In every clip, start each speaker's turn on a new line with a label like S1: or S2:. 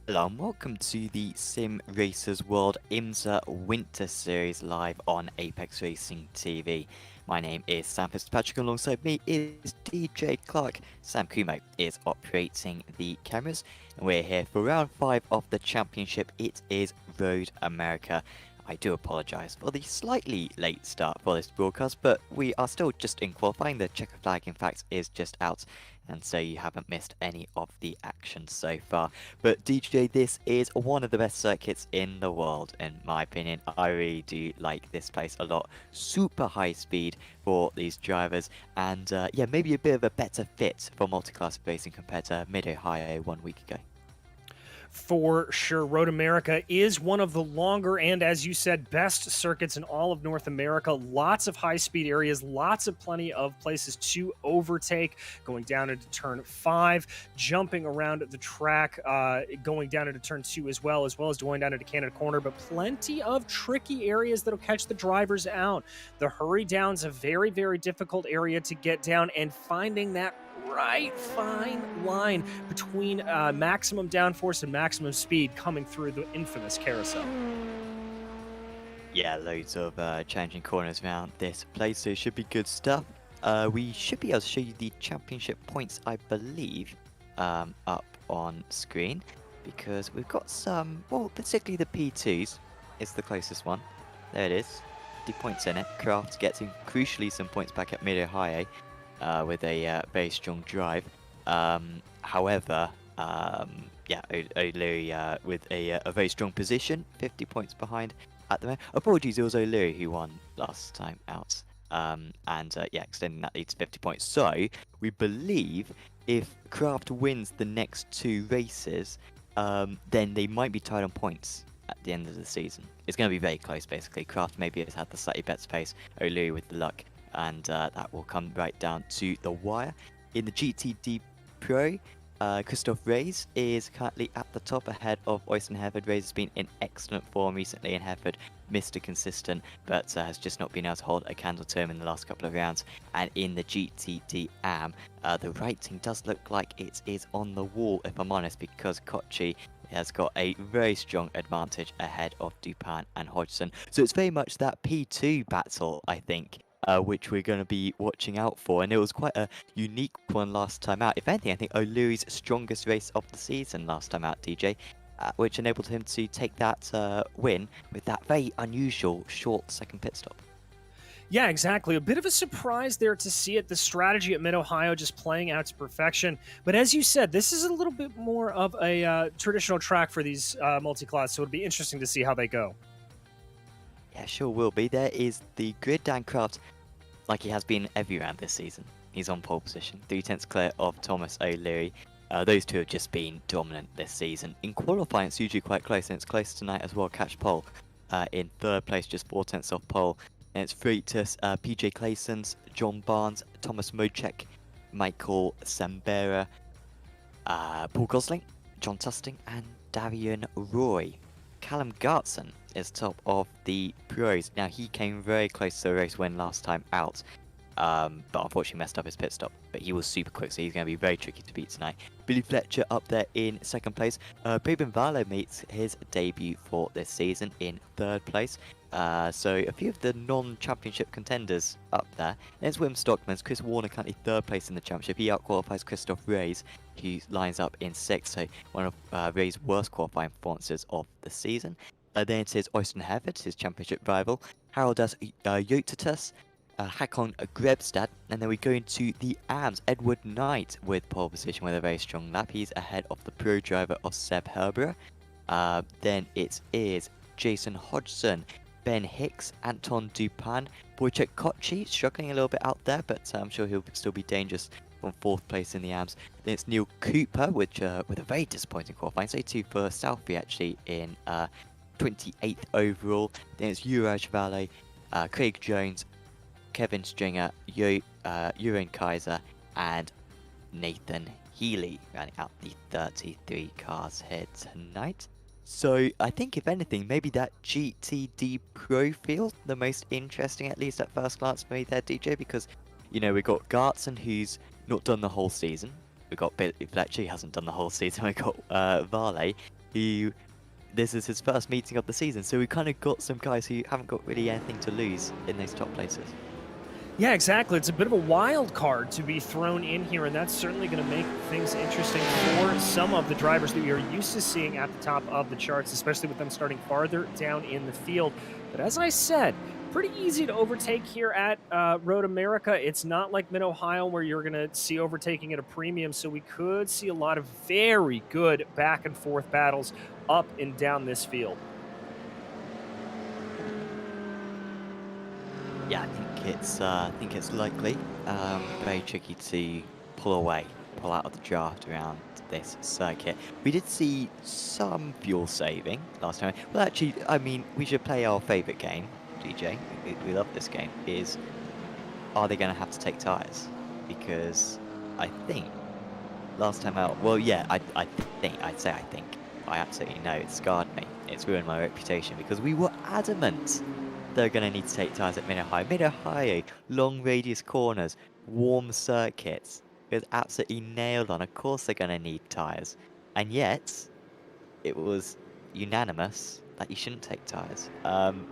S1: Hello and welcome to the Simracersworld IMSA Winter Series live on Apex Racing TV. My name is Sam Fitzpatrick, alongside me is DJ Clark. Sam Kumo is operating the cameras, and we're here for round 5 of the championship. It is Road America. I do apologise for the slightly late start for this broadcast, but we are still just in qualifying. The checker flag, in fact, is just out, and so you haven't missed any of the action so far. But DJ, this is one of the best circuits in the world, in my opinion. I really do like this place a lot. Super high speed for these drivers, and yeah, maybe a bit of a better fit for multi-class racing compared to Mid-Ohio 1 week ago.
S2: For sure. Road America is one of the longer and, as you said, best circuits in all of North America. Lots of high-speed areas, plenty of places to overtake, going down into turn 5, jumping around the track, going down into turn 2 as well as going down into Canada Corner, but plenty of tricky areas that'll catch the drivers out. The hurry down's a very, very difficult area to get down, and finding that right fine line between maximum downforce and maximum speed coming through the infamous carousel.
S1: Yeah, loads of changing corners around this place, so it should be good stuff. We should be able to show you the championship points, I believe, up on screen, because we've got some, well, particularly the P2s is the closest one. There it is, 50 points in it. Kraft gets in, crucially, some points back at Mid-Ohio with a very strong drive. However, yeah, O'Leary with a very strong position, 50 points behind at the moment. Apologies, it was O'Leary who won last time out. Yeah, extending that lead to 50 points. So, we believe if Kraft wins the next 2 races, then they might be tied on points at the end of the season. It's going to be very close, basically. Kraft maybe has had the slightly better pace, O'Leary with the luck, and that will come right down to the wire. In the GTD Pro, Christoph Reis is currently at the top ahead of Oysten Herford. Reis has been in excellent form recently, and Herford Mr. Consistent, but has just not been able to hold a candle to him in the last couple of rounds. And in the GTD AM, the writing does look like it is on the wall, if I'm honest, because Kochi has got a very strong advantage ahead of Dupin and Hodgson. So it's very much that P2 battle, I think, which we're going to be watching out for, and it was quite a unique one last time out. If anything, I think O'Leary's strongest race of the season last time out, DJ, which enabled him to take that win with that very unusual short second pit stop.
S2: Yeah, exactly. A bit of a surprise there to see it. The strategy at Mid-Ohio just playing out to perfection. But as you said, this is a little bit more of a traditional track for these multi-class, so it'll be interesting to see how they go.
S1: Yeah, sure will be. There is the grid. Dan Kraft, like he has been every round this season. He's on pole position, 3/10 clear of Thomas O'Leary. Those two have just been dominant this season. In qualifying, it's usually quite close, and it's close tonight as well. Catch pole in 3rd place, just 4/10 off pole. And it's Freitas, PJ Claysons, John Barnes, Thomas Mocek, Michael Sambera, Paul Gosling, John Tusting, and Darian Roy. Callum Gartson is top of the pros. Now, he came very close to the race win last time out, but unfortunately messed up his pit stop. But he was super quick, so he's going to be very tricky to beat tonight. Billy Fletcher up there in 2nd place. Preben Valo makes his debut for this season in 3rd place. So a few of the non-championship contenders up there. There's Wim Stockmans, Chris Warner currently 3rd place in the championship. He outqualifies Christoph Reis, who lines up in 6th, so one of Reis' worst qualifying performances of the season. Then it is Oysten Herford, his championship rival, Haraldas Jotatus, Hakon Grebstad, and then we go into the AMS. Edward Knight with pole position with a very strong lap. He's ahead of the pro driver of Seb Herber. Then it is Jason Hodgson, Ben Hicks, Anton Dupin, Wojciech Kochi, struggling a little bit out there, but I'm sure he'll still be dangerous from 4th place in the AMS. Then it's Neil Cooper, which with a very disappointing qualifying, so 2 for Southby actually in 28th overall. Then it's Uraj Valle, Craig Jones, Kevin Stringer, Euron Kaiser, and Nathan Healy rounding out the 33 cars here tonight. So I think if anything, maybe that GTD Pro field, the most interesting, at least at first glance for me there, DJ, because, you know, we've got Gartson, who's not done the whole season. We've got Billy Fletcher, he hasn't done the whole season. We've got Varley, who this is his first meeting of the season. So we kind of got some guys who haven't got really anything to lose in those top places.
S2: Yeah, exactly. It's a bit of a wild card to be thrown in here, and that's certainly going to make things interesting for some of the drivers that we are used to seeing at the top of the charts, especially with them starting farther down in the field. But as I said, pretty easy to overtake here at Road America. It's not like Mid-Ohio where you're going to see overtaking at a premium, so we could see a lot of very good back and forth battles up and down this field.
S1: Yeah, I think it's likely. Very tricky to pull out of the draft around this circuit. We did see some fuel saving last time. Well, actually, I mean, we should play our favourite game, DJ. We love this game. Is are they going to have to take tyres? Because I think last time out, well, yeah, I think I absolutely know it scarred me. It's ruined my reputation because we were adamant they're going to need to take tyres at Mid-Ohio. Mid-Ohio, long radius corners, warm circuits. It was absolutely nailed on. Of course they're going to need tyres. And yet, it was unanimous that you shouldn't take tyres.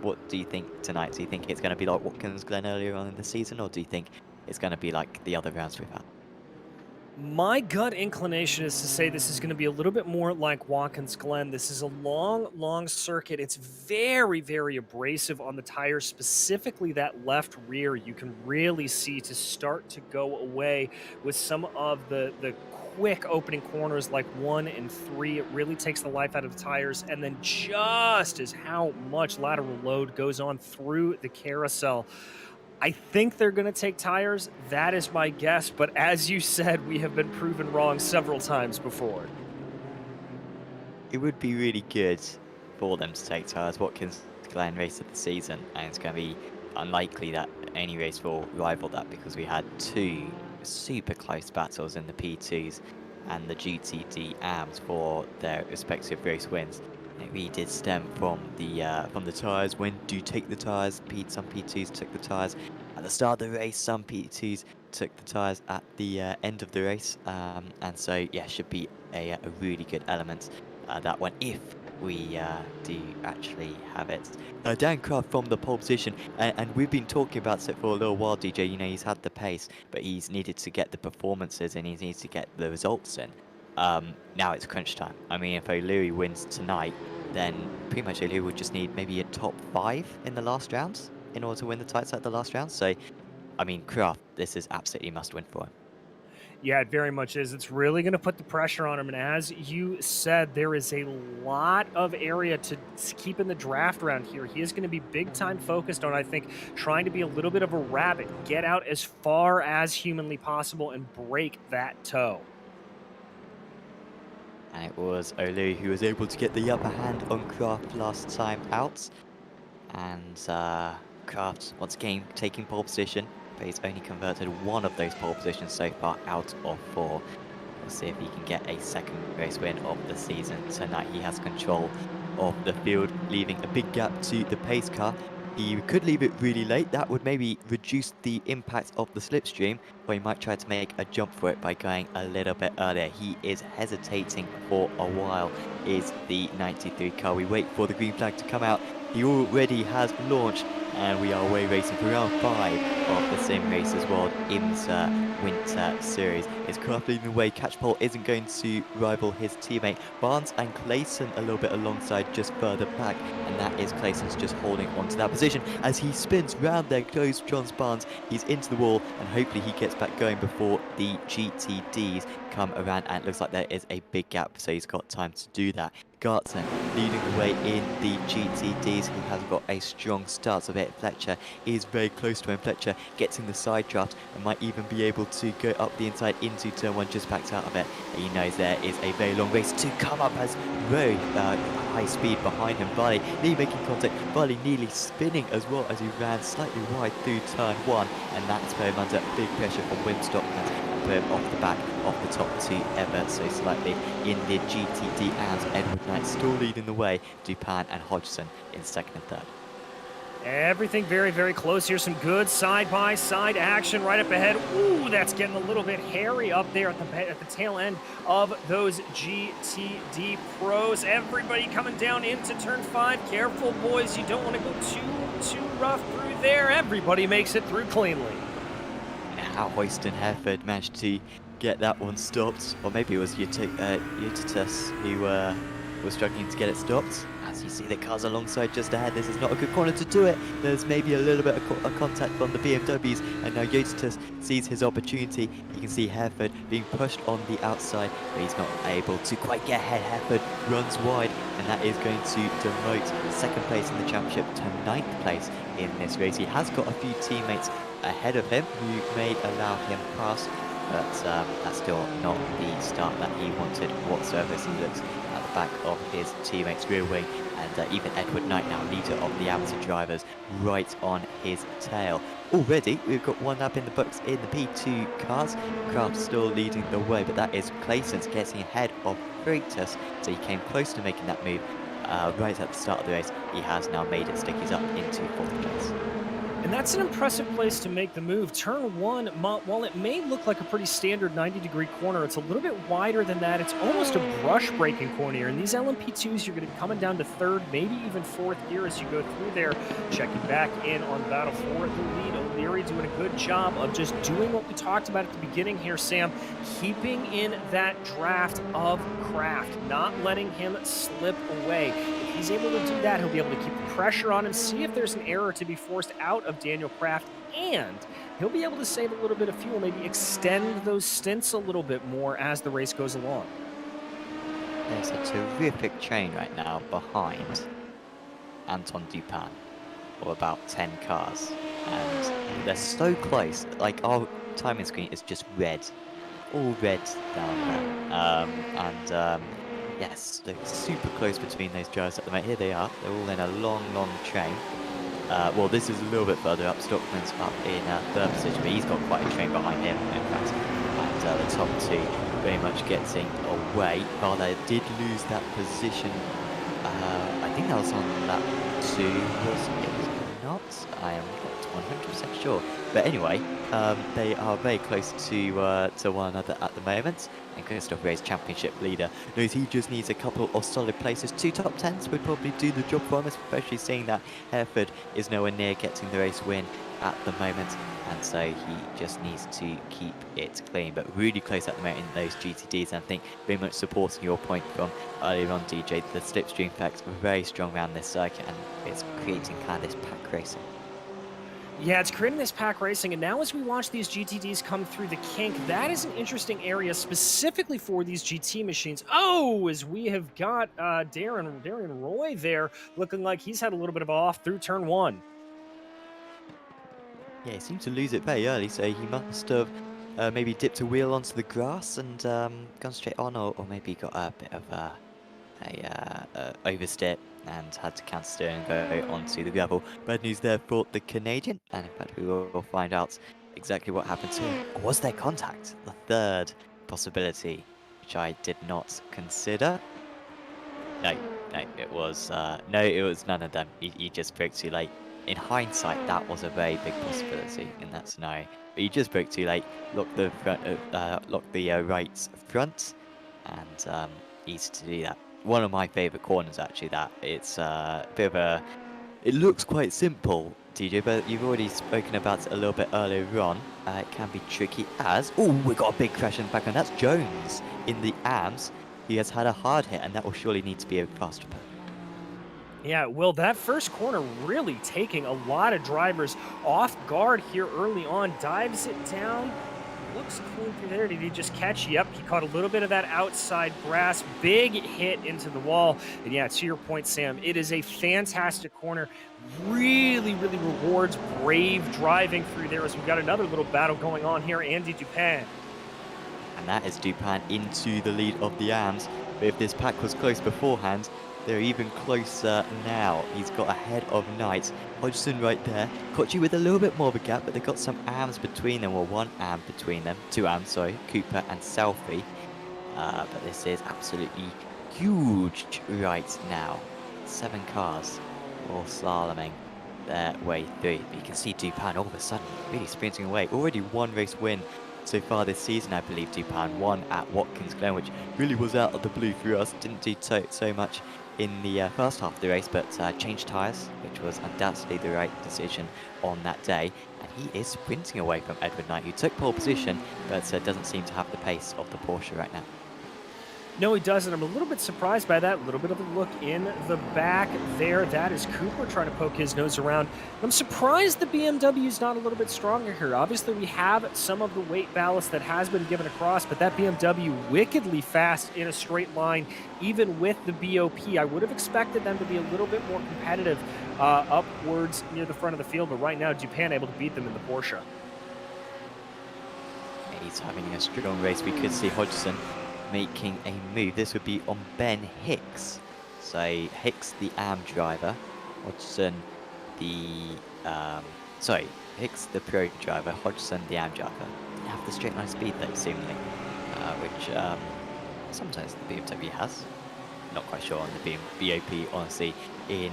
S1: What do you think tonight? Do you think it's going to be like Watkins Glen earlier on in the season, or do you think it's going to be like the other rounds we've had?
S2: My gut inclination is to say this is going to be a little bit more like Watkins Glen. This is a long, long circuit. It's very, very abrasive on the tires, specifically that left rear. You can really see to start to go away with some of the quick opening corners like 1 and 3. It really takes the life out of the tires. And then just as how much lateral load goes on through the carousel. I think they're going to take tires. That is my guess. But as you said, we have been proven wrong several times before.
S1: It would be really good for them to take tires. Watkins Glen race of the season, and it's going to be unlikely that any race will rival that because we had 2 super close battles in the P2s and the GTD AMs for their respective race wins. It really did stem from the tyres. When do you take the tyres? Some P2s took the tyres at the start of the race. Some P2s took the tyres at the end of the race. And so, yeah, should be a really good element, that one, if we do actually have it. Dan Craft from the pole position, and we've been talking about it for a little while, DJ. You know, he's had the pace, but he's needed to get the performances and he needs to get the results in. Now it's crunch time. I mean, if O'Leary wins tonight, then pretty much O'Leary would just need maybe a top 5 in the last rounds in order to win the tights at the last round. So, I mean, Craft, this is absolutely must win for him.
S2: Yeah, it very much is. It's really going to put the pressure on him. And as you said, there is a lot of area to keep in the draft round here. He is going to be big time focused on, I think, trying to be a little bit of a rabbit, get out as far as humanly possible and break that toe.
S1: And it was O'Leary who was able to get the upper hand on Craft last time out. And Craft, once again, taking pole position, but he's only converted 1 of those pole positions so far out of 4. We'll see if he can get a second race win of the season tonight. He has control of the field, leaving a big gap to the pace car. He could leave it really late. That would maybe reduce the impact of the slipstream, or he might try to make a jump for it by going a little bit earlier. He is hesitating for a while, is the 93 car. We wait for the green flag to come out. He already has launched, and we are away racing for round 5 of the Simracersworld IMSA Winter Series. Is Craft leading the way? Catch pole isn't going to rival his teammate. Barnes and Clayson a little bit alongside, just further back, and that is Clayson's just holding on to that position. As he spins round, there goes John Barnes. He's into the wall, and hopefully he gets back going before the GTDs come around, and it looks like there is a big gap, so he's got time to do that. Gartner leading the way in the GTDs. He has got a strong start of it. Fletcher is very close to him. Fletcher gets in the side draft and might even be able to go up the inside into turn 1, just backed out of it. He knows there is a very long race to come up, as very high speed behind him. Varley nearly making contact. Varley nearly spinning as well as he ran slightly wide through turn 1, and that's put him under big pressure from Wim Stockman. Put him off the back of the top 2 ever so slightly in the GTD, and Edward Knight still leading the way. Dupin and Hodgson in 2nd and 3rd.
S2: Everything very, very close here. Some good side-by-side action right up ahead. Ooh, that's getting a little bit hairy up there at the tail end of those GTD pros. Everybody coming down into turn 5. Careful, boys. You don't want to go too rough through there. Everybody makes it through cleanly.
S1: Now Hoist and Hereford managed to get that one stopped, or maybe it was Utitus who was struggling to get it stopped. As you see the cars alongside just ahead, this is not a good corner to do it. There's maybe a little bit of contact from the BMWs, and now Utitus sees his opportunity. You can see Hereford being pushed on the outside, but he's not able to quite get ahead. Hereford runs wide, and that is going to demote second place in the championship to 9th place in this race. He has got a few teammates ahead of him who may allow him past, but that's still not the start that he wanted whatsoever. As he looks at the back of his teammates' rear wing, and even Edward Knight, now leader of the IMSA drivers, right on his tail. Already, we've got one lap in the books in the P2 cars. Kraft still leading the way, but that is Clayton's getting ahead of Freitas, so he came close to making that move right at the start of the race. He has now made it stick his up into 4th place.
S2: And that's an impressive place to make the move. Turn 1, while it may look like a pretty standard 90-degree corner, it's a little bit wider than that. It's almost a brush-breaking corner here. And these LMP2s, you're going to be coming down to 3rd, maybe even 4th gear as you go through there. Checking back in on battle for the lead. O'Leary doing a good job of just doing what we talked about at the beginning here, Sam. Keeping in that draft of Kraft, not letting him slip away. If he's able to do that, he'll be able to keep the pressure on him, see if there's an error to be forced out of Daniel Kraft, and he'll be able to save a little bit of fuel, maybe extend those stints a little bit more as the race goes along.
S1: There's a terrific train right now behind Anton Dupin, or about 10 cars, and they're so close. Like, our timing screen is just red, all red down there, yes, they're super close between those drivers at the moment. Here they are, they're all in a long train. Well, this is a little bit further up. Stockman's up in 3rd position, but he's got quite a train behind him, in fact. And the top 2 very much getting away. Varda did lose that position. I think that was on lap 2, was it not? I am not 100% sure. But anyway, they are very close to one another at the moment. And Christoph Ray's championship leader knows he just needs a couple of solid places. 2 top 10s would probably do the job for him, especially seeing that Hereford is nowhere near getting the race win at the moment. And so he just needs to keep it clean, but really close at the moment in those GTDs. And I think very much supporting your point from earlier on, DJ, the slipstream effects were very strong around this circuit, and it's creating kind of this pack racing.
S2: Yeah, it's creating this pack racing, and now as we watch these GTDs come through the kink, that is an interesting area specifically for these GT machines. Oh, as we have got Darren Roy there, looking like he's had a little bit of off through turn 1.
S1: Yeah, he seemed to lose it very early, so he must have maybe dipped a wheel onto the grass and gone straight on, or maybe got a bit of a overstep and had to counter steer and go onto the gravel. Bad news there for the Canadian, and in fact we will find out exactly what happened to him. Or was there contact? The 3rd possibility, which I did not consider. No, it was none of them. He just broke too late. In hindsight, that was a very big possibility in that scenario. But he just broke too late, locked the right front, and easy to do that. One of my favourite corners, actually. That it's a bit of a. It looks quite simple, DJ, but you've already spoken about it a little bit earlier on. It can be tricky as. Oh, we got a big crash in the background. That's Jones in the AMS. He has had a hard hit, and that will surely need to be a faster pass.
S2: Yeah, well, that first corner really taking a lot of drivers off guard here early on. Dives it down. Looks clean through there. Did he just catch? Yep, he caught a little bit of that outside grass. Big hit into the wall. And yeah, to your point, Sam, it is a fantastic corner. Really rewards brave driving through there as we've got another little battle going on here. Andy Dupin.
S1: And that is Dupin into the lead of the AMS. But if this pack was close beforehand, they're even closer now. He's got ahead of Knight. Hodgson right there. Kochi with a little bit more of a gap, but they've got some AMs between them, or 1 AM between them. 2 AMs, sorry. Cooper and Selfie. But this is absolutely huge right now. 7 cars all slaloming their way through. But you can see Dupan all of a sudden really sprinting away. Already one race win so far this season, I believe. Dupan won at Watkins Glen, which really was out of the blue for us. Didn't do so much in the first half of the race, but changed tyres, which was undoubtedly the right decision on that day. And he is sprinting away from Edward Knight, who took pole position, but doesn't seem to have the pace of the Porsche right now.
S2: No, he doesn't. I'm a little bit surprised by that. A little bit of a look in the back there. That is Cooper trying to poke his nose around. I'm surprised the BMW is not a little bit stronger here. Obviously, we have some of the weight ballast that has been given across, but that BMW wickedly fast in a straight line, even with the BOP. I would have expected them to be a little bit more competitive upwards near the front of the field, but right now, Dupan able to beat them in the Porsche.
S1: He's having a strong race. We could see Hodgson making a move. This would be on Ben Hicks. So Hicks, the AM driver, Hodgson, the Hicks, the pro driver, Hodgson, the AM driver. Didn't have the straight line speed though, seemingly, which sometimes the BMW has. Not quite sure on the BOP, honestly, in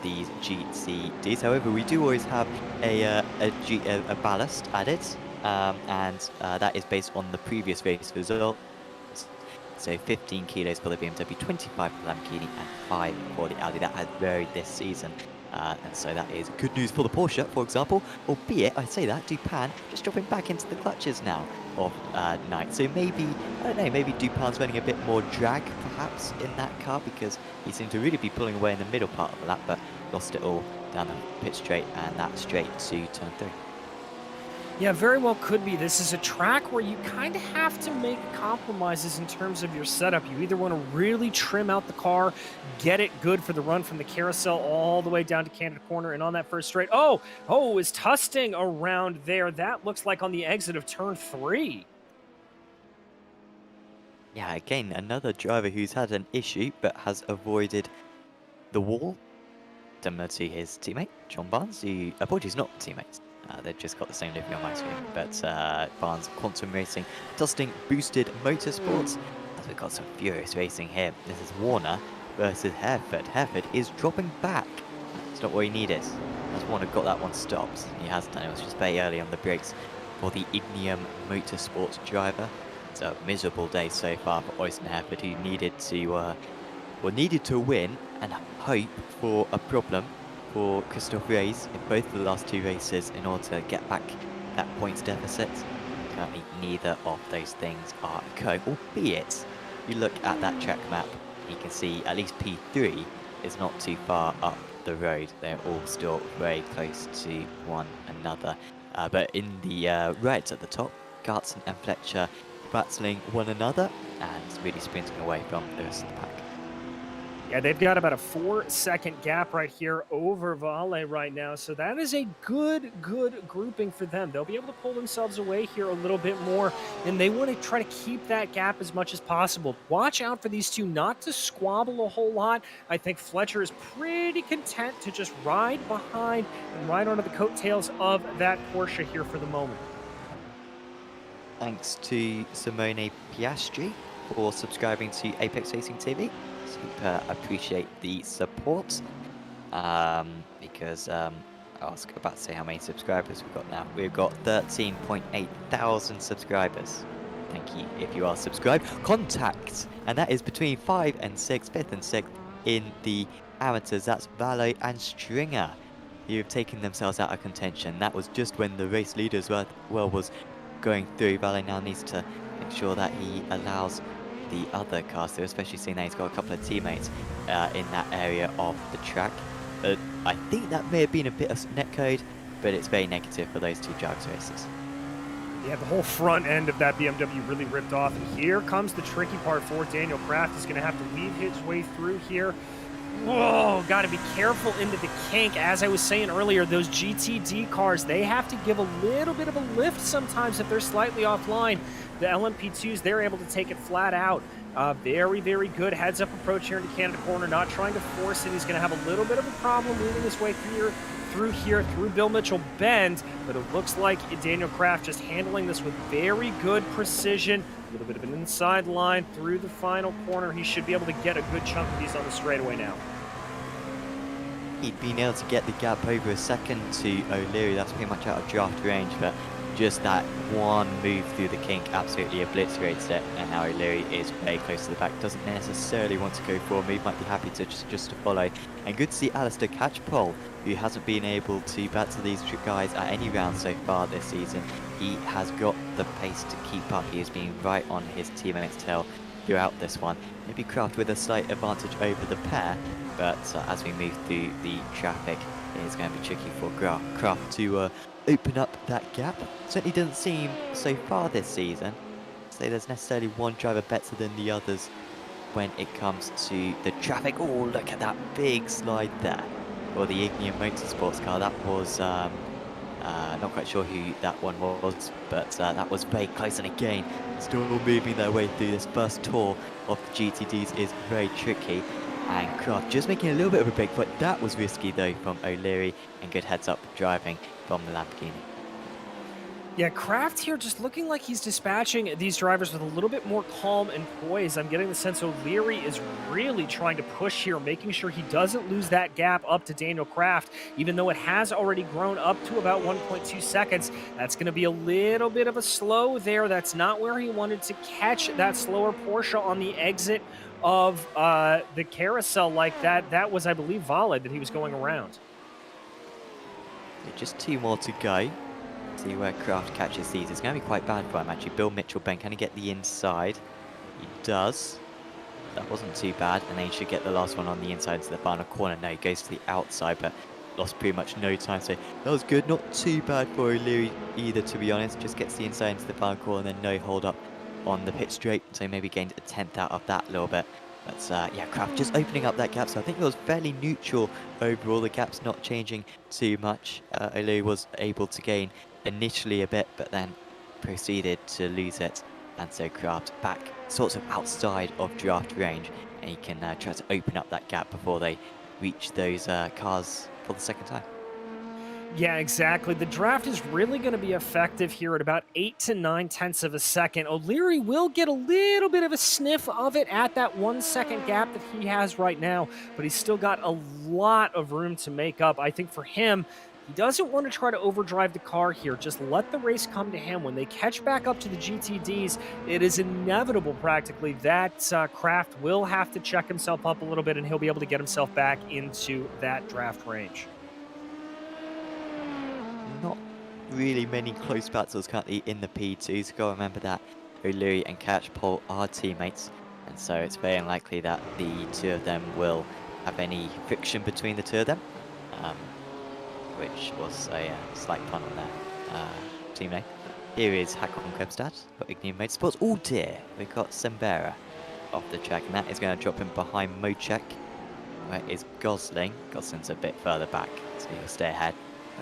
S1: these GCDs. However, we do always have a ballast added, and that is based on the previous race result. So 15 kilos for the BMW, 25 for the Lamborghini, and 5 for the Audi. That has varied this season. And so that is good news for the Porsche, for example, albeit, I say that, Dupan just dropping back into the clutches now of Knight. So maybe, I don't know, maybe Dupan's running a bit more drag, perhaps, in that car, because he seemed to really be pulling away in the middle part of the lap, but lost it all down the pit straight, and that straight to turn 3.
S2: Yeah, very well could be. This is a track where you kind of have to make compromises in terms of your setup. You either want to really trim out the car, get it good for the run from the carousel all the way down to Canada Corner, and on that first straight, is Tusting around there. That looks like on the exit of turn 3.
S1: Yeah, again, another driver who's had an issue, but has avoided the wall, similar to his teammate, John Barnes, who, apologies, not teammates. They've just got the same livery on my screen, but Barnes Quantum Racing, Tusting Boosted Motorsports, as we've got some furious racing here. This is Warner versus Hereford. Hereford is dropping back. It's not what he needed. As Warner got that one stopped, he has done. It was just very early on the brakes for the Ignium Motorsports driver. It's a miserable day so far for Oyster Hereford, who needed to win and hope for a problem for Christophe Reyes in both of the last 2 races in order to get back that points deficit. Currently, neither of those things are occurring, albeit you look at that track map, you can see at least P3 is not too far up the road. They're all still very close to one another. But in the right at the top, Gartson and Fletcher battling one another and really sprinting away from the rest of the pack.
S2: Yeah, they've got about a 4-second gap right here over Vale right now. So that is a good grouping for them. They'll be able to pull themselves away here a little bit more, and they want to try to keep that gap as much as possible. Watch out for these two not to squabble a whole lot. I think Fletcher is pretty content to just ride behind and ride onto the coattails of that Porsche here for the moment.
S1: Thanks to Simone Piastri for subscribing to Apex Racing TV. Super appreciate the support, because I was about to say how many subscribers we've got now. We've got 13.8 thousand subscribers. Thank you if you are subscribed. Contact, and that is between 5 and 6, 5th and 6th in the amateurs. That's Valo and Stringer, who have taken themselves out of contention. That was just when the race leader as well was going through. Valo now needs to make sure that he allows the other cars through, especially seeing that he's got a couple of teammates in that area of the track. But I think that may have been a bit of netcode, but it's very negative for those two drivers races.
S2: Yeah, the whole front end of that BMW really ripped off. And here comes the tricky part for Daniel Kraft. He's going to have to weave his way through here. Whoa, got to be careful into the kink. As I was saying earlier, those GTD cars, they have to give a little bit of a lift sometimes if they're slightly offline. The LMP2s, they're able to take it flat out. Very good heads-up approach here into Canada Corner, not trying to force it. He's going to have a little bit of a problem moving his way through Bill Mitchell Bend, but it looks like Daniel Kraft just handling this with very good precision. A little bit of an inside line through the final corner. He should be able to get a good chunk of these on the straightaway now.
S1: he'd been able to get the gap over a second to O'Leary. That's pretty much out of draft range, but just that one move through the kink absolutely obliterates it, and now O'Leary is very close to the back. Doesn't necessarily want to go for a move, might be happy to just to follow. And good to see Alistair catch pole, who hasn't been able to battle these guys at any round so far this season. He has got the pace to keep up. He has been right on his teammate's tail throughout this one. Maybe Kraft with a slight advantage over the pair, but as we move through the traffic, it is going to be tricky for Kraft to open up that gap. Certainly doesn't seem so far this season. So there's necessarily one driver better than the others when it comes to the traffic. Oh, look at that big slide there for the Ignium Motorsports car. That was not quite sure who that one was, but that was very close. And again, still moving their way through this first tour of the GTDs is very tricky. And Kraft just making a little bit of a break, but that was risky though from O'Leary, and good heads up driving from the Lamborghini.
S2: Yeah, Kraft here just looking like he's dispatching these drivers with a little bit more calm and poise. I'm getting the sense O'Leary is really trying to push here, making sure he doesn't lose that gap up to Daniel Kraft, even though it has already grown up to about 1.2 seconds. That's going to be a little bit of a slow there. That's not where he wanted to catch that slower Porsche on the exit of the carousel like that. That was, I believe, Valid that he was going around.
S1: Just 2 more to go. See where Kraft catches these. It's going to be quite bad for him actually. Bill Mitchell, Ben, can he get the inside? He does. That wasn't too bad. And then he should get the last one on the inside into the final corner. No, he goes to the outside, but lost pretty much no time. So that was good. Not too bad for O'Leary either, to be honest. Just gets the inside into the final corner and then no hold up on the pit straight. So maybe gained a 10th out of that a little bit. But yeah, Kraft just opening up that gap. So I think it was fairly neutral overall. The gap's not changing too much. O'Leary was able to gain initially a bit, but then proceeded to lose it, and so Kraft back sort of outside of draft range, and he can try to open up that gap before they reach those cars for the second time.
S2: Yeah, exactly. The draft is really going to be effective here at about 8 to 9 tenths of a second. O'Leary will get a little bit of a sniff of it at that 1 second gap that he has right now, but he's still got a lot of room to make up. I think for him, he doesn't want to try to overdrive the car here. Just let the race come to him. When they catch back up to the GTDs, it is inevitable practically that Kraft will have to check himself up a little bit, and he'll be able to get himself back into that draft range.
S1: Not really many close battles currently in the P2s. Got to remember that O'Leary and Catchpole are teammates, and so it's very unlikely that the two of them will have any friction between the two of them. Which was a slight pun on their team name. Here is Hakon Krebstad for Ignium Motorsports. Oh dear, we've got Sembera off the track, and that is going to drop him behind Mocek. Where is Gosling? Gosling's a bit further back, so he'll stay ahead.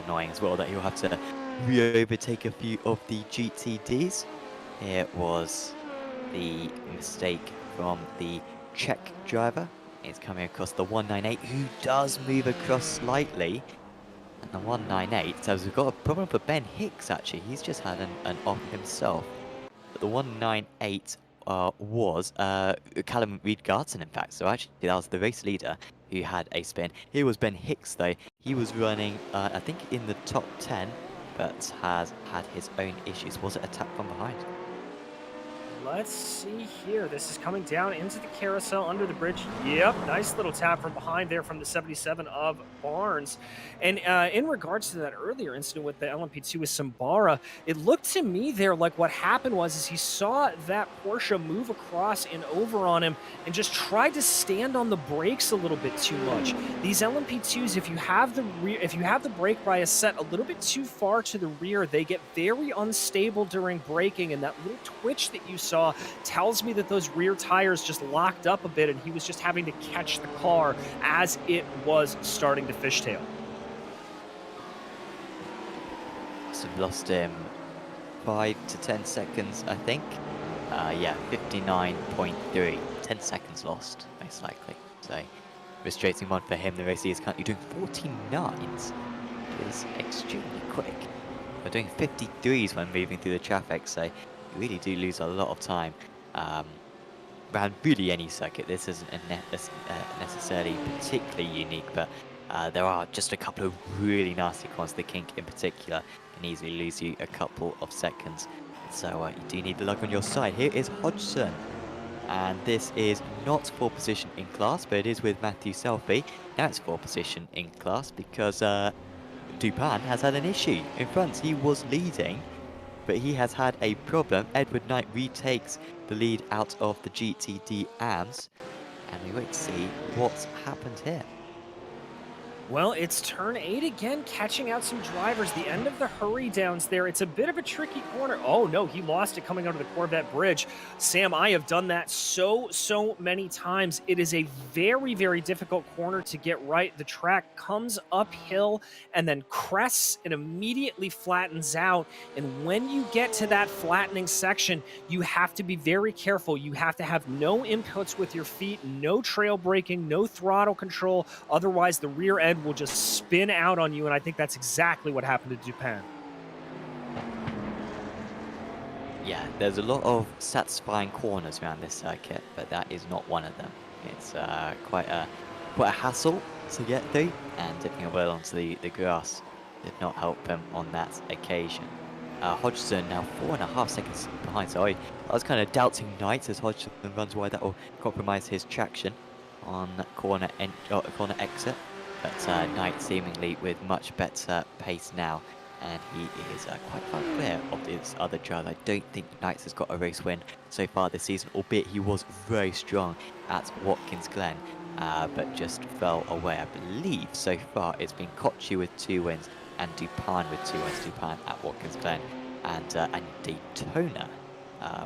S1: Annoying as well that he'll have to re-overtake a few of the GTDs. Here was the mistake from the Czech driver. He's coming across the 198, who does move across slightly. And the 198, so we've got a problem for Ben Hicks actually. He's just had an off himself. But the 198 was Callum Reed-Garton, in fact. So actually that was the race leader who had a spin. Here was Ben Hicks though. He was running, I think, in the top 10, but has had his own issues. Was it a tap from behind?
S2: Let's see here. This is coming down into the carousel under the bridge. Yep, nice little tap from behind there from the 77 of Barnes. And in regards to that earlier incident with the LMP2 with Sambara, it looked to me there like what happened was he saw that Porsche move across and over on him and just tried to stand on the brakes a little bit too much. These LMP2s, if you have the brake bias set a little bit too far to the rear, they get very unstable during braking, and that little twitch that you saw tells me that those rear tires just locked up a bit, and he was just having to catch the car as it was starting to fishtail.
S1: So we've lost him 5 to 10 seconds, I think. Yeah, 59.3. 10 seconds lost, most likely. So, frustrating one for him. The race he is currently doing 49s, which is extremely quick. We're doing 53s when moving through the traffic, so you really do lose a lot of time. Around really any circuit, this isn't necessarily particularly unique, but There are just a couple of really nasty corners. The kink in particular can easily lose you a couple of seconds. So you do need the luck on your side. Here is Hodgson. And this is not for position in class, but it is with Matthew Selfie. Now it's for position in class because Dupin has had an issue. In front, he was leading, but he has had a problem. Edward Knight retakes the lead out of the GTD AMS, and we wait to see what's happened here.
S2: Well, it's turn 8 again, catching out some drivers. The end of the hurry downs there. It's a bit of a tricky corner. Oh, no, he lost it coming out of the Corvette Bridge. Sam, I have done that so many times. It is a very, very difficult corner to get right. The track comes uphill and then crests and immediately flattens out. And when you get to that flattening section, you have to be very careful. You have to have no inputs with your feet, no trail braking, no throttle control. Otherwise, the rear end will just spin out on you, and I think that's exactly what happened to Dupin.
S1: Yeah, there's a lot of satisfying corners around this circuit, but that is not one of them. It's quite a hassle to get through, and dipping a well onto the grass did not help him on that occasion. Hodgson now 4.5 seconds behind, so I was kind of doubting Knight as Hodgson runs wide. That will compromise his traction on corner exit. But Knight seemingly with much better pace now, and he is quite far clear of this other driver. I don't think Knight has got a race win so far this season, albeit he was very strong at Watkins Glen, but just fell away. I believe so far it's been Kochi with 2 wins and Dupin with 2 wins. Dupin at Watkins Glen and Daytona,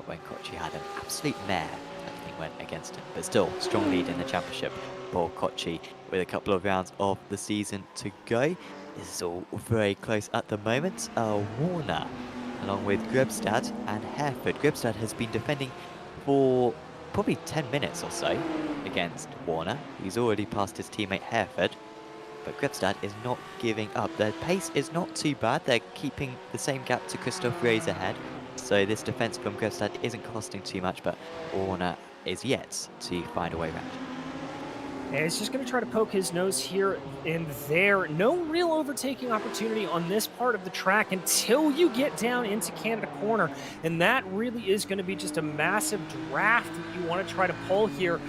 S1: when Kochi had an absolute mare. Everything went against him, but still strong lead in the championship for Kochi with a couple of rounds of the season to go. This is all very close at the moment. Warner along with Grebstad and Hereford. Grebstad has been defending for probably 10 minutes or so against Warner. He's already passed his teammate Hereford, but Grebstad is not giving up. Their pace is not too bad. They're keeping the same gap to Christoph Reyes ahead. So this defense from Grebstad isn't costing too much, but Warner is yet to find a way around.
S2: And he's just going to try to poke his nose here and there. No real overtaking opportunity on this part of the track until you get down into Canada Corner. And that really is going to be just a massive draft that you want to try to pull here.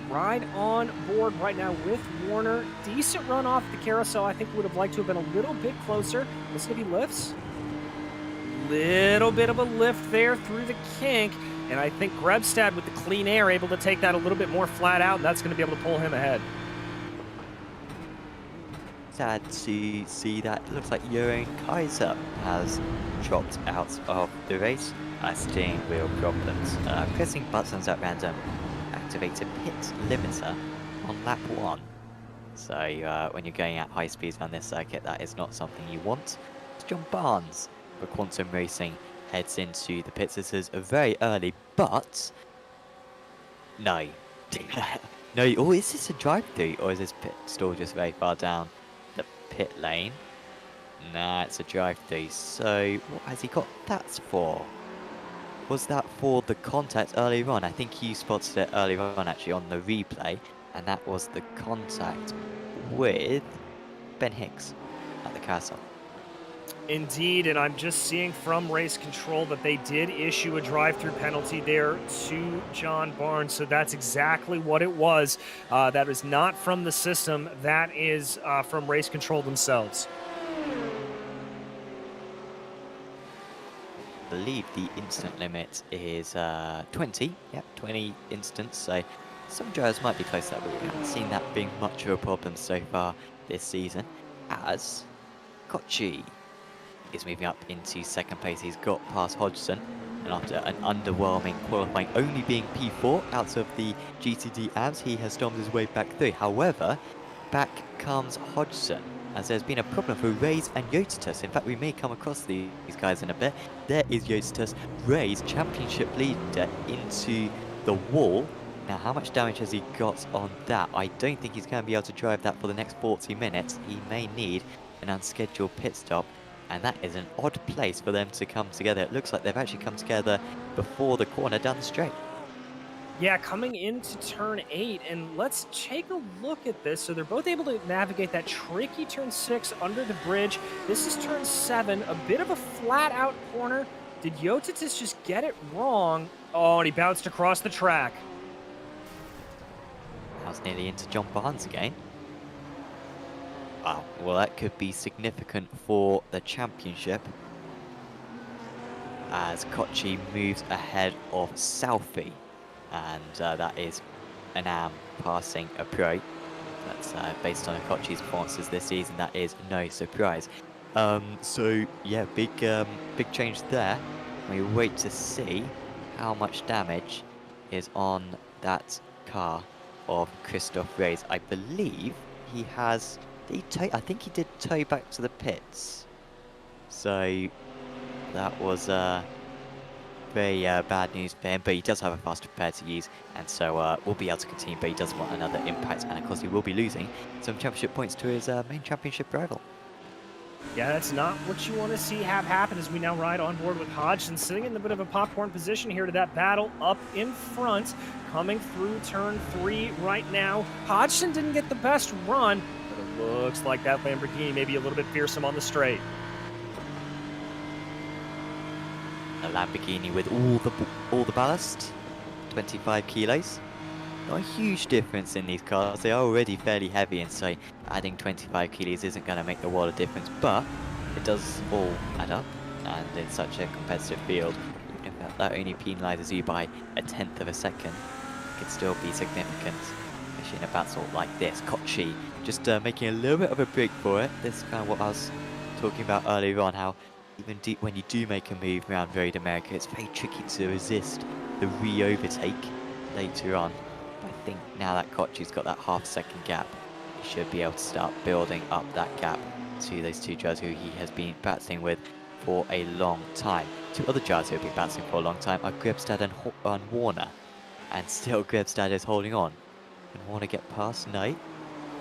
S2: Right on board right now with Warner. Decent run off the carousel. I think would have liked to have been a little bit closer. Let's see if he lifts. Little bit of a lift there through the kink. And I think Grebstad with the clean air able to take that a little bit more flat out, and that's going to be able to pull him ahead.
S1: Sad to see that. It looks like Johan Kaiser has dropped out of the race. Steering wheel problems. Pressing buttons at random activate a pit limiter on lap 1. So when you're going at high speeds on this circuit, that is not something you want. It's John Barnes for Quantum Racing heads into the pits. This is very early, but no. No, oh, is this a drive-through, or is this pit stall just very far down the pit lane? Nah, it's a drive-through. So what has he got that for? Was that for the contact earlier on? I think you spotted it earlier on actually on the replay, and that was the contact with Ben Hicks at the carousel.
S2: Indeed, and I'm just seeing from race control that they did issue a drive-through penalty there to John Barnes, so that's exactly what it was. That is not from the system, that is from race control themselves.
S1: I believe the instant limit is 20. Yep, 20 instants, so some drivers might be close to that, but we haven't seen that being much of a problem so far this season, as Kochi is moving up into second place. He's got past Hodgson, and after an underwhelming qualifying, only being P4 out of the GTD AMS, he has stormed his way back through. However, back comes Hodgson, as there's been a problem for Reyes and Yotitus. In fact, we may come across these guys in a bit. There is Yotitus, Reyes, championship leader, into the wall. Now, how much damage has he got on that? I don't think he's going to be able to drive that for the next 40 minutes. He may need an unscheduled pit stop. And that is an odd place for them to come together. It looks like they've actually come together before the corner down the straight.
S2: Yeah, coming into turn 8, and let's take a look at this. So they're both able to navigate that tricky turn 6 under the bridge. This is turn 7, a bit of a flat out corner. Did Yotitis just get it wrong? Oh, and he bounced across the track.
S1: I was nearly into John Barnes again. Wow, well that could be significant for the championship, as Kochi moves ahead of Southie, and that is an AM passing a pro. That's based on Kochi's performances this season. That is no surprise. So yeah, big change there. We wait to see how much damage is on that car of Christoph Reyes. I believe he has. I think he did tow back to the pits. So that was very bad news for him, but he does have a faster pair to use, and so we'll be able to continue, but he does want another impact, and of course he will be losing some championship points to his main championship rival.
S2: Yeah, that's not what you want to see have happen as we now ride on board with Hodgson sitting in a bit of a popcorn position here to that battle up in front, coming through turn 3 right now. Hodgson didn't get the best run, but it looks like that Lamborghini may be a little bit fearsome on the straight.
S1: A Lamborghini with all the ballast, 25 kilos. Not a huge difference in these cars. They are already fairly heavy, and so adding 25 kilos isn't going to make a world of difference, but it does all add up, and in such a competitive field, even if that only penalises you by 1/10 of a second, it could still be significant, especially in a battle like this. Kochi just making a little bit of a break for it. This is kind of what I was talking about earlier on, how even when you do make a move around Road America, it's very tricky to resist the re-overtake later on. But I think now that Kochi's got that half-second gap, he should be able to start building up that gap to those two drivers who he has been battling with for a long time. Two other drivers who have been battling for a long time are Grebstad and Warner. And still Grebstad is holding on. Can Warner get past? No.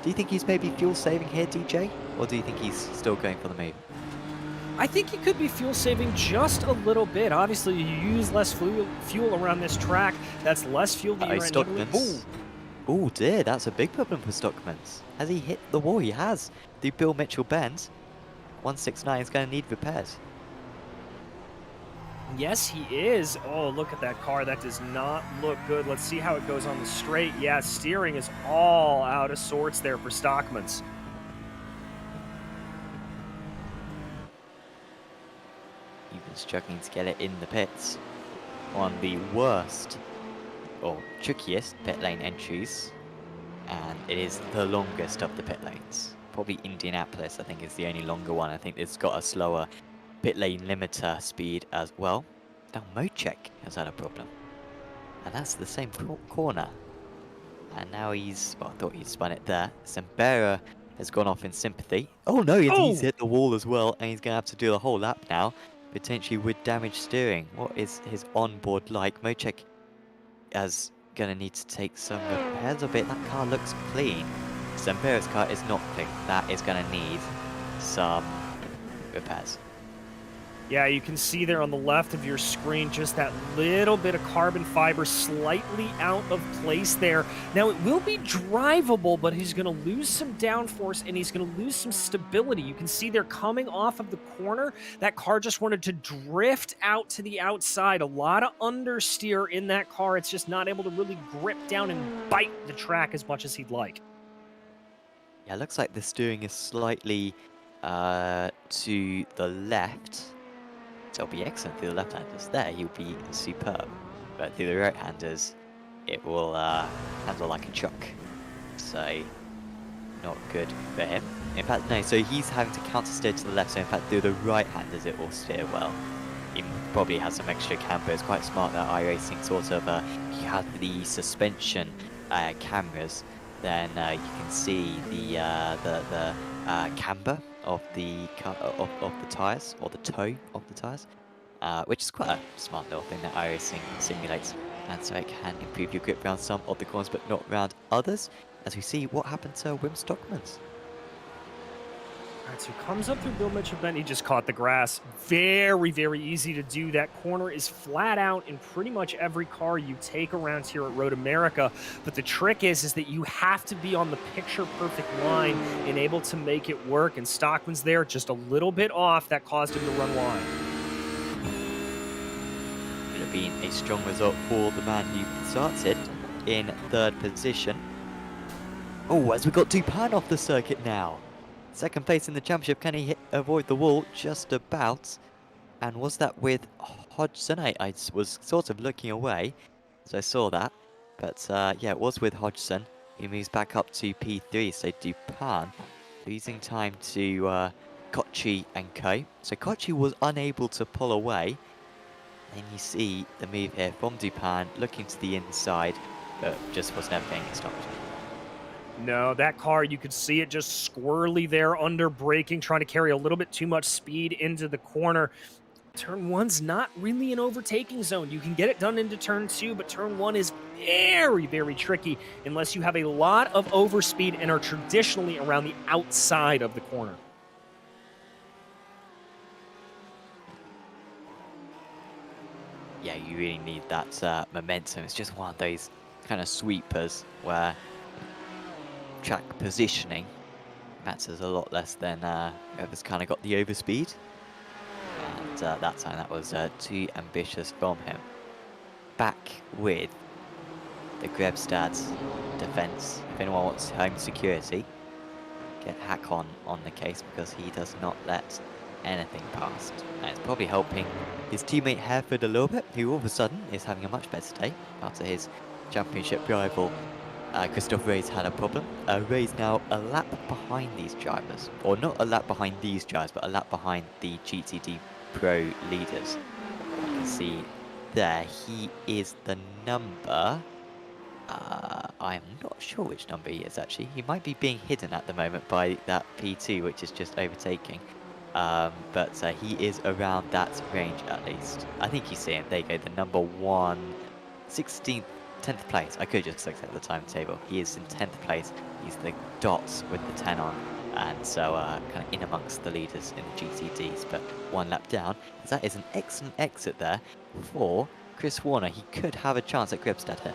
S1: Do you think he's maybe fuel saving here, DJ? Or do you think he's still going for the move?
S2: I think he could be fuel saving just a little bit. Obviously, you use less fuel around this track. That's less fuel that you're
S1: Stockmans. Oh dear, that's a big problem for Stockmans. Has he hit the wall? He has. The Bill Mitchell bend. 169 is going to need repairs.
S2: Yes, he is. Oh, look at that car. That does not look good. Let's see how it goes on the straight. Yeah, steering is all out of sorts there for Stockmans.
S1: Struggling to get it in the pits on the worst or trickiest pit lane entries, and it is the longest of the pit lanes. Probably Indianapolis, I think, is the only longer one. I think it's got a slower pit lane limiter speed as well. Now Mocek has had a problem, and that's the same corner, and now he's, well, I thought he'd spun it there. Sembera has gone off in sympathy. Oh no, he's hit the wall as well, and he's gonna have to do the whole lap now, potentially with damaged steering. What is his onboard like? Mocek is going to need to take some repairs of it. That car looks clean. Sembera's car is not clean. That is going to need some repairs.
S2: Yeah, you can see there on the left of your screen just that little bit of carbon fiber slightly out of place there. Now, it will be drivable, but he's going to lose some downforce and he's going to lose some stability. You can see they're coming off of the corner. That car just wanted to drift out to the outside. A lot of understeer in that car. It's just not able to really grip down and bite the track as much as he'd like.
S1: Yeah, it looks like the steering is slightly to the left. So it'll be excellent through the left-handers. There, he'll be superb. But through the right-handers, it will handle like a truck. So, not good for him. In fact, no, so he's having to counter-steer to the left, so in fact, through the right-handers, it will steer well. He probably has some extra camber. It's quite smart that iRacing sort of, you have the suspension cameras, then you can see the camber of the tyres, or the toe of the tyres, which is quite a smart little thing that iRacing simulates, and so it can improve your grip around some of the corners but not around others, as we see what happened to Wim Stockmans.
S2: All right, so he comes up through Bill Mitchell Bend. He just caught the grass. Very, very easy to do. That corner is flat out in pretty much every car you take around here at Road America. But the trick is that you have to be on the picture-perfect line and able to make it work. And Stockman's there just a little bit off. That caused him to run wide.
S1: Would have been a strong result for the man who started in third position. Oh, as we got Dupin off the circuit now. Second place in the championship. Can he avoid the wall? Just about. And was that with Hodgson? I was sort of looking away, so I saw that. But yeah, it was with Hodgson. He moves back up to P3, so Dupin losing time to Kochi and co. So Kochi was unable to pull away. Then you see the move here from Dupin, looking to the inside, but just was never getting stopped.
S2: No, that car, you could see it just squirrely there under braking, trying to carry a little bit too much speed into the corner. Turn 1's not really an overtaking zone. You can get it done into turn 2, but turn 1 is very, very tricky unless you have a lot of overspeed and are traditionally around the outside of the corner.
S1: Yeah, you really need that momentum. It's just one of those kind of sweepers where track positioning matters a lot less than whoever's kind of got the overspeed. And that time that was too ambitious from him. Back with the Grebstad defense. If anyone wants home security, get Hack on the case, because he does not let anything past. And it's probably helping his teammate Hereford a little bit, who all of a sudden is having a much better day after his championship rival Christoph Ray's had a problem. Ray's now a lap behind these drivers, or not a lap behind these drivers, but a lap behind the GTD Pro leaders. You can see there, he is the number, I'm not sure which number he is actually. He might be being hidden at the moment by that P2, which is just overtaking. But he is around that range at least. I think you see him, there you go, the number 1, 16th, 10th place. I could just look at the timetable. He is in 10th place. He's the dots with the 10 on. And so kind of in amongst the leaders in the GTDs, but one lap down. That is an excellent exit there for Chris Warner. He could have a chance at Grebstad here.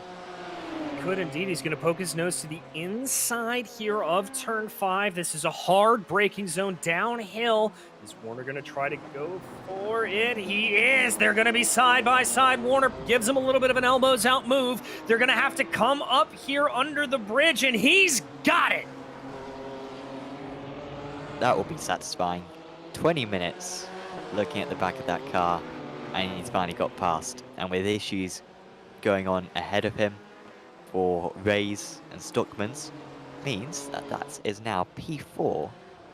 S2: Could indeed. He's going to poke his nose to the inside here of turn 5. This is a hard braking zone downhill. Is Warner going to try to go for it? He is. They're going to be side by side. Warner gives him a little bit of an elbows out move. They're going to have to come up here under the bridge, and he's got it.
S1: That will be satisfying. 20 minutes looking at the back of that car, and he's finally got past. And with issues going on ahead of him for Rays and Stockmans, means that that is now P4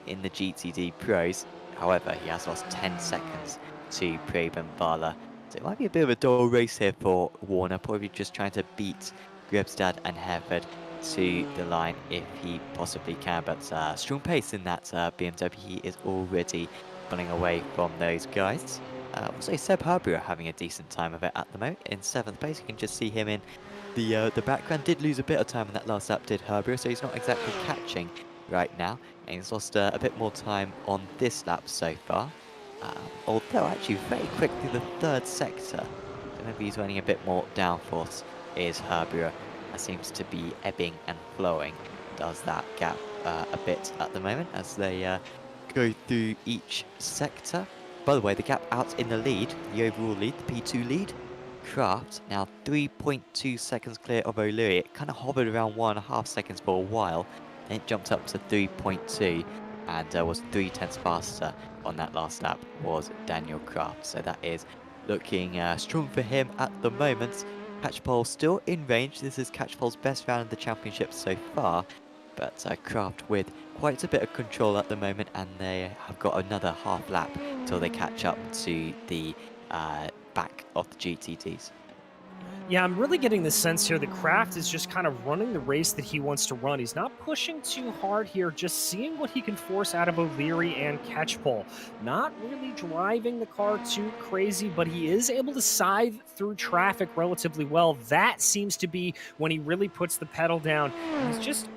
S1: in the GTD Pros. However, he has lost 10 seconds to Preben Bala. So it might be a bit of a dull race here for Warner, probably just trying to beat Grebstad and Hereford to the line if he possibly can. But strong pace in that BMW. He is already pulling away from those guys. Also, Seb Harbour having a decent time of it at the moment in 7th place. You can just see him in the background. Did lose a bit of time in that last lap, did Harbour, so he's not exactly catching right now. And he's lost a bit more time on this lap so far. Although actually very quick through the 3rd sector. So maybe he's running a bit more downforce is Harbour. Seems to be ebbing and flowing. Does that gap a bit at the moment as they go through each sector. By the way, the gap out in the lead, the overall lead, the P2 lead, Kraft now 3.2 seconds clear of O'Leary. It kind of hovered around 1.5 seconds for a while, then it jumped up to 3.2 and was 0.3 faster on that last lap was Daniel Kraft. So that is looking strong for him at the moment. Catchpole still in range. This is Catchpole's best round of the championship so far, but Kraft with quite a bit of control at the moment, and they have got another half lap till they catch up to the back of the GTDs.
S2: Yeah, I'm really getting the sense here that Kraft is just kind of running the race that he wants to run. He's not pushing too hard here, just seeing what he can force out of O'Leary and Catchpole. Not really driving the car too crazy, but he is able to scythe through traffic relatively well. That seems to be when he really puts the pedal down. He's just,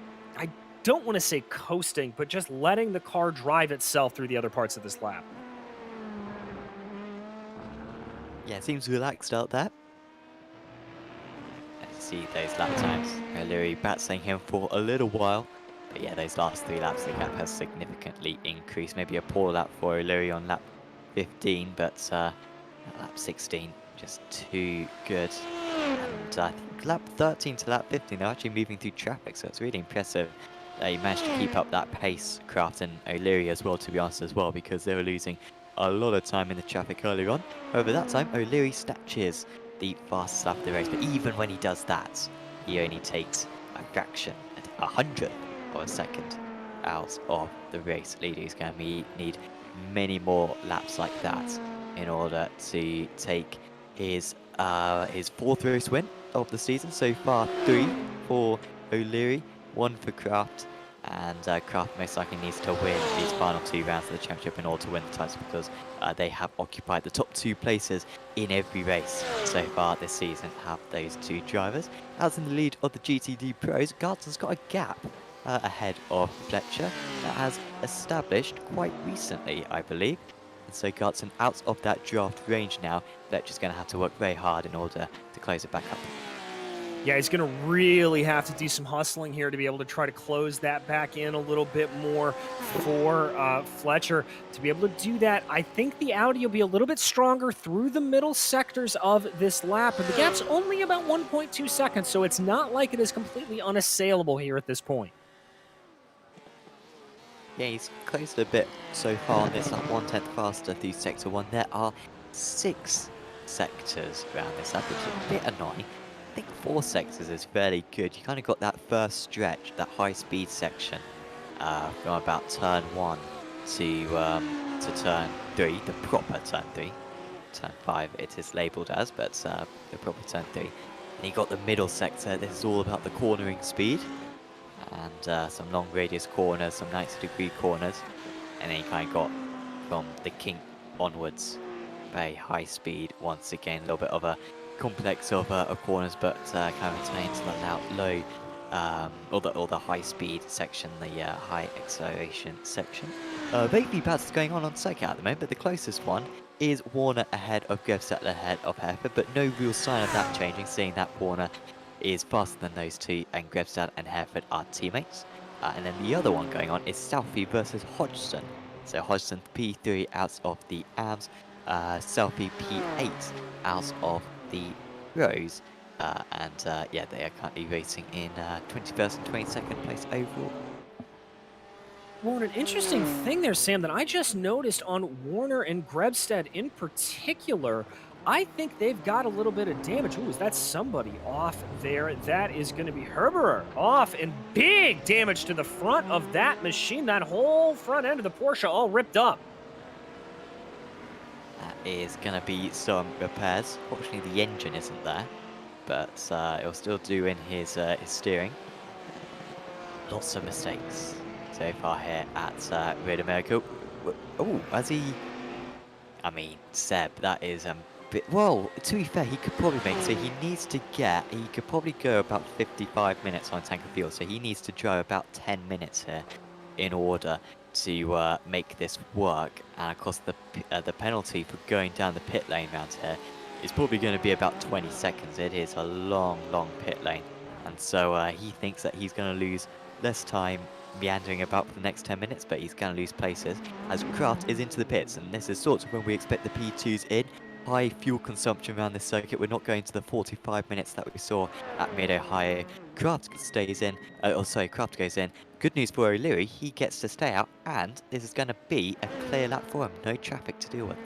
S2: don't want to say coasting, but just letting the car drive itself through the other parts of this lap.
S1: Yeah, seems relaxed out there. Let's see those lap times. O'Leary battling him for a little while. But yeah, those last 3 laps, the gap has significantly increased. Maybe a poor lap for O'Leary on lap 15, but lap 16, just too good. And I think lap 13 to lap 15, they're actually moving through traffic, so it's really impressive. They managed to keep up that pace, Kraft and O'Leary as well, to be honest, as well, because they were losing a lot of time in the traffic earlier on. However, that time, O'Leary snatches the fastest lap of the race, but even when he does that, he only takes a fraction, a 100th of a second out of the race leader. He's going to need many more laps like that in order to take his 4th race win of the season. So far, 3 for O'Leary, 1 for Kraft, and Kraft most likely needs to win these final 2 rounds of the championship in order to win the title, because they have occupied the top 2 places in every race so far this season, have those 2 drivers. As in the lead of the GTD Pros, Garton's got a gap ahead of Fletcher that has established quite recently, I believe. And so Garton out of that draft range now. Fletcher's going to have to work very hard in order to close it back up.
S2: Yeah, he's going to really have to do some hustling here to be able to try to close that back in a little bit more for Fletcher. To be able to do that, I think the Audi will be a little bit stronger through the middle sectors of this lap. And the gap's only about 1.2 seconds, so it's not like it is completely unassailable here at this point.
S1: Yeah, he's closed a bit so far on this lap, 1/10 faster through Sector 1. There are 6 sectors around this lap, which is a bit annoying. I think 4 sectors is fairly good. You kind of got that first stretch, that high-speed section, from about turn 1 to turn 3, the proper turn 3. Turn 5 it is labelled as, but the proper turn 3. And you got the middle sector. This is all about the cornering speed, and some long radius corners, some 90-degree corners. And then you kind of got from the kink onwards, very high speed. Once again, a little bit of a complex of corners, but kind of retains the low, or the high speed section, the high acceleration section. Very few battles going on circuit at the moment, but the closest one is Warner ahead of Grevstedt ahead of Hereford, but no real sign of that changing, seeing that Warner is faster than those 2, and Grevstedt and Hereford are teammates. And then the other one going on is Southie versus Hodgson. So Hodgson P3 out of the AMS, Southie P8 out of the Pros, yeah, they are currently racing in 21st and 22nd place overall.
S2: Well, and an interesting thing there, Sam, that I just noticed on Warner and Grebstead in particular, I think they've got a little bit of damage. Ooh, is that somebody off there? That is going to be Herberer off, and big damage to the front of that machine. That whole front end of the Porsche all ripped up.
S1: That is going to be some repairs. Fortunately, the engine isn't there, but it'll still do in his steering. Lots of mistakes so far here at Red America. Oh, as he... I mean, Seb, that is bit... Well, to be fair, he could probably make... So he needs to get... He could probably go about 55 minutes on tank of fuel. So he needs to drive about 10 minutes here in order to make this work. And of course, the penalty for going down the pit lane round here is probably going to be about 20 seconds. It is a long, long pit lane. And so he thinks that he's going to lose less time meandering about for the next 10 minutes, but he's going to lose places as Kraft is into the pits. And this is sort of when we expect the P2s in. High fuel consumption around this circuit. We're not going to the 45 minutes that we saw at Mid-Ohio. Kraft stays in, Kraft goes in. Good news for O'Leary, he gets to stay out, and this is going to be a clear lap for him. No traffic to deal with.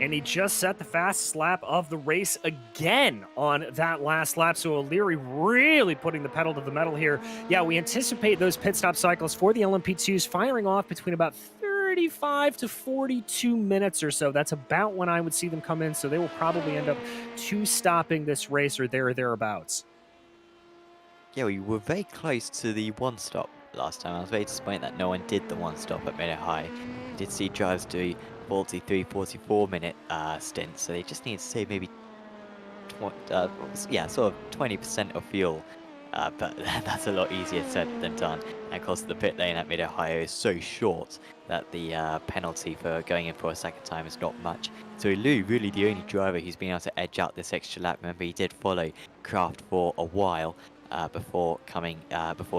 S2: And he just set the fastest lap of the race again on that last lap. So O'Leary really putting the pedal to the metal here. Yeah, we anticipate those pit stop cycles for the LMP2s firing off between about 35 to 42 minutes or so. That's about when I would see them come in. So they will probably end up two-stopping this race or there or thereabouts.
S1: Yeah, we were very close to the one-stop last time. I was very disappointed that no one did the one-stop at Mid-Ohio. Did see drivers do 43, 44 minute stints, so they just need to save maybe sort of 20% of fuel but that's a lot easier said than done. And of course, the pit lane at Mid-Ohio is so short that the penalty for going in for a second time is not much. So Lou, really the only driver who's been able to edge out this extra lap. Remember, he did follow Kraft for a while before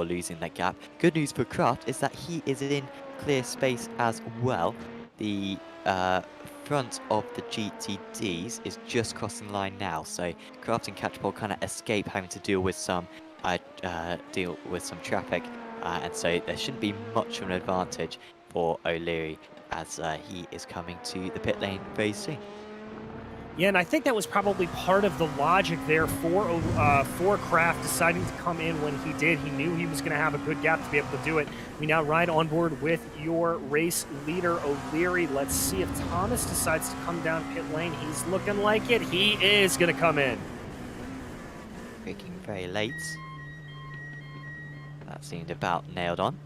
S1: losing that gap. Good news for Kraft is that he is in clear space as well. The front of the GTDs is just crossing the line now, so Kraft and Catchpole kind of escape having to deal with some traffic, and so there shouldn't be much of an advantage for O'Leary as he is coming to the pit lane very soon.
S2: Yeah, and I think that was probably part of the logic there for Kraft deciding to come in when he did. He knew he was going to have a good gap to be able to do it. We now ride on board with your race leader, O'Leary. Let's see if Thomas decides to come down pit lane. He's looking like it. He is going to come in.
S1: Braking very late. That seemed about nailed on.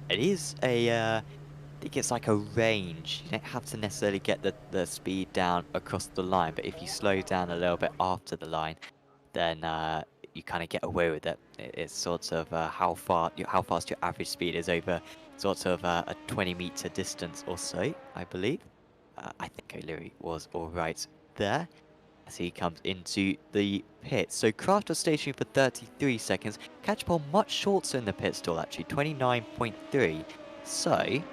S1: It is I think it's like a range. You don't have to necessarily get the speed down across the line, but if you slow down a little bit after the line, then you kind of get away with it. It's sort of how fast your average speed is over sort of a 20-meter distance or so, I believe. I think O'Leary was all right there as he comes into the pit. So Kraft was stationary for 33 seconds. Catchpole much shorter in the pit stall, actually, 29.3. So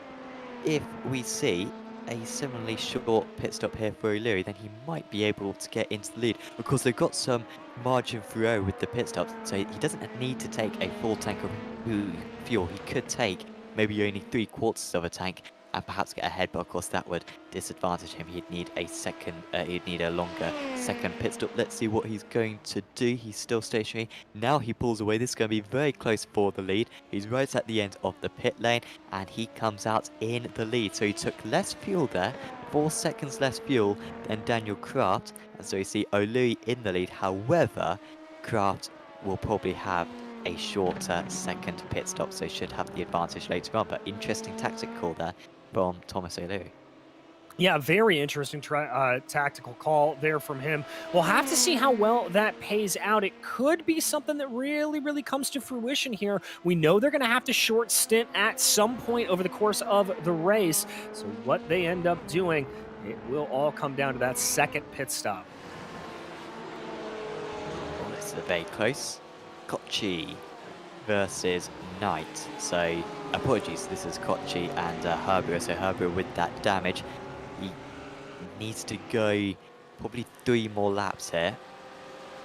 S1: if we see a similarly short pit stop here for O'Leary, then he might be able to get into the lead. Of course, they've got some margin for error with the pit stops, so he doesn't need to take a full tank of fuel. He could take maybe only 3/4 of a tank and perhaps get ahead, but of course that would disadvantage him. He'd need a longer second pit stop. Let's see what he's going to do. He's still stationary. Now he pulls away. This is going to be very close for the lead. He's right at the end of the pit lane and he comes out in the lead. So he took less fuel there, 4 seconds less fuel than Daniel Kraft. And so you see O'Leary in the lead. However, Kraft will probably have a shorter second pit stop, so should have the advantage later on. But interesting tactic call there from Thomas O'Leary.
S2: Yeah, very interesting tactical call there from him. We'll have to see how well that pays out. It could be something that really, really comes to fruition here. We know they're going to have to short stint at some point over the course of the race. So what they end up doing, it will all come down to that second pit stop.
S1: Oh, this is very close. Kochi versus Knight. So apologies, this is Kochi and Herbert. So Herbert with that damage, he needs to go probably 3 more laps here.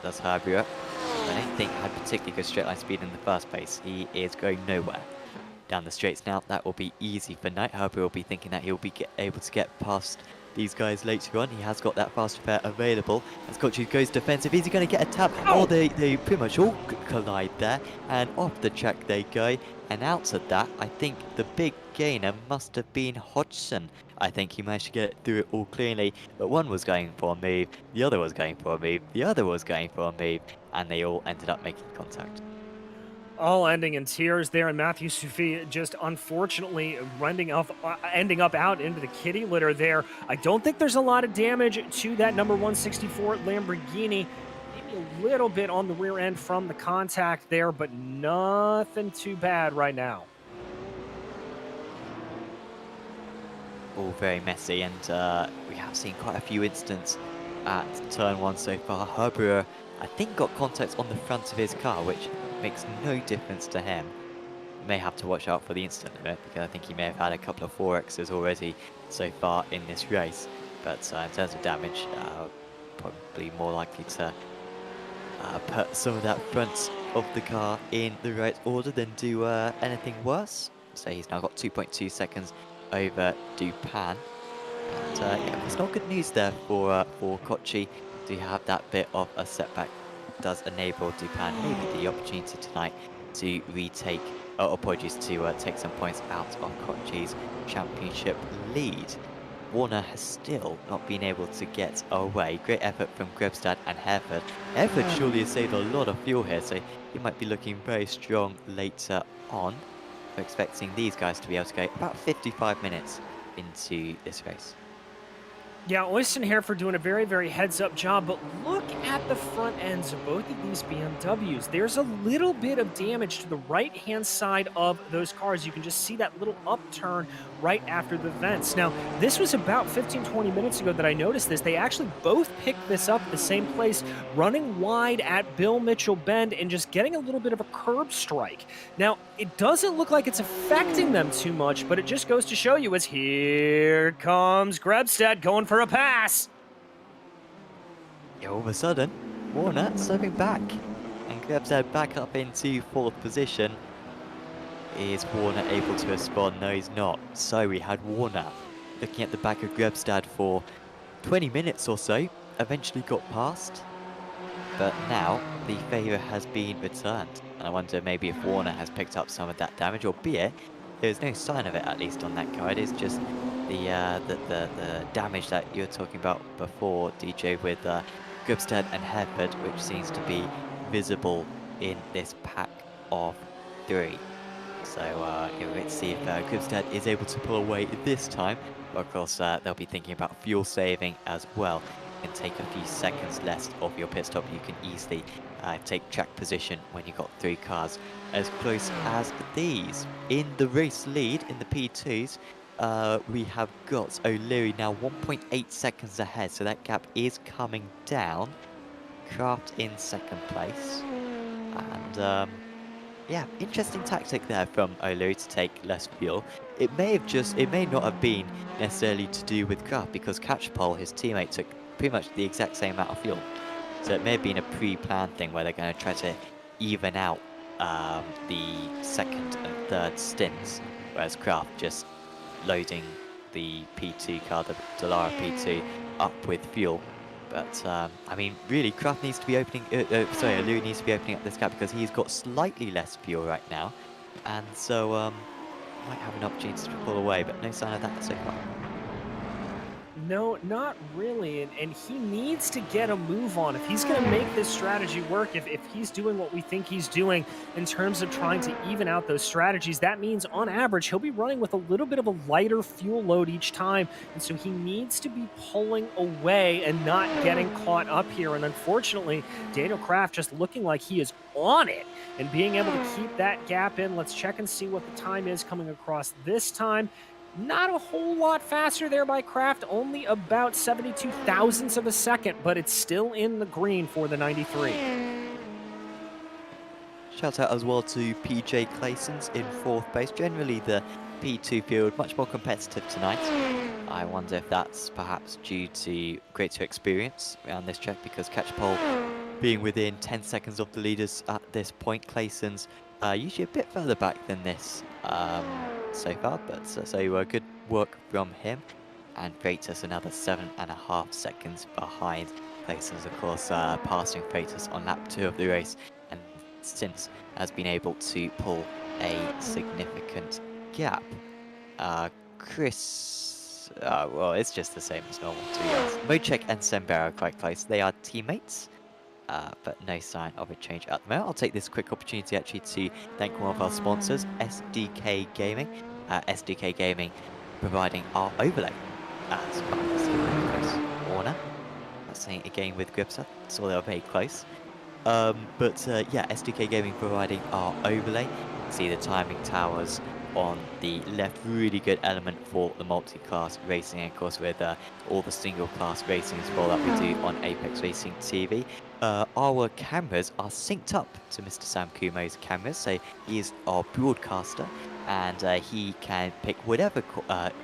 S1: That's Herbert. I don't think had particularly good straight line speed in the first place. He is going nowhere down the straights now. That will be easy for Knight. Herbert will be thinking that he'll be able to get past these guys later on. He has got that fast repair available. As Kochi goes defensive, is he going to get a tap? Oh, they pretty much all collide there. And off the track they go. And out of that, I think the big gainer must have been Hodgson. I think he managed to get through it all cleanly. But one was going for a move, the other was going for a move, the other was going for a move. And they all ended up making contact.
S2: All ending in tears there, and Matthew Sufi just unfortunately ending up out into the kitty litter there. I don't think there's a lot of damage to that number 164 Lamborghini. Maybe a little bit on the rear end from the contact there, but nothing too bad right now.
S1: All very messy, and we have seen quite a few incidents at turn 1 so far. Herbert, I think, got contact on the front of his car, which makes no difference to him. May have to watch out for the instant limit, because I think he may have had a couple of 4Xs already so far in this race. But in terms of damage, probably more likely to put some of that front of the car in the right order than do anything worse. So he's now got 2.2 seconds over Dupan. And yeah, it's not good news there for Kochi to have that bit of a setback. Does enable Dupan maybe the opportunity tonight to retake, apologies, to take some points out of Kochi's championship lead. Warner has still not been able to get away. Great effort from Grebstad and Hereford. Hereford surely has saved a lot of fuel here, so he might be looking very strong later on. We're expecting these guys to be able to go about 55 minutes into this race.
S2: Yeah, Oyster and Hereford doing a very, very heads-up job, but look at the front ends of both of these BMWs. There's a little bit of damage to the right-hand side of those cars. You can just see that little upturn right after the vents. Now, this was about 15, 20 minutes ago that I noticed this. They actually both picked this up at the same place, running wide at Bill Mitchell Bend and just getting a little bit of a curb strike. Now, it doesn't look like it's affecting them too much, but it just goes to show you as here comes Grebstead going for a pass.
S1: Yeah, all of a sudden, Warner stepping back, and Grebstad back up into 4th position. Is Warner able to respond? No, he's not. So we had Warner looking at the back of Grebstad for 20 minutes or so, eventually got past, but now the favour has been returned. And I wonder maybe if Warner has picked up some of that damage, albeit there's no sign of it, at least on that car. It is just the damage that you were talking about before, DJ, with Grebstad and Hereford, which seems to be visible in this pack of 3. So let's see if Grebstad is able to pull away this time. But of course, they'll be thinking about fuel saving as well. You can take a few seconds less of your pit stop. You can easily take track position when you've got 3 cars as close as these. In the race lead, in the P2s, we have got O'Leary now 1.8 seconds ahead. So that gap is coming down. Kraft in 2nd place. And yeah, interesting tactic there from O'Leary to take less fuel. It may not have been necessarily to do with Kraft, because Catchpole, his teammate, took pretty much the exact same amount of fuel. So it may have been a pre-planned thing where they're going to try to even out the 2nd and 3rd stints, whereas Kraft just loading the P2 car, the Dallara P2, up with fuel. But, I mean, really, Kraft needs to be opening... O'Leary needs to be opening up this gap, because he's got slightly less fuel right now. And so, might have an opportunity to pull away, but no sign of that so far.
S2: No, not really, and he needs to get a move on. If he's going to make this strategy work, if he's doing what we think he's doing in terms of trying to even out those strategies, that means on average he'll be running with a little bit of a lighter fuel load each time, and so he needs to be pulling away and not getting caught up here. And unfortunately, Daniel Kraft just looking like he is on it and being able to keep that gap in. Let's check and see what the time is coming across this time. Not a whole lot faster there by Kraft, only about 72 thousandths of a second, but it's still in the green for the 93.
S1: Shout out as well to PJ Claysons in 4th place. Generally the P2 field much more competitive tonight. I wonder if that's perhaps due to greater experience around this track, because Catchpole being within 10 seconds of the leaders at this point. Claysons usually a bit further back than this so far, but so good work from him. And Freitas another 7.5 seconds behind. Claysons, of course, passing Freitas on lap 2 of the race, and since has been able to pull a significant gap. Chris, well, it's just the same as normal, to be honest. Mojek and Sembera are quite close. They are teammates. But no sign of a change at the moment. I'll take this quick opportunity actually to thank one of our sponsors, SDK Gaming. SDK Gaming providing our overlay as far as Warner. That's saying again with Gripsa, so they are very close. Yeah, SDK Gaming providing our overlay. See the timing towers on the left, really good element for the multi-class racing, of course, with all the single-class racing as well that we do on Apex Racing TV. Our cameras are synced up to Mr. Sam Kumo's cameras, so he is our broadcaster, and he can pick whatever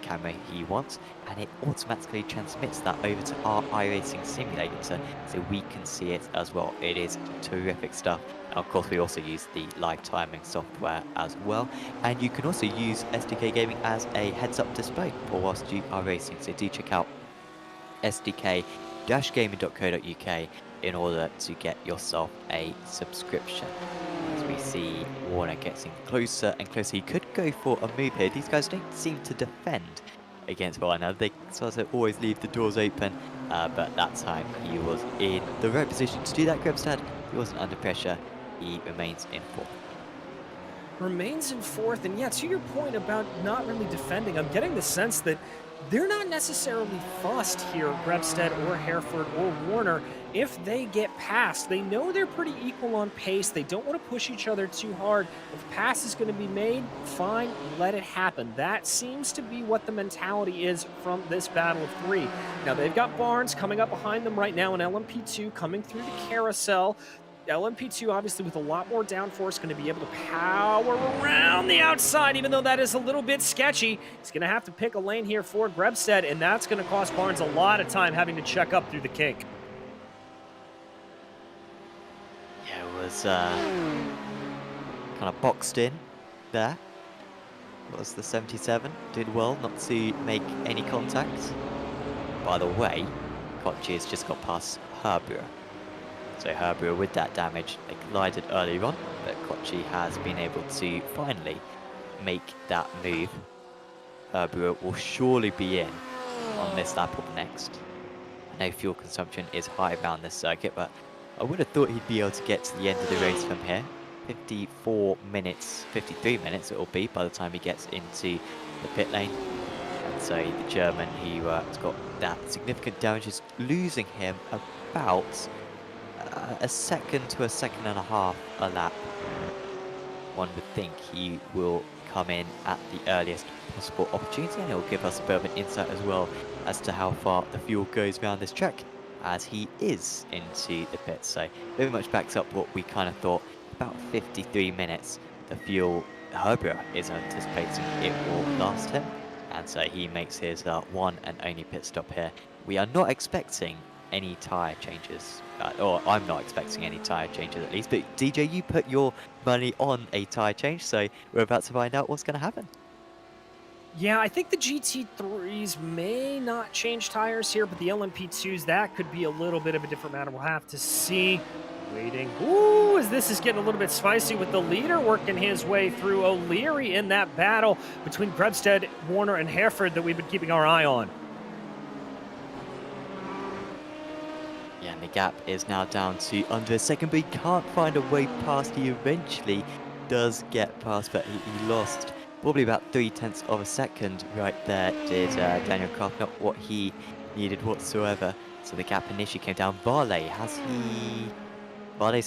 S1: camera he wants, and it automatically transmits that over to our iRacing simulator, so we can see it as well. It is terrific stuff. And of course, we also use the live timing software as well, and you can also use SDK Gaming as a heads-up display for whilst you are racing, so do check out sdk-gaming.co.uk in order to get yourself a subscription. As we see Warner getting closer and closer, he could go for a move here. These guys don't seem to defend against Warner. They sort of always leave the doors open, but that time he was in the right position to do that. Grebstad, he wasn't under pressure. He remains in 4th.
S2: Remains in 4th, and yeah, to your point about not really defending, I'm getting the sense that they're not necessarily fussed here, Grebstead or Hereford or Warner. If they get past, they know they're pretty equal on pace. They don't want to push each other too hard. If a pass is going to be made, fine, let it happen. That seems to be what the mentality is from this battle of three. Now, they've got Barnes coming up behind them right now, and LMP2 coming through the carousel. LMP2, obviously, with a lot more downforce, going to be able to power around the outside, even though that is a little bit sketchy. He's going to have to pick a lane here for Grebstead, and that's going to cost Barnes a lot of time having to check up through the kink.
S1: Yeah, it was kind of boxed in there. Was the 77. Did well not to make any contact. By the way, Kochi has just got past Herbura. So Herbura, with that damage, they collided earlier on, but Kochi has been able to finally make that move. Herbura will surely be in on this lap up next. I know fuel consumption is high around this circuit, but I would have thought he'd be able to get to the end of the race from here. 54 minutes, 53 minutes it will be by the time he gets into the pit lane. And so the German, he has got that significant damage, is losing him about a second to a second and a half a lap. One would think he will come in at the earliest possible opportunity, and it will give us a bit of an insight as well as to how far the fuel goes around this track, as he is into the pits. So very much backs up what we kind of thought. About 53 minutes the fuel Herbura is anticipating it will last him, and so he makes his one and only pit stop here. We are not expecting any tyre changes, or I'm not expecting any tyre changes at least, but DJ, you put your money on a tyre change, so we're about to find out what's going to happen.
S2: Yeah, I think the GT3s may not change tires here, but the LMP2s, that could be a little bit of a different matter. We'll have to see. Waiting. Ooh, as this is getting a little bit spicy with the leader working his way through. O'Leary in that battle between Grebstead, Warner, and Hereford that we've been keeping our eye on.
S1: Yeah, and the gap is now down to under a second, but he can't find a way past. He eventually does get past, but he lost probably about 0.3 of a second right there, did Daniel Kraft. Not what he needed whatsoever. So the gap initially came down. Varley's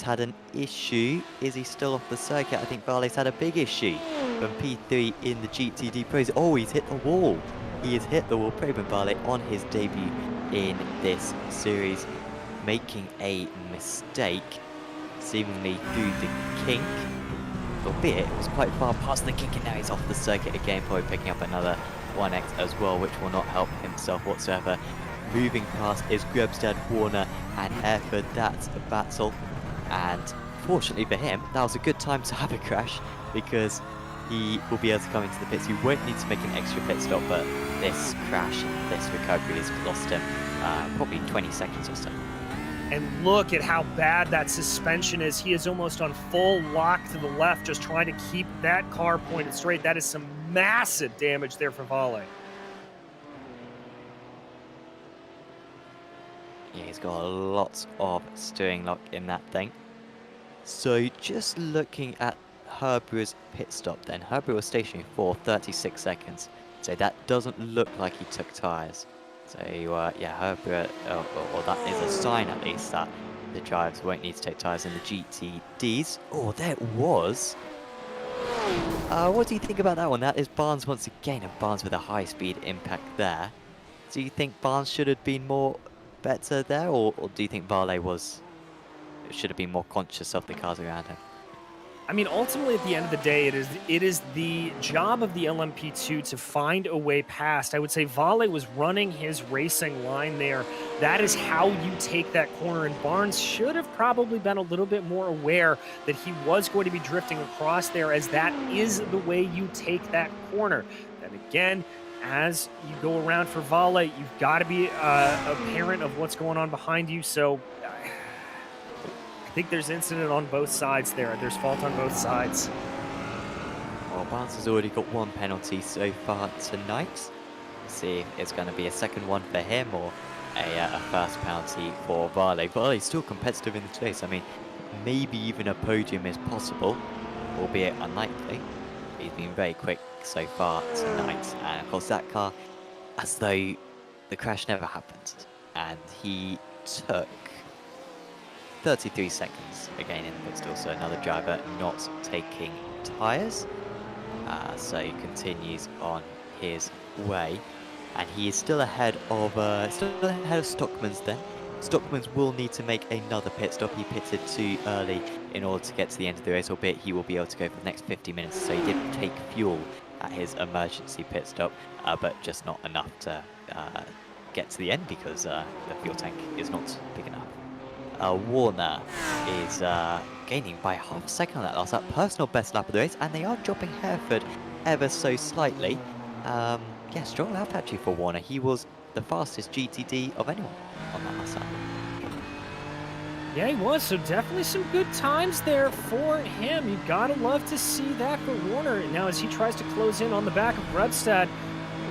S1: had an issue. Is he still off the circuit? I think Varley's had a big issue from P3 in the GTD Pros. Oh, he's hit the wall. He has hit the wall. Preben Varley on his debut in this series, making a mistake, seemingly through the kink. Albeit it was quite far past the kink, and now he's off the circuit again, probably picking up another 1x as well, which will not help himself whatsoever. Moving past is Grebstead, Warner, and Hereford. That's a battle. And fortunately for him, that was a good time to have a crash, because he will be able to come into the pits. He won't need to make an extra pit stop, but this crash, this recovery has lost him probably 20 seconds or so.
S2: And look at how bad that suspension is. He is almost on full lock to the left, just trying to keep that car pointed straight. That is some massive damage there for Vale.
S1: Yeah, he's got lots of steering lock in that thing. So just looking at Herbura's pit stop then. Herbura was stationary for 36 seconds. So that doesn't look like he took tyres. So yeah, Herbura, or that is a sign at least that the drivers won't need to take tyres in the GTDs. Oh, there it was. What do you think about that one? That is Barnes once again, and Barnes with a high-speed impact there. Do you think Barnes should have been more better there, or do you think Varley should have been more conscious of the cars around him?
S2: I mean, ultimately, at the end of the day, it is the job of the LMP2 to find a way past. I would say Vale was running his racing line there. That is how you take that corner, and Barnes should have probably been a little bit more aware that he was going to be drifting across there, as that is the way you take that corner. Then again, as you go around for Vale, you've got to be a parent of what's going on behind you, so I think there's incident on both sides there. There's fault on both sides.
S1: Well, Barnes has already got one penalty so far tonight. Let's see if it's going to be a second one for him, or a first penalty for Varley. Varley's still competitive in the chase. I mean, maybe even a podium is possible, albeit unlikely. He's been very quick so far tonight. And of course that car as though the crash never happened. And he took 33 seconds again in the pit stop, so another driver not taking tyres. So he continues on his way, and he is still ahead of Stockman's then. Stockman's will need to make another pit stop. He pitted too early in order to get to the end of the race, albeit he will be able to go for the next 50 minutes. So he did take fuel at his emergency pit stop, but just not enough to get to the end because the fuel tank is not big enough. Warner is gaining by half a second on that last lap. Personal best lap of the race, and they are dropping Hereford ever so slightly. Yeah, strong lap actually for Warner. He was the fastest GTD of anyone on that last lap.
S2: Yeah, he was. So definitely some good times there for him. You gotta love to see that for Warner. Now, as he tries to close in on the back of Bredstad,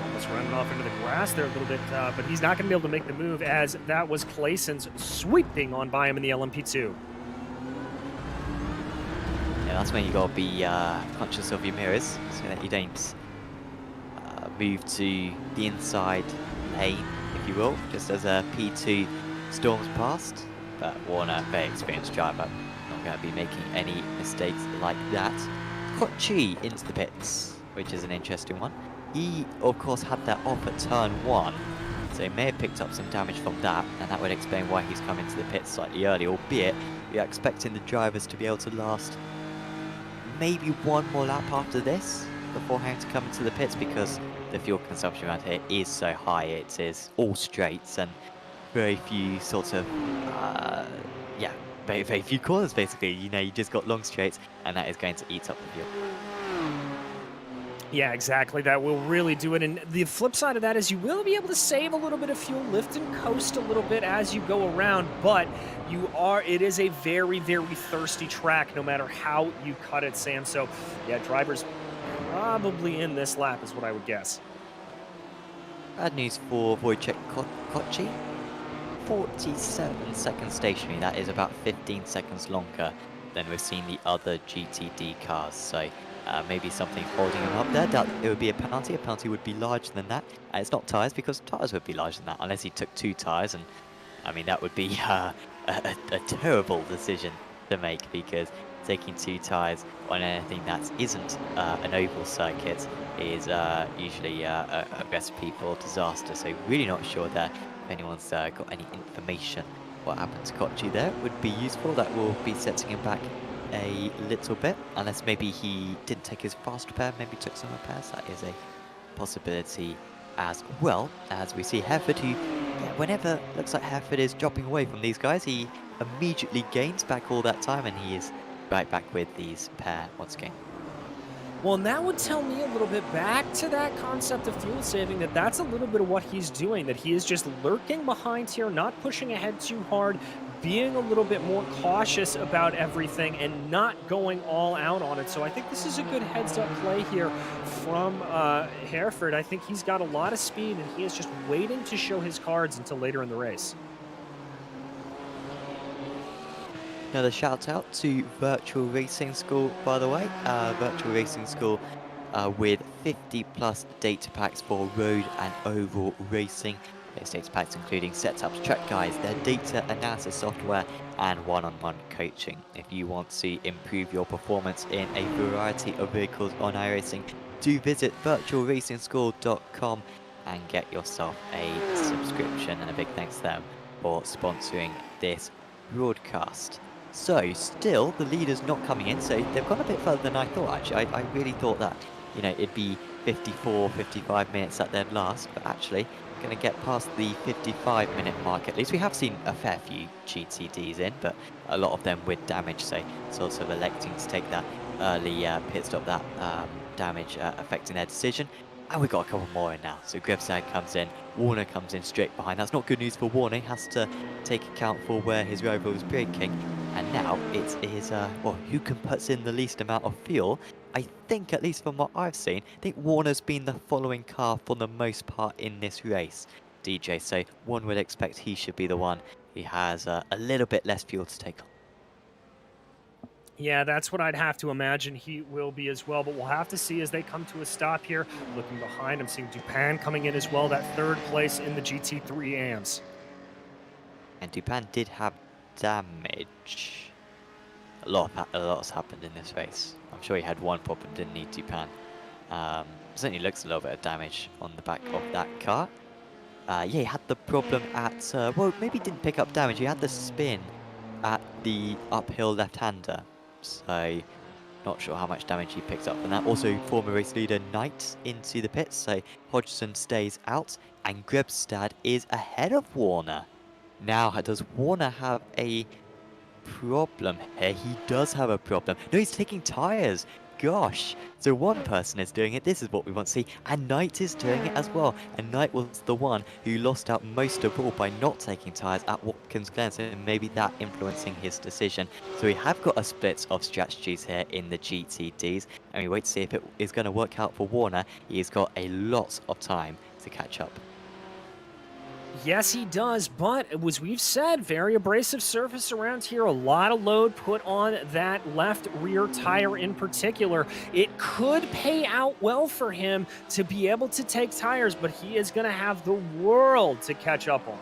S2: almost running off into the grass there a little bit, but he's not going to be able to make the move as that was Clayson's sweeping on by him in the LMP2.
S1: Yeah, that's when you got to be conscious of your mirrors so that you don't move to the inside lane, if you will, just as a P2 storms past. But Warner, very experienced driver, not going to be making any mistakes like that. Kochi into the pits, which is an interesting one. He, of course, had that off at turn 1, so he may have picked up some damage from that, and that would explain why he's come into the pits slightly early, albeit we are expecting the drivers to be able to last maybe one more lap after this before having to come into the pits, because the fuel consumption around here is so high. It is all straights and very few sort of, yeah, very few corners basically. You know, you just got long straights, and that is going to eat up the fuel.
S2: Yeah, exactly. That will really do it. And the flip side of that is you will be able to save a little bit of fuel, lift and coast a little bit as you go around, but it is a very, very thirsty track no matter how you cut it, Sam. So yeah, drivers probably in this lap is what I would guess.
S1: Bad news for Wojciech Kochi. 47 seconds stationary. That is about 15 seconds longer than we've seen the other GTD cars. So maybe something holding him up there. Doubt it would be a penalty. A penalty would be larger than that. It's not tyres, because tyres would be larger than that unless he took 2 tyres. And I mean, that would be a terrible decision to make, because taking 2 tyres on anything that isn't an oval circuit is usually a recipe for disaster. So really not sure there if anyone's got any information what happened to Kochi there. Would be useful. That will be setting him back a little bit, unless maybe he didn't take his fast repair, maybe took some repairs. That is a possibility as well. As we see Hereford, who, yeah, whenever looks like Hereford is dropping away from these guys, he immediately gains back all that time, and he is right back with these pair once again.
S2: Well, and that would tell me a little bit back to that concept of fuel saving, that's a little bit of what he's doing, that he is just lurking behind here, not pushing ahead too hard, being a little bit more cautious about everything and not going all out on it. So I think this is a good heads-up play here from Hereford. I think he's got a lot of speed, and he is just waiting to show his cards until later in the race.
S1: Another shout out to Virtual Racing School, by the way. Virtual Racing School with 50 plus data packs for road and oval racing. Those data packs including setups, track guides, their data analysis software, and one-on-one coaching. If you want to improve your performance in a variety of vehicles on iRacing, do visit virtualracingschool.com and get yourself a subscription. And a big thanks to them for sponsoring this broadcast. So, still, the leader's not coming in, so they've gone a bit further than I thought, actually. I really thought that, you know, it'd be 54, 55 minutes that they'd last, but actually, going to get past the 55-minute mark at least. We have seen a fair few GTDs in, but a lot of them with damage, so sort of electing to take that early pit stop, that damage affecting their decision. And we've got a couple more in now. So Grevside comes in, Warner comes in straight behind. That's not good news for Warner. He has to take account for where his rival is braking. And now it is, well, who can put in the least amount of fuel? I think, at least from what I've seen, I think Warner's been the following car for the most part in this race, DJ. So one would expect he should be the one who has a little bit less fuel to take on.
S2: Yeah, that's what I'd have to imagine he will be as well. But we'll have to see as they come to a stop here. Looking behind, I'm seeing Dupin coming in as well, that third place in the GT3 AMs.
S1: And Dupin did have damage. A lot's happened in this race. I'm sure he had one problem, didn't he, Dupin? Certainly looks a little bit of damage on the back of that car. Yeah, he had the problem at, well, maybe didn't pick up damage. He had the spin at the uphill left-hander. So, not sure how much damage he picked up. And that also former race leader Knight into the pits. So, Hodgson stays out. And Grebstad is ahead of Warner. Now, does Warner have a problem here? He does have a problem. No, he's taking tyres. Gosh. So one person is doing it. This is what we want to see. And Knight is doing it as well. And Knight was the one who lost out most of all by not taking tyres at Watkins Glen. So maybe that influencing his decision. So we have got a split of strategies here in the GTDs. And we wait to see if it is going to work out for Warner. He's got a lot of time to catch up.
S2: Yes, he does, but as we've said, very abrasive surface around here. A lot of load put on that left rear tire in particular. It could pay out well for him to be able to take tires, but he is going to have the world to catch up on.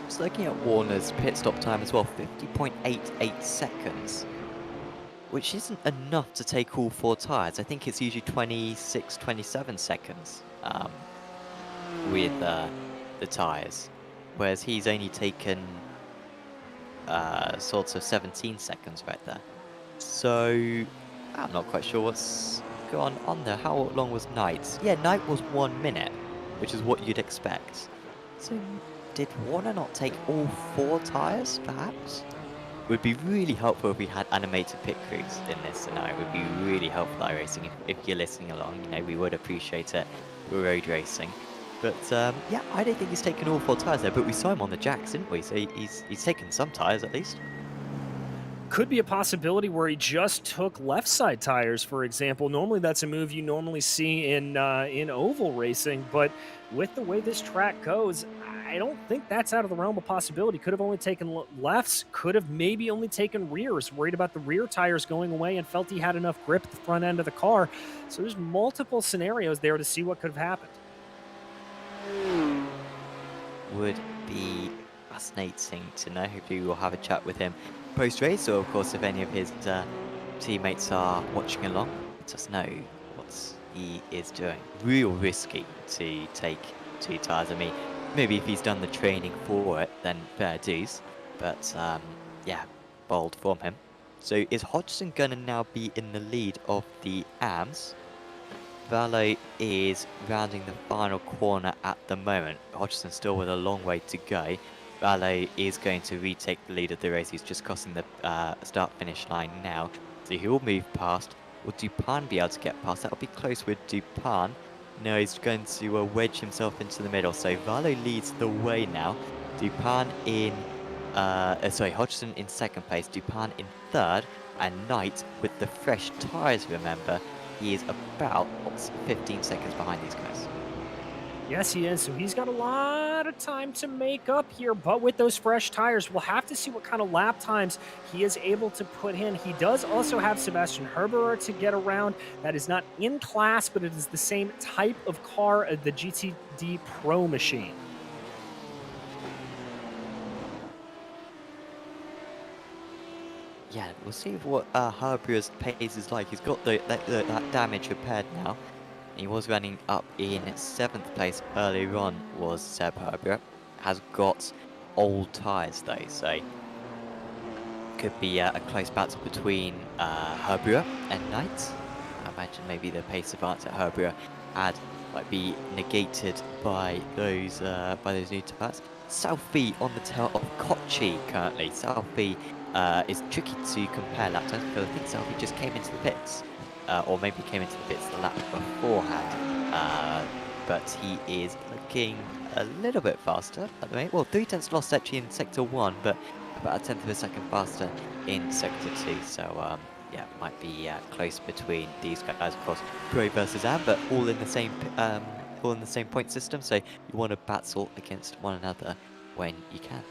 S1: Just looking at Warner's pit stop time as well, 50.88 seconds. Which isn't enough to take all 4 tyres. I think it's usually 26, 27 seconds. With the tyres, whereas he's only taken sorts of 17 seconds right there. So I'm not quite sure what's gone on there. How long was Knight's? Yeah, Knight was 1 minute, which is what you'd expect. So did Warner not take all 4 tyres, perhaps? Would be really helpful if we had animated pit crews in this scenario. It would be really helpful, iRacing, if you're listening along. You know, we would appreciate it for road racing. But yeah, I don't think he's taken all 4 tyres there, but we saw him on the jacks, didn't we? So he's taken some tyres at least.
S2: Could be a possibility where he just took left side tires, for example. Normally that's a move you normally see in oval racing, but with the way this track goes, I don't think that's out of the realm of possibility. Could have only taken lefts, could have maybe only taken rears, worried about the rear tires going away and felt he had enough grip at the front end of the car. So there's multiple scenarios there to see what could have happened.
S1: Would be fascinating to know. Hopefully we'll have a chat with him post-race, or of course if any of his teammates are watching along, let us know what he is doing. Real risky to take 2 tyres. I mean, maybe if he's done the training for it, then fair dues. But yeah, bold from him. So is Hodgson going to now be in the lead of the AMS? Valo is rounding the final corner at the moment. Hodgson still with a long way to go. Valo is going to retake the lead of the race. He's just crossing the start-finish line now. So he will move past. Will Dupin be able to get past? That'll be close with Dupin. No, he's going to wedge himself into the middle. So Valo leads the way now. Dupin in... Hodgson in 2nd place. Dupin in 3rd. And Knight with the fresh tyres, remember. He is about 15 seconds behind these guys.
S2: Yes, he is. So he's got a lot of time to make up here. But with those fresh tires, we'll have to see what kind of lap times he is able to put in. He does also have Sebastian Herberer to get around. That is not in class, but it is the same type of car as the GTD Pro machine.
S1: Yeah, we'll see what Herberer's pace is like. He's got that damage repaired now. He was running up in 7th place earlier on, was Seb Herberer. Has got old tyres though, so could be a close battle between Herberer and Knight. I imagine maybe the pace advance at Herberer might be negated by those new tyres. Southie on the tail of Kochi currently. Southie is tricky to compare lap times because I think Southie just came into the pits. Or maybe came into the pits the lap beforehand. But he is looking a little bit faster at the moment. Well, 3/10 lost actually in Sector 1, but about a 1/10 of a second faster in Sector 2. So, yeah, might be close between these guys, of course. Pro versus Am, but all in the same point system. So you want to battle against one another when you can.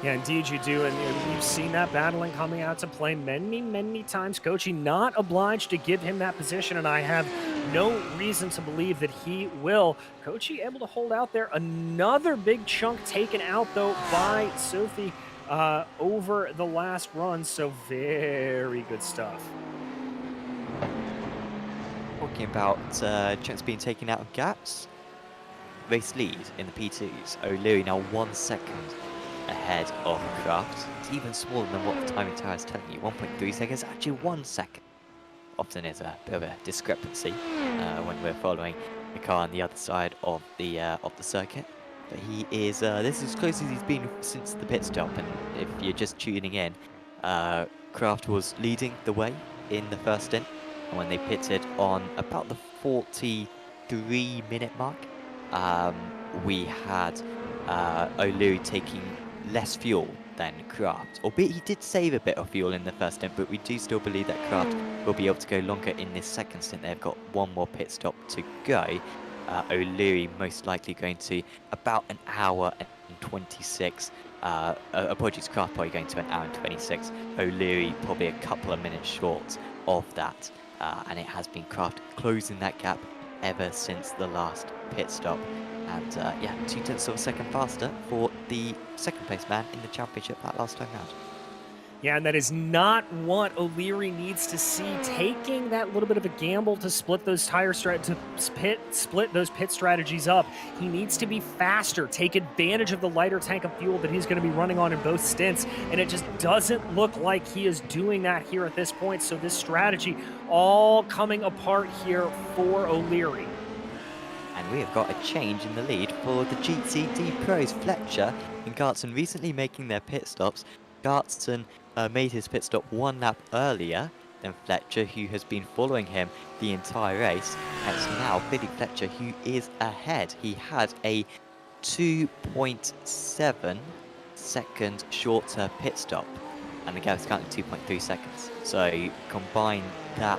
S2: Yeah, indeed you do, and we've seen that battling coming out to play many, many times. Kochi not obliged to give him that position, and I have no reason to believe that he will. Kochi able to hold out there. Another big chunk taken out, though, by Sophie over the last run, so very good stuff.
S1: Talking about chunks being taken out of gaps, race lead in the P2s. O'Leary now 1 second ahead of Kraft. It's even smaller than what the timing tower is telling you. 1.3 seconds, actually 1 second. Often is a bit of a discrepancy when we're following the car on the other side of the circuit. But he is this is as close as he's been since the pit stop. And if you're just tuning in, Kraft was leading the way in the first stint, and when they pitted on about the 43-minute mark, we had O'Leary taking less fuel than Kraft. Albeit he did save a bit of fuel in the first stint, but we do still believe that Kraft will be able to go longer in this second stint. They've got one more pit stop to go. O'Leary most likely going to about an hour and 26. Apologies, Kraft probably going to an hour and 26. O'Leary probably a couple of minutes short of that. And it has been Kraft closing that gap ever since the last pit stop. And yeah, 0.2 of a second faster for the second place man in the championship that last time round.
S2: Yeah, and that is not what O'Leary needs to see. Taking that little bit of a gamble to split those split those pit strategies up. He needs to be faster, take advantage of the lighter tank of fuel that he's going to be running on in both stints, and it just doesn't look like he is doing that here at this point. So this strategy all coming apart here for O'Leary.
S1: And we have got a change in the lead for the GTD pros. Fletcher and Gartson recently making their pit stops. Gartson made his pit stop 1 lap earlier than Fletcher, who has been following him the entire race. And it's now Billy Fletcher who is ahead. He had a 2.7 second shorter pit stop, and the gap is currently 2.3 seconds. So combine that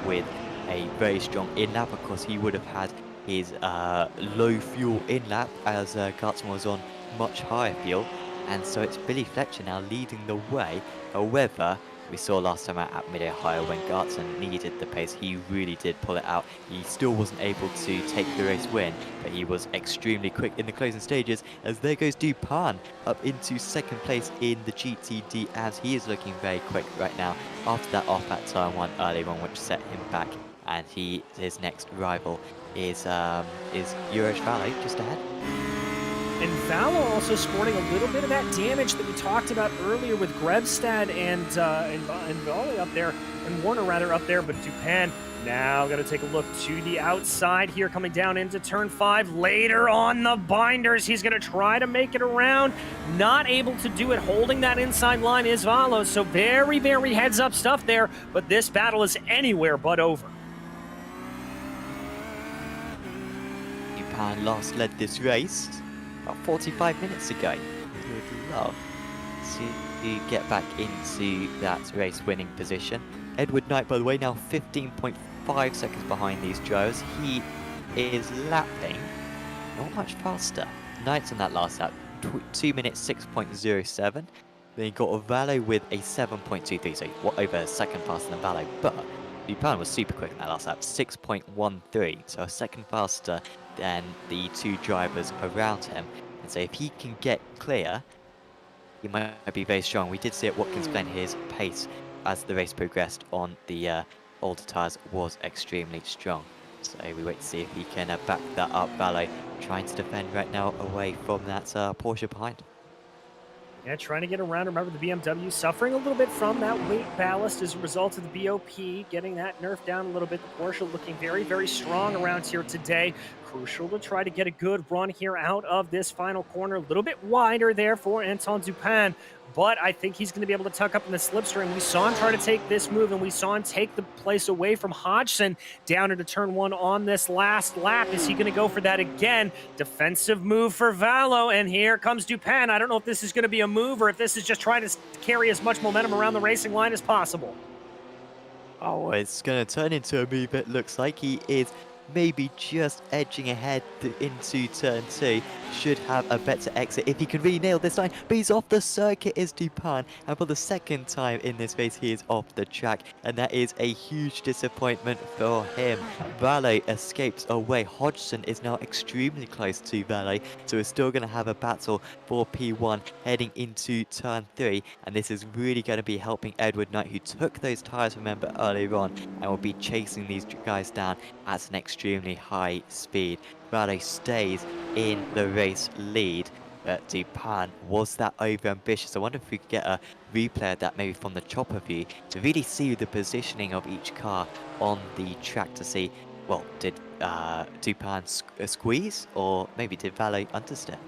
S1: with a very strong in-lap. Of course, he would have had his low fuel in-lap as Gartson was on much higher fuel. And so it's Billy Fletcher now leading the way. However, we saw last time out at Mid-Ohio when Gartson needed the pace, he really did pull it out. He still wasn't able to take the race win, but he was extremely quick in the closing stages. As there goes Dupin up into second place in the GTD, as he is looking very quick right now after that off at turn 1 early one, which set him back. And his next rival is Urosh Valo just ahead.
S2: And Valo also sporting a little bit of that damage that we talked about earlier with Grebstad and Valley up there, and Warner rather up there, but Dupin now got to take a look to the outside here, coming down into turn 5. Later on the binders, he's going to try to make it around. Not able to do it. Holding that inside line is Valo, so very, very heads up stuff there, but this battle is anywhere but over.
S1: Dupin last led this race about 45 minutes ago. Would love to get back into that race winning position. Edward Knight, by the way, now 15.5 seconds behind these drivers. He is lapping not much faster. Knight's on that last lap, 2 minutes 6.07. Then you got a Valo with a 7.23, so over a second faster than Valo. But Dupin was super quick in that last lap, 6.13, so a second faster than the two drivers around him. And so if he can get clear, he might be very strong. We did see at Watkins Glen his pace as the race progressed on the older tyres was extremely strong. So we wait to see if he can back that up. Valo trying to defend right now away from that Porsche behind.
S2: Yeah, trying to get around. Remember, the BMW suffering a little bit from that weight ballast as a result of the BOP, getting that nerfed down a little bit. The Porsche looking very, very strong around here today. Crucial to try to get a good run here out of this final corner. A little bit wider there for Anton Dupin, but I think he's going to be able to tuck up in the slipstream. We saw him try to take this move, and we saw him take the place away from Hodgson down into turn 1 on this last lap. Is he going to go for that again? Defensive move for Valo, and here comes Dupin. I don't know if this is going to be a move or if this is just trying to carry as much momentum around the racing line as possible.
S1: Oh, it's going to turn into a move, it looks like. He is maybe just edging ahead into turn 2. Should have a better exit if he can really nail this line. But he's off the circuit is Dupin. And for the second time in this race, he is off the track. And that is a huge disappointment for him. Valet escapes away. Hodgson is now extremely close to Valet. So we're still going to have a battle for P1 heading into turn 3. And this is really going to be helping Edward Knight, who took those tyres, remember, earlier on, and will be chasing these guys down at an extremely high speed. Valet stays in the race lead, but Dupin was that over-ambitious. I wonder if we could get a replay of that maybe from the chopper view to really see the positioning of each car on the track to see, well, did Dupin squeeze, or maybe did Valet understep?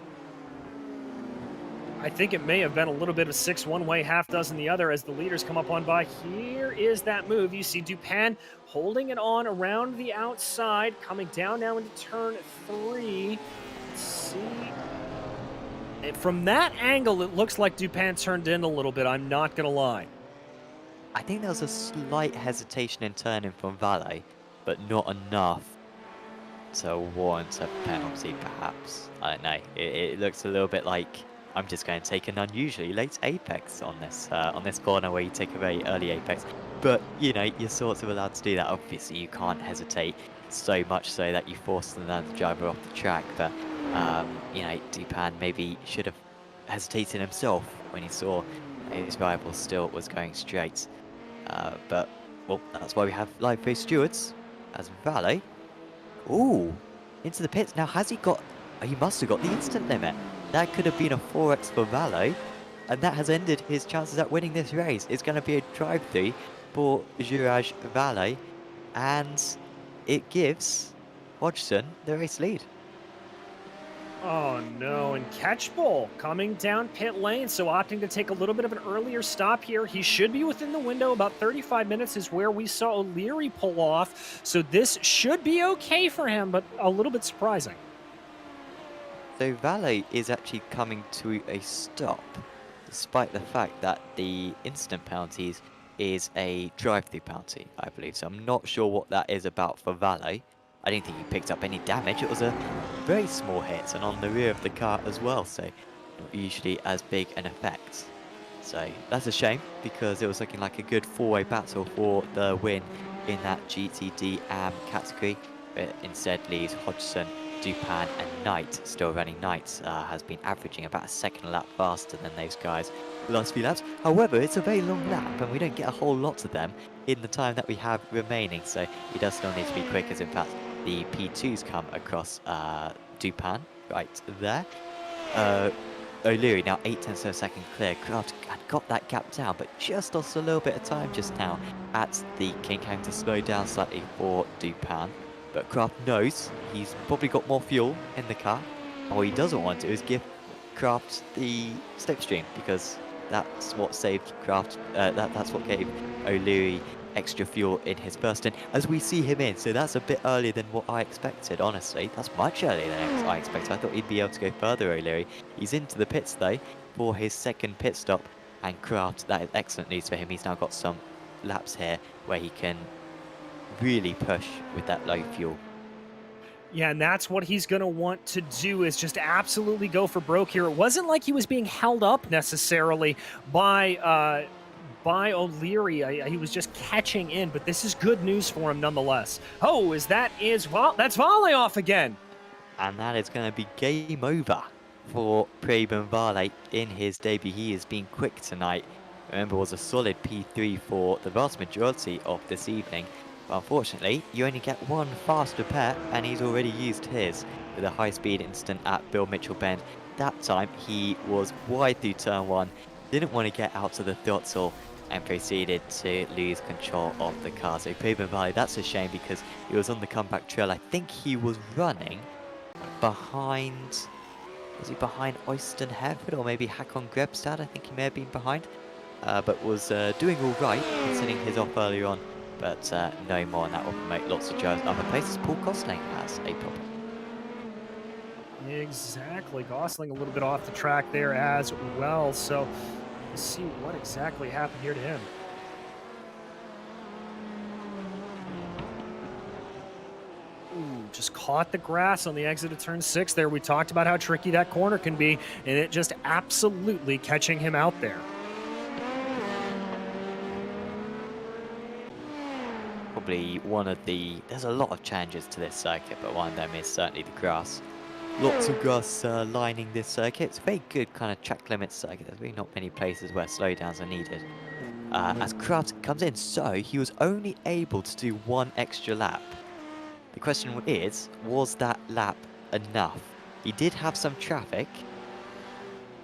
S2: I think it may have been a little bit of 6 one way, half dozen the other as the leaders come up on by. Here is that move. You see Dupin holding it on around the outside, coming down now into turn 3. Let's see. From that angle, it looks like Dupin turned in a little bit. I'm not going to lie.
S1: I think there was a slight hesitation in turning from Valet, but not enough to warrant a penalty, perhaps. I don't know. It looks a little bit like I'm just going to take an unusually late apex on this corner where you take a very early apex. But, you know, you're sort of allowed to do that. Obviously, you can't hesitate so much so that you force another driver off the track. But, you know, Dupin maybe should have hesitated himself when he saw his rival still was going straight. But, well, that's why we have live race stewards as Valet. Ooh, into the pits. Now, has he got... He must have got the instant limit. That could have been a 4x for Valet, and that has ended his chances at winning this race. It's going to be a drive-through for Juraj Valet, and it gives Hodgson the race lead.
S2: Oh no, and Catchbull coming down pit lane, so opting to take a little bit of an earlier stop here. He should be within the window. About 35 minutes is where we saw O'Leary pull off, so this should be okay for him, but a little bit surprising.
S1: So Valet is actually coming to a stop, despite the fact that the instant penalties is a drive-through penalty, I believe. So I'm not sure what that is about for Valet. I didn't think he picked up any damage. It was a very small hit and on the rear of the car as well, so not usually as big an effect. So that's a shame because it was looking like a good four-way battle for the win in that GTD AM category, but instead leaves Hodgson, Dupin and Knight. Still running. Knight has been averaging about a second a lap faster than those guys the last few laps. However, it's a very long lap and we don't get a whole lot of them in the time that we have remaining, so he does still need to be quick, as in fact the P2s come across Dupin right there. O'Leary now 8/10 of a second clear. Kraft had got that gap down, but just lost a little bit of time just now at the King, having to slow down slightly for Dupin. But Kraft knows he's probably got more fuel in the car. And what he doesn't want to do is give Kraft the slipstream, because that's what saved Kraft. That's what gave O'Leary extra fuel in his first stint, as we see him in. So that's a bit earlier than what I expected, honestly. That's much earlier than I expected. I thought he'd be able to go further, O'Leary. He's into the pits, though, for his second pit stop. And Kraft, that is excellent news for him. He's now got some laps here where he can really push with that low fuel.
S2: Yeah, and that's what he's going to want to do, is just absolutely go for broke here. It wasn't like he was being held up necessarily by O'Leary. He was just catching in, but this is good news for him nonetheless. Oh, that's Valet off again.
S1: And that is going to be game over for Preben Valet in his debut. He has been quick tonight. Remember, was a solid P3 for the vast majority of this evening. But unfortunately, you only get one fast repair, and he's already used his with a high-speed instant at Bill Mitchell Bend. That time, he was wide through turn 1, didn't want to get out to the throttle, and proceeded to lose control of the car. So Preben Valet, that's a shame because he was on the comeback trail. I think he was running behind... Was he behind Oyston Hereford or maybe Hakon Grebstad? I think he may have been behind. But was doing all right, considering his off earlier on. But no more, and that will promote lots of drivers other places. Paul Gosling has a problem.
S2: Exactly. Gosling a little bit off the track there as well. So let's see what exactly happened here to him. Ooh. just caught the grass on the exit of turn 6 there. We talked about how tricky that corner can be, and it just absolutely catching him out there.
S1: Probably one of the... There's a lot of changes to this circuit, but one of them is certainly the grass. Lots of grass lining this circuit. It's a very good kind of track limit circuit. There's really not many places where slowdowns are needed. As Kraft comes in, so he was only able to do one extra lap. The question is, was that lap enough? He did have some traffic,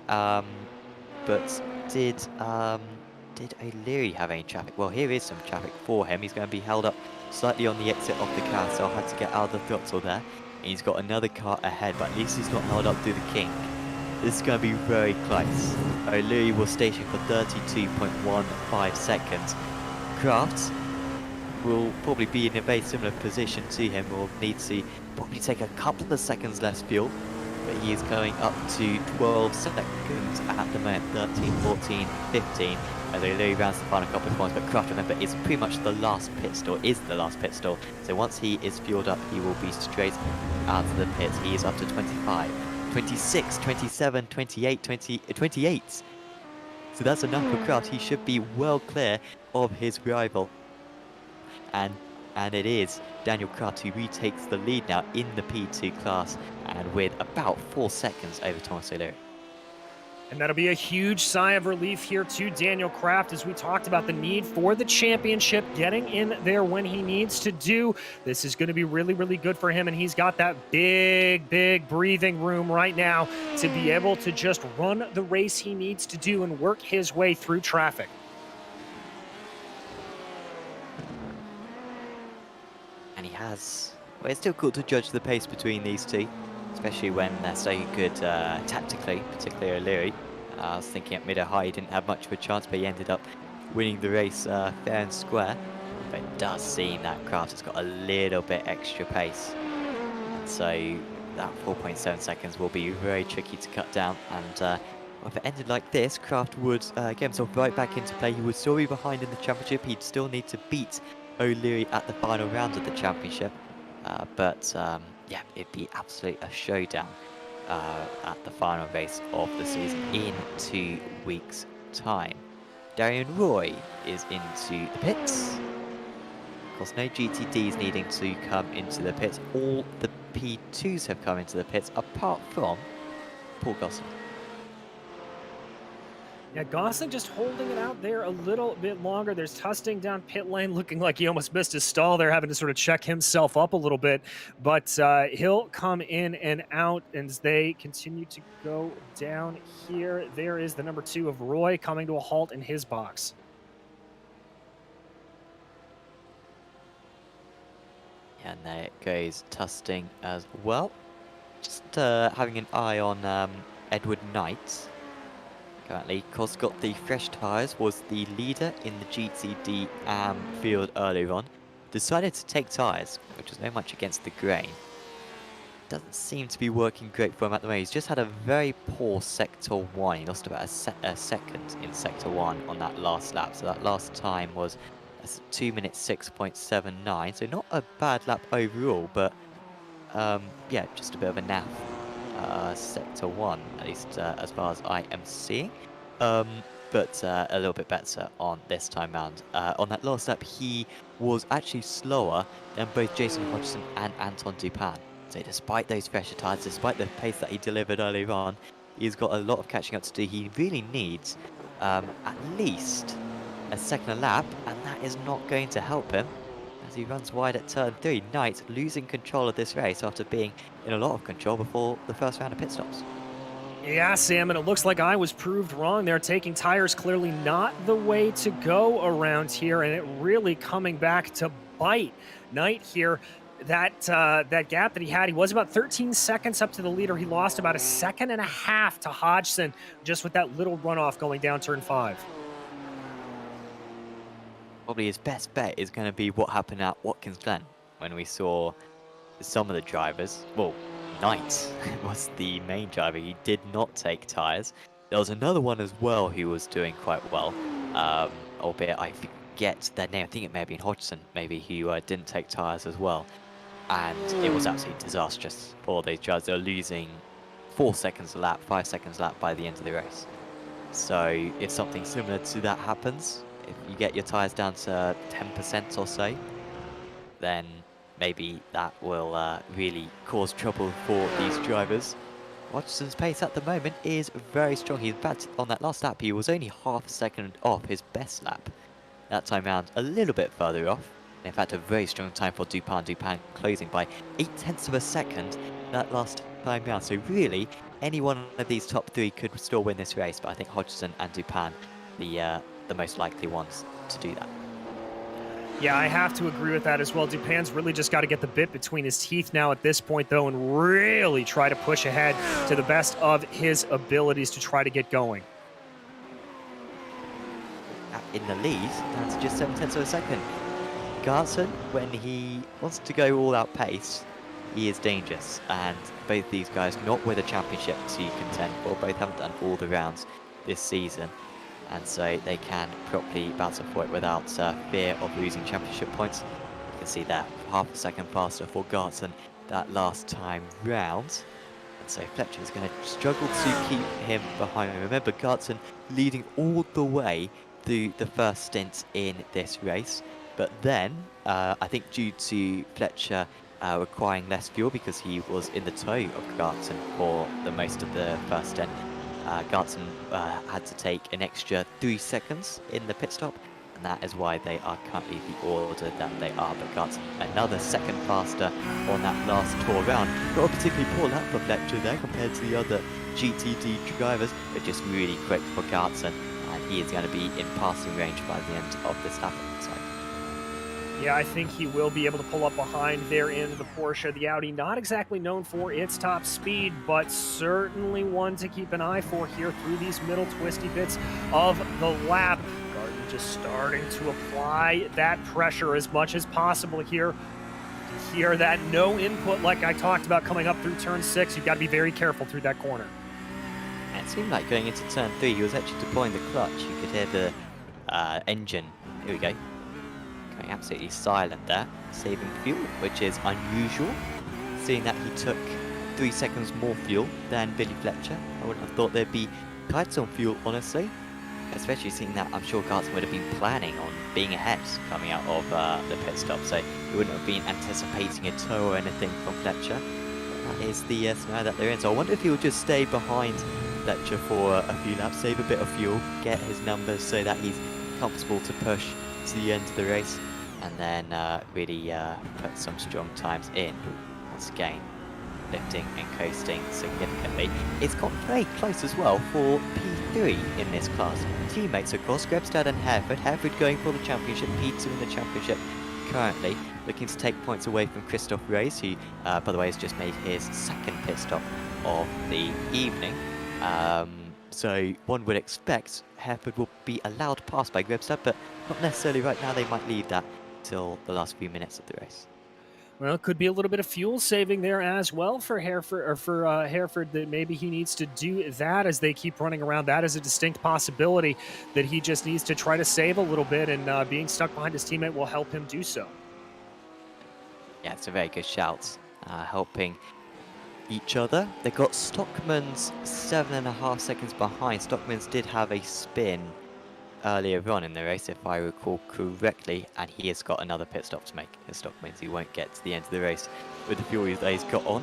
S1: but did O'Leary have any traffic? Well, here is some traffic for him. He's going to be held up slightly on the exit of the car, so I had to get out of the throttle there. And he's got another car ahead, but at least he's not held up through the kink. This is going to be very close. O'Leary will station for 32.15 seconds. Kraft will probably be in a very similar position to him. Will need to probably take a couple of seconds less fuel, but he is going up to 12 seconds at the moment, 13, 14, 15. As O'Leary rounds the final couple of points, but Kraft, remember, is pretty much the last pit stall, So once he is fueled up, he will be straight out of the pits. He is up to 25, 26, 27, 28, 28. So that's enough for Kraft. He should be well clear of his rival. And it is Daniel Kraft who retakes the lead now in the P2 class, and with about 4 seconds over Thomas O'Leary.
S2: And that'll be a huge sigh of relief here to Daniel Kraft, as we talked about the need for the championship, getting in there when he needs to do. This is going to be really, really good for him, and he's got that big breathing room right now to be able to just run the race he needs to do and work his way through traffic.
S1: And he has... Well, it's difficult to judge the pace between these two, especially when they're so good tactically, particularly O'Leary. I was thinking at mid-high he didn't have much of a chance, but he ended up winning the race fair and square. But it does seem that Kraft has got a little bit extra pace. So that 4.7 seconds will be very tricky to cut down. And if it ended like this, Kraft would get himself right back into play. He would still be behind in the championship. He'd still need to beat O'Leary at the final round of the championship. Yeah, it'd be absolutely a showdown at the final race of the season in 2 weeks' time. Darian Roy is into the pits. Of course, no GTDs needing to come into the pits. All the P2s have come into the pits, apart from Paul Gosling.
S2: Yeah, Gosling just holding it out there a little bit longer. There's Tusting down pit lane, looking like he almost missed his stall there, having to sort of check himself up a little bit. But he'll come in and out as they continue to go down here. There is the number 2 of Roy coming to a halt in his box.
S1: And there it goes, Tusting as well. Just having an eye on Edward Knight. Currently, Cos got the fresh tyres, was the leader in the GTD field earlier on. Decided to take tyres, which was very much against the grain. Doesn't seem to be working great for him at the moment. He's just had a very poor Sector 1. He lost about a second in Sector 1 on that last lap. So that last time was 2 minutes 6.79. So not a bad lap overall, but yeah, just a bit of a naff. Sector 1, at least as far as I am seeing, but a little bit better on this time round. On that last lap, he was actually slower than both Jason Hodgson and Anton Dupin. So despite those fresher tyres, despite the pace that he delivered earlier on, he's got a lot of catching up to do. He really needs at least a second lap, and that is not going to help him as he runs wide at turn 3. Knight losing control of this race after being in a lot of control before the first round of pit stops.
S2: Yeah, Sam, and it looks like I was proved wrong there. Taking tires clearly not the way to go around here, and it really coming back to bite Knight here. That gap that he had, he was about 13 seconds up to the leader. He lost about 1.5 seconds to Hodgson just with that little runoff going down turn 5.
S1: Probably his best bet is going to be what happened at Watkins Glen when we saw some of the drivers. Well, Knight was the main driver. He did not take tyres. There was another one as well who was doing quite well, albeit I forget their name. I think it may have been Hodgson, maybe, who didn't take tyres as well. and it was absolutely disastrous for those drivers. They were losing 4 seconds a lap, 5 seconds a lap by the end of the race. So if something similar to that happens, if you get your tyres down to 10% or so, then maybe that will really cause trouble for these drivers. Hodgson's pace at the moment is very strong. He's back on that last lap. He was only half a second off his best lap. That time round, a little bit further off. In fact, a very strong time for Dupin. Dupin closing by 0.8 of a second that last time round. So really, any one of these top three could still win this race, but I think Hodgson and Dupin, the most likely ones to do that.
S2: Yeah, I have to agree with that as well. Dupin's really just got to get the bit between his teeth now at this point, though, and really try to push ahead to the best of his abilities to try to get going.
S1: In the lead, down to just 0.7 of a second. Gartson, when he wants to go all-out pace, he is dangerous, and both these guys not with a championship to contend for. Both haven't done all the rounds this season, and so they can properly battle for it without fear of losing championship points. You can see that half a second faster for Gartson that last time round, and so Fletcher is going to struggle to keep him behind. Remember, Gartson leading all the way through the first stint in this race. But then, I think due to Fletcher requiring less fuel because he was in the tow of Gartson for the most of the first stint, Gartson had to take an extra 3 seconds in the pit stop, and that is why they are currently the order that they are. But Gartson, another second faster on that last tour round. Not a particularly poor lap for Fletcher there compared to the other GTD drivers, but just really quick for Gartson, and he is going to be in passing range by the end of this lap.
S2: Yeah, I think he will be able to pull up behind there in the Porsche. The Audi, not exactly known for its top speed, but certainly one to keep an eye for here through these middle twisty bits of the lap. Garden just starting to apply that pressure as much as possible here. To hear that no input like I talked about coming up through turn 6, you've got to be very careful through that corner.
S1: It seemed like going into turn 3, he was actually deploying the clutch. You could hear the engine. Here we go. Going absolutely silent there, saving fuel, which is unusual, seeing that he took 3 seconds more fuel than Billy Fletcher. I wouldn't have thought there'd be tights on fuel, honestly, especially seeing that I'm sure Gartson would have been planning on being ahead coming out of the pit stop, so he wouldn't have been anticipating a tow or anything from Fletcher. That is the scenario that they're in, so I wonder if he'll just stay behind Fletcher for a few laps, save a bit of fuel, get his numbers so that he's comfortable to push to the end of the race, and then really put some strong times in. Once again, lifting and coasting significantly. It's got very close as well for P3 in this class. Teammates, of course, Grebstad and Hereford. Hereford going for the championship, P2 in the championship currently, looking to take points away from Christoph Reis, who, by the way, has just made his second pit stop of the evening. So one would expect Hereford will be allowed past by Grebstad, but not necessarily right now. They might leave that till the last few minutes of the race.
S2: Well, it could be a little bit of fuel saving there as well for Hereford, or for Hereford, that maybe he needs to do that as they keep running around. That is a distinct possibility that he just needs to try to save a little bit, and being stuck behind his teammate will help him do so.
S1: Yeah, it's a very good shout, helping each other. They got Stockman's 7.5 seconds behind. Stockman's did have a spin earlier on in the race, if I recall correctly, and he has got another pit stop to make. His stock means he won't get to the end of the race with the fuel that he's got on.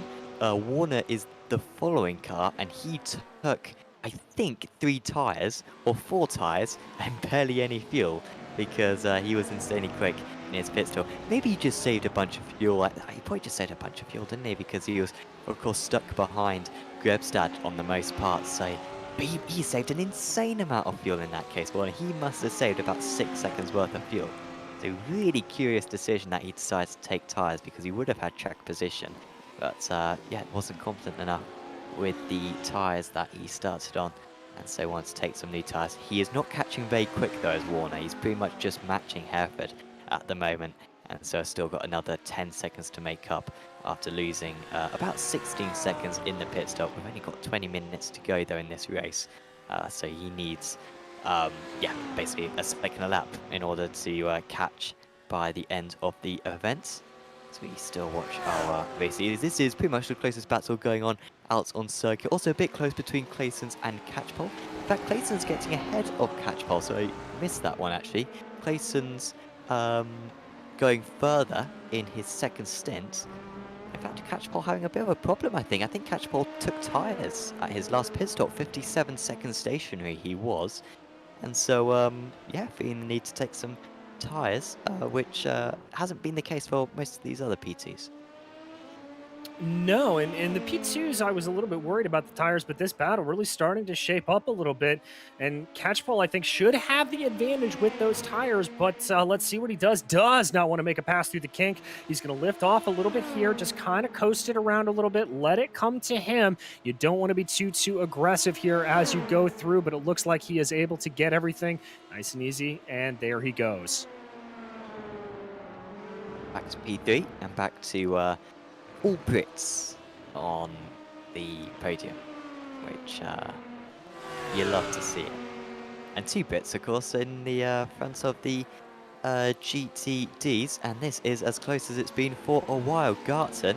S1: Warner is the following car, and he took, I think, 3 tyres or 4 tyres and barely any fuel, because he was insanely quick in his pit stop. Maybe he just saved a bunch of fuel. He probably just saved a bunch of fuel, didn't he? Because he was, of course, stuck behind Grebstad on the most part, so but he saved an insane amount of fuel in that case. Well, he must have saved about 6 seconds worth of fuel. So really curious decision that he decided to take tyres, because he would have had track position. But yeah, wasn't confident enough with the tyres that he started on, and so wanted to take some new tyres. He is not catching very quick though as Warner. He's pretty much just matching Hereford at the moment, and so I've still got another 10 seconds to make up after losing about 16 seconds in the pit stop. We've only got 20 minutes to go though in this race, so he needs yeah, basically a second a lap in order to catch by the end of the event. So we still watch our races. This is pretty much the closest battle going on out on circuit. Also a bit close between Clayson's and Catchpole. In fact, Clayson's getting ahead of Catchpole, so I missed that one actually. Clayson's going further in his second stint. In fact, Catchpole having a bit of a problem, I think. I think Catchpole took tyres at his last pit stop. 57 seconds stationary he was. And so, yeah, feeling the need to take some tyres, which hasn't been the case for most of these other P2s.
S2: No, and the P2s, I was a little bit worried about the tires, but this battle really starting to shape up a little bit. And Catchpole, I think, should have the advantage with those tires, but let's see what he does. Does not want to make a pass through the kink. He's going to lift off a little bit here, just kind of coast it around a little bit, let it come to him. You don't want to be too aggressive here as you go through, but it looks like he is able to get everything nice and easy, and there he goes.
S1: Back to P3 and back to all Brits on the podium, which you love to see it. And 2 Brits, of course, in the front of the GTDs, and this is as close as it's been for a while. Garton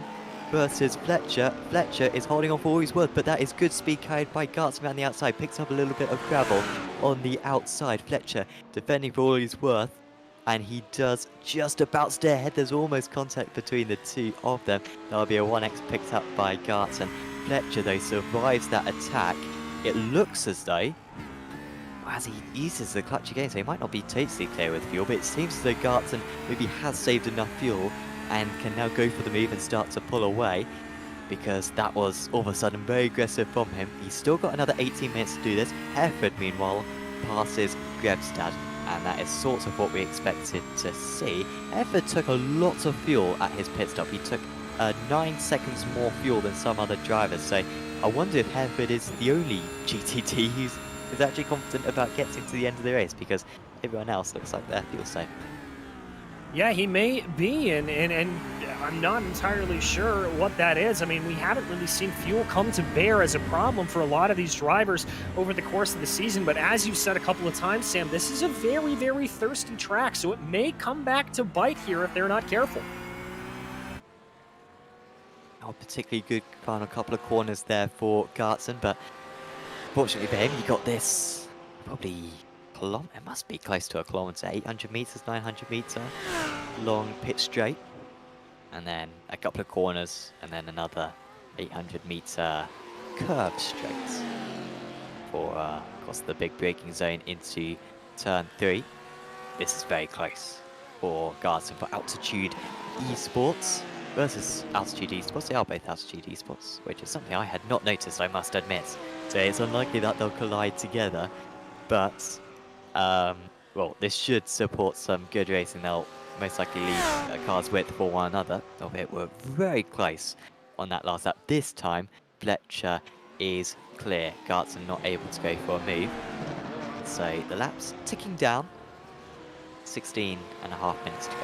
S1: versus Fletcher. Fletcher is holding on for all he's worth, but that is good speed carried by Garton around the outside. Picks up a little bit of gravel on the outside. Fletcher defending for all he's worth. And he does just about stay ahead. There's almost contact between the two of them. That'll be a 1x picked up by Garton. Fletcher, though, survives that attack. It looks as though, as he uses the clutch again, so he might not be totally clear with fuel, but it seems as though Garton maybe has saved enough fuel and can now go for the move and start to pull away, because that was all of a sudden very aggressive from him. He's still got another 18 minutes to do this. Hereford, meanwhile, passes Grebstad. And that is sort of what we expected to see. Hereford took a lot of fuel at his pit stop. He took 9 seconds more fuel than some other drivers. So I wonder if Hereford is the only GTD who's actually confident about getting to the end of the race, because everyone else looks like they're fuel safe.
S2: Yeah, he may be, and I'm not entirely sure what that is. I mean, we haven't really seen fuel come to bear as a problem for a lot of these drivers over the course of the season, but as you've said a couple of times, Sam, this is a very, very thirsty track, so it may come back to bite here if they're not careful.
S1: Not a particularly good final couple of corners there for Gartson, but fortunately for him, he got this probably it must be close to a kilometre, 800 metres, 900 metre long pit straight, and then a couple of corners, and then another 800 metre curved straight for across the big braking zone into turn 3. This is very close for Garson for Altitude Esports versus Altitude Esports. They are both Altitude Esports, which is something I had not noticed, I must admit. So it's unlikely that they'll collide together, but well, this should support some good racing. They'll most likely leave cars width for one another, albeit we're very close on that last lap. This time, Fletcher is clear. Gartson not able to go for a move. So the lap's ticking down. 16.5 minutes to go.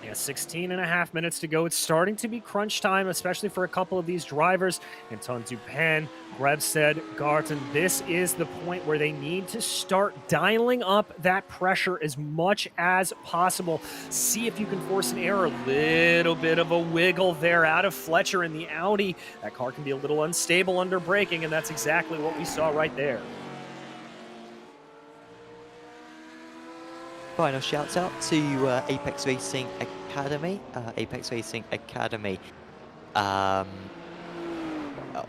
S2: Yeah, 16.5 minutes to go. It's starting to be crunch time, especially for a couple of these drivers. Anton Dupin, Grebstad, Garton. This is the point where they need to start dialing up that pressure as much as possible. See if you can force an error. A little bit of a wiggle there out of Fletcher in the Audi. That car can be a little unstable under braking, and that's exactly what we saw right there.
S1: Final shouts out to Apex Racing Academy. Apex Racing Academy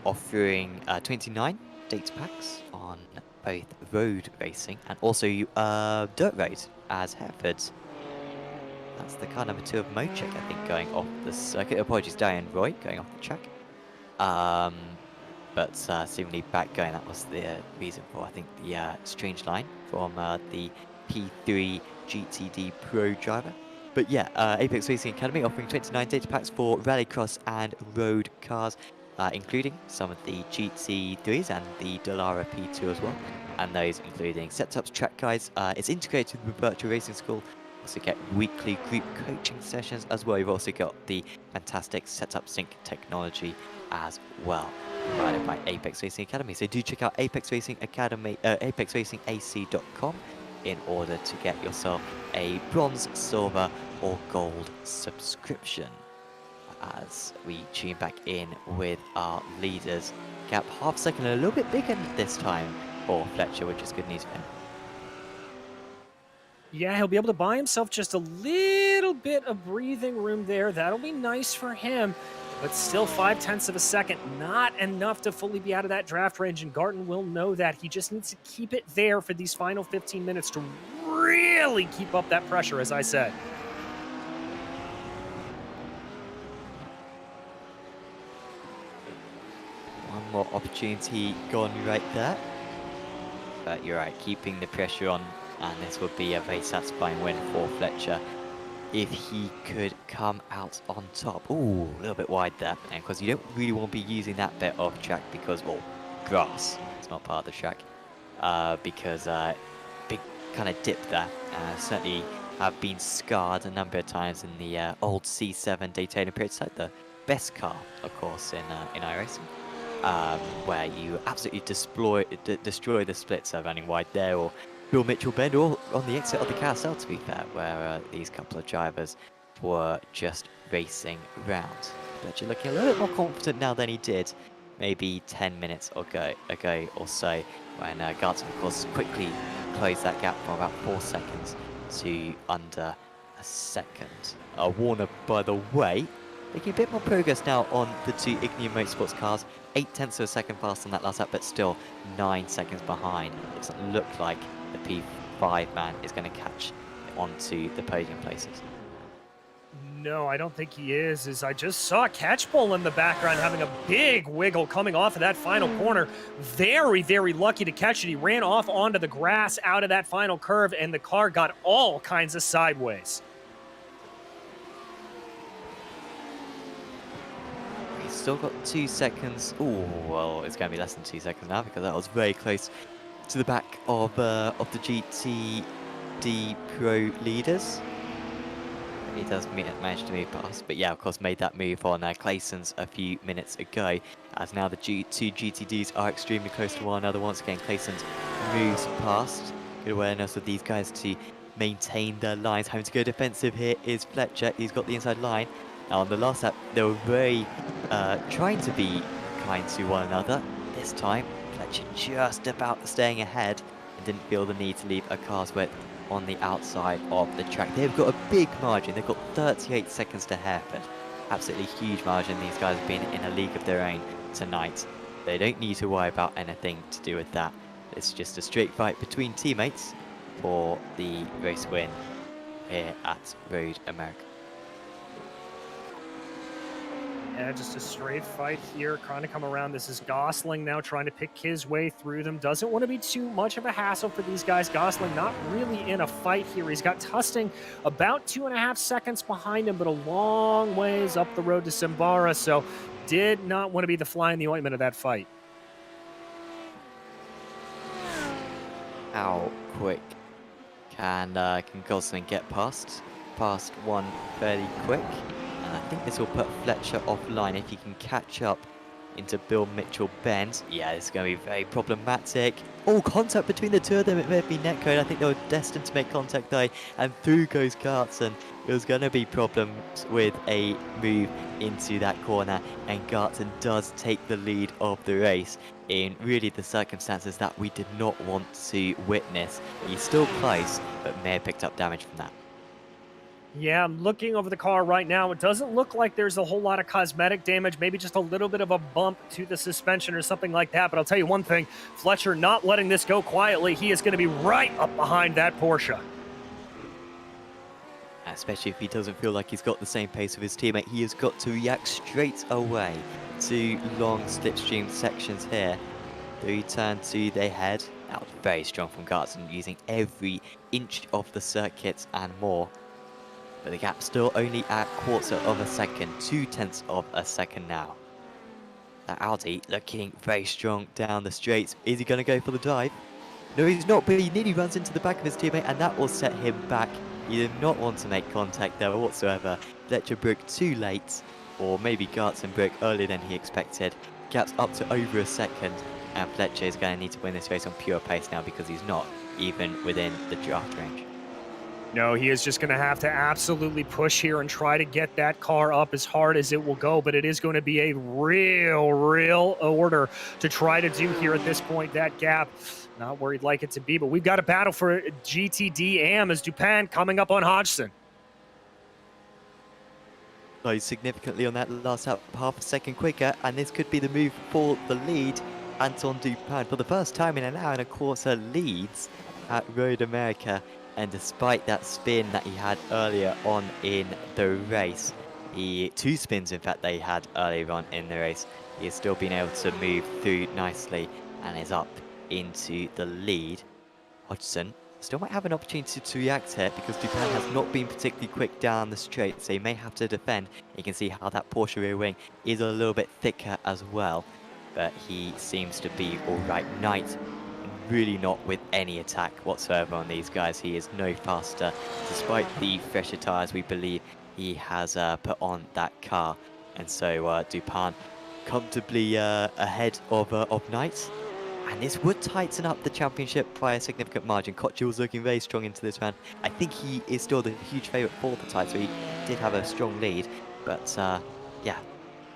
S1: offering 29 data packs on both road racing and also dirt road as Hereford's. That's the car number 2 of Mochek, I think, going off the circuit. Apologies, Diane Roy going off the track. But seemingly back going, that was the reason for, I think, the strange line from the P3 GTD Pro driver. But yeah, Apex Racing Academy offering 29 data packs for rallycross and road cars, including some of the GT3s and the Dallara P2 as well, and those including setups, track guides. It's integrated with Virtual Racing School. Also get weekly group coaching sessions as well. You've also got the fantastic setup sync technology as well, provided by Apex Racing Academy. So do check out Apex Racing Academy, apexracingac.com in order to get yourself a bronze, silver, or gold subscription. As we tune back in with our leaders, gap half second, a little bit bigger this time for Fletcher, which is good news for him.
S2: Yeah, he'll be able to buy himself just a little bit of breathing room there. That'll be nice for him. But still 0.5 of a second, not enough to fully be out of that draft range. And Garton will know that. He just needs to keep it there for these final 15 minutes to really keep up that pressure, as I said.
S1: One more opportunity gone right there. But you're right, keeping the pressure on, and this would be a very satisfying win for Fletcher if he could come out on top. Ooh, a little bit wide there, and because you don't really want to be using that bit of track because, well, grass, it's not part of the track, because big kind of dip there. Certainly have been scarred a number of times in the old C7 Daytona prototype, the best car, of course, in iRacing. Where you absolutely destroy the splits running wide there, or Bill Mitchell bend, or on the exit of the carousel, to be fair, where these couple of drivers were just racing round. But you're looking a little bit more confident now than he did maybe 10 minutes ago or so, when Garton, of course, quickly closed that gap from about 4 seconds to under a second. Warner, by the way, making a bit more progress now on the two Ignium Motorsports cars. 0.8 of a second faster on that last lap, but still 9 seconds behind. It doesn't look like the P5 man is going to catch onto the podium places.
S2: No, I don't think he is. As I just saw Catchpole in the background having a big wiggle coming off of that final corner. Very, very lucky to catch it. He ran off onto the grass out of that final curve, and the car got all kinds of sideways.
S1: Still got 2 seconds. Oh, well, it's going to be less than 2 seconds now because that was very close to the back of the GTD Pro leaders. He does manage to move past, but yeah, of course, made that move on Clayson's a few minutes ago. As now the two GTDs are extremely close to one another. Once again, Clayson's moves past. Good awareness of these guys to maintain their lines. Having to go defensive here is Fletcher. He's got the inside line. Now on the last lap, they were very trying to be kind to one another. This time, Fletcher just about staying ahead and didn't feel the need to leave a car's width on the outside of the track. They've got a big margin. They've got 38 seconds to Hereford. Absolutely huge margin. These guys have been in a league of their own tonight. They don't need to worry about anything to do with that. It's just a straight fight between teammates for the race win here at Road America.
S2: Yeah, just a straight fight here, trying to come around. This is Gosling now trying to pick his way through them. Doesn't want to be too much of a hassle for these guys. Gosling not really in a fight here. He's got Tusting about 2.5 seconds behind him, but a long ways up the road to Simbara, so did not want to be the fly in the ointment of that fight.
S1: How quick can Gosling get past one fairly quick? And I think this will put Fletcher offline if he can catch up into Bill Mitchell bend. Yeah, it's going to be very problematic. Oh, contact between the two of them. It may have been netcode. I think they were destined to make contact though. And through goes Gartson. It was going to be problems with a move into that corner. And Gartson does take the lead of the race in really the circumstances that we did not want to witness. He's still close, but may have picked up damage from that.
S2: Yeah, I'm looking over the car right now. It doesn't look like there's a whole lot of cosmetic damage, maybe just a little bit of a bump to the suspension or something like that. But I'll tell you one thing, Fletcher not letting this go quietly. He is going to be right up behind that Porsche.
S1: Especially if he doesn't feel like he's got the same pace of his teammate. He has got to react straight away to long slipstream sections here. The return to the head. That was very strong from Gartson, using every inch of the circuit and more. But the gap still only at 1/4 of a second, 0.2 of a second now. That Audi looking very strong down the straights. Is he going to go for the dive? No, he's not, but he nearly runs into the back of his teammate, and that will set him back. He did not want to make contact there whatsoever. Fletcher broke too late, or maybe Gartson broke earlier than he expected. Gap's up to over a second. And Fletcher is going to need to win this race on pure pace now because he's not even within the draft range.
S2: No, he is just going to have to absolutely push here and try to get that car up as hard as it will go, but it is going to be a real order to try to do here at this point. That gap, not where he'd like it to be, but we've got a battle for GTD AM as Dupin coming up on Hodgson.
S1: So significantly on that last lap, half a second quicker, and this could be the move for the lead. Anton Dupin, for the first time in an hour and a quarter, leads at Road America. And despite that spin that he had earlier on in the race, two spins in fact they had earlier on in the race, he has still been able to move through nicely and is up into the lead. Hodgson still might have an opportunity to react here because Dupin has not been particularly quick down the straight, so he may have to defend. You can see how that Porsche rear wing is a little bit thicker as well, but he seems to be all right. Knight really not with any attack whatsoever on these guys. He is no faster, despite the fresher tyres we believe he has put on that car. And so Dupin comfortably ahead of Knight. And this would tighten up the championship by a significant margin. Kochi was looking very strong into this round. I think he is still the huge favourite for the title. He did have a strong lead, but yeah,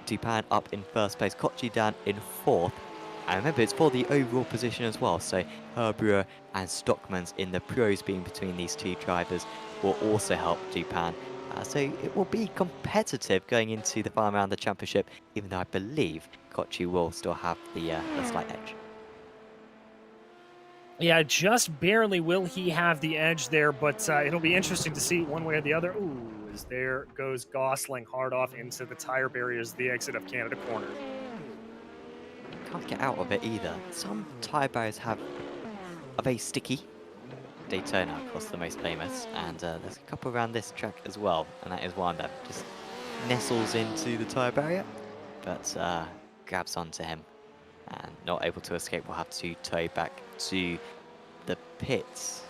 S1: Dupin up in first place, Kochi down in fourth. And remember, it's for the overall position as well, so Herbrewer and Stockmans in the pros being between these two drivers will also help Dupin. So it will be competitive going into the final round of the championship, even though I believe Kochi will still have the slight edge.
S2: Yeah, just barely will he have the edge there, but it'll be interesting to see one way or the other. Ooh, as there goes Gosling hard off into the tire barriers, the exit of Canada Corner.
S1: Can't get out of it either. Some tyre barriers are very sticky. Daytona, of course, the most famous, and there's a couple around this track as well, and that is one that just nestles into the tyre barrier, but grabs onto him and not able to escape. We'll have to tow back to the pits.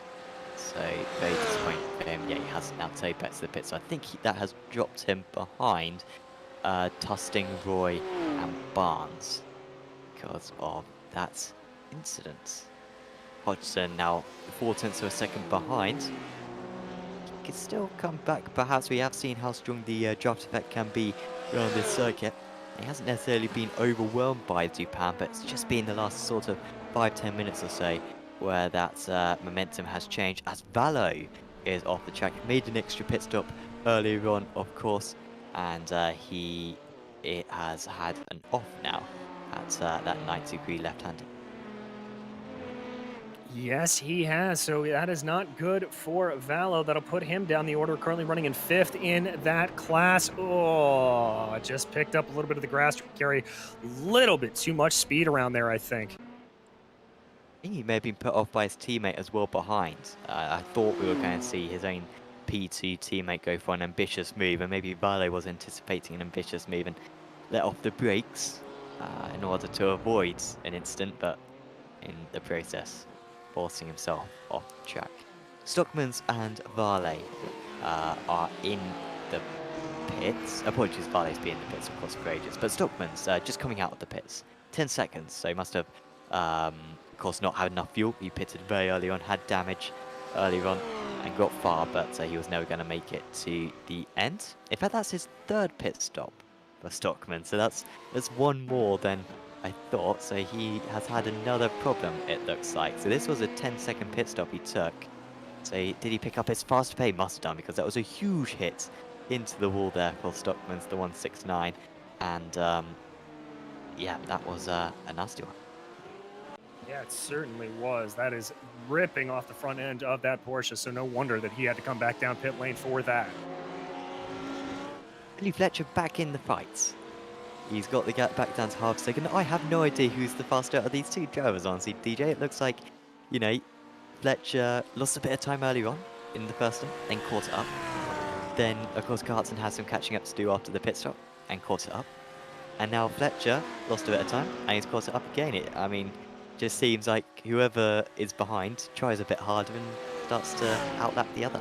S1: So very disappointing for him. Yeah, he has now towed back to the pits. So I think that has dropped him behind Tusting, Roy, and Barnes because of that incident. Hodgson now 4/10 of a second behind. He can still come back. Perhaps we have seen how strong the draft effect can be around this circuit. He hasn't necessarily been overwhelmed by Dupin, but it's just been the last sort of 5-10 minutes or so where that momentum has changed as Valo is off the track. Made an extra pit stop earlier on, of course, and it has had an off now at that 90-degree left-hander.
S2: Yes, he has. So that is not good for Valo. That'll put him down the order, currently running in 5th in that class. Oh, just picked up a little bit of the grass carry. A little bit too much speed around there, I think.
S1: I think he may have been put off by his teammate as well behind. I thought we were going to see his own P2 teammate go for an ambitious move, and maybe Valo was anticipating an ambitious move and let off the brakes in order to avoid an incident, but in the process, forcing himself off the track. Stockmans and Varley are in the pits. Apologies, Varley's been in the pits, of course, for ages. But Stockman's just coming out of the pits. 10 seconds, so he must have, of course, not had enough fuel. He pitted very early on, had damage earlier on, and got far, but he was never going to make it to the end. In fact, that's his 3rd pit stop for Stockman, so that's one more than I thought. So he has had another problem, it looks like. So this was a 10-second pit stop he took. So did he pick up his fast pay? Must have done, because that was a huge hit into the wall there for Stockman's, the 169. And yeah, that was a nasty one.
S2: Yeah, it certainly was. That is ripping off the front end of that Porsche, so no wonder that he had to come back down pit lane for that.
S1: Billy Fletcher back in the fight. He's got the gap back down to half a second. I have no idea who's the faster of these two drivers, honestly, DJ. It looks like, you know, Fletcher lost a bit of time earlier on in the first one, then caught it up. Then, of course, Carlton has some catching up to do after the pit stop and caught it up. And now Fletcher lost a bit of time and he's caught it up again. I mean, just seems like whoever is behind tries a bit harder and starts to outlap the other.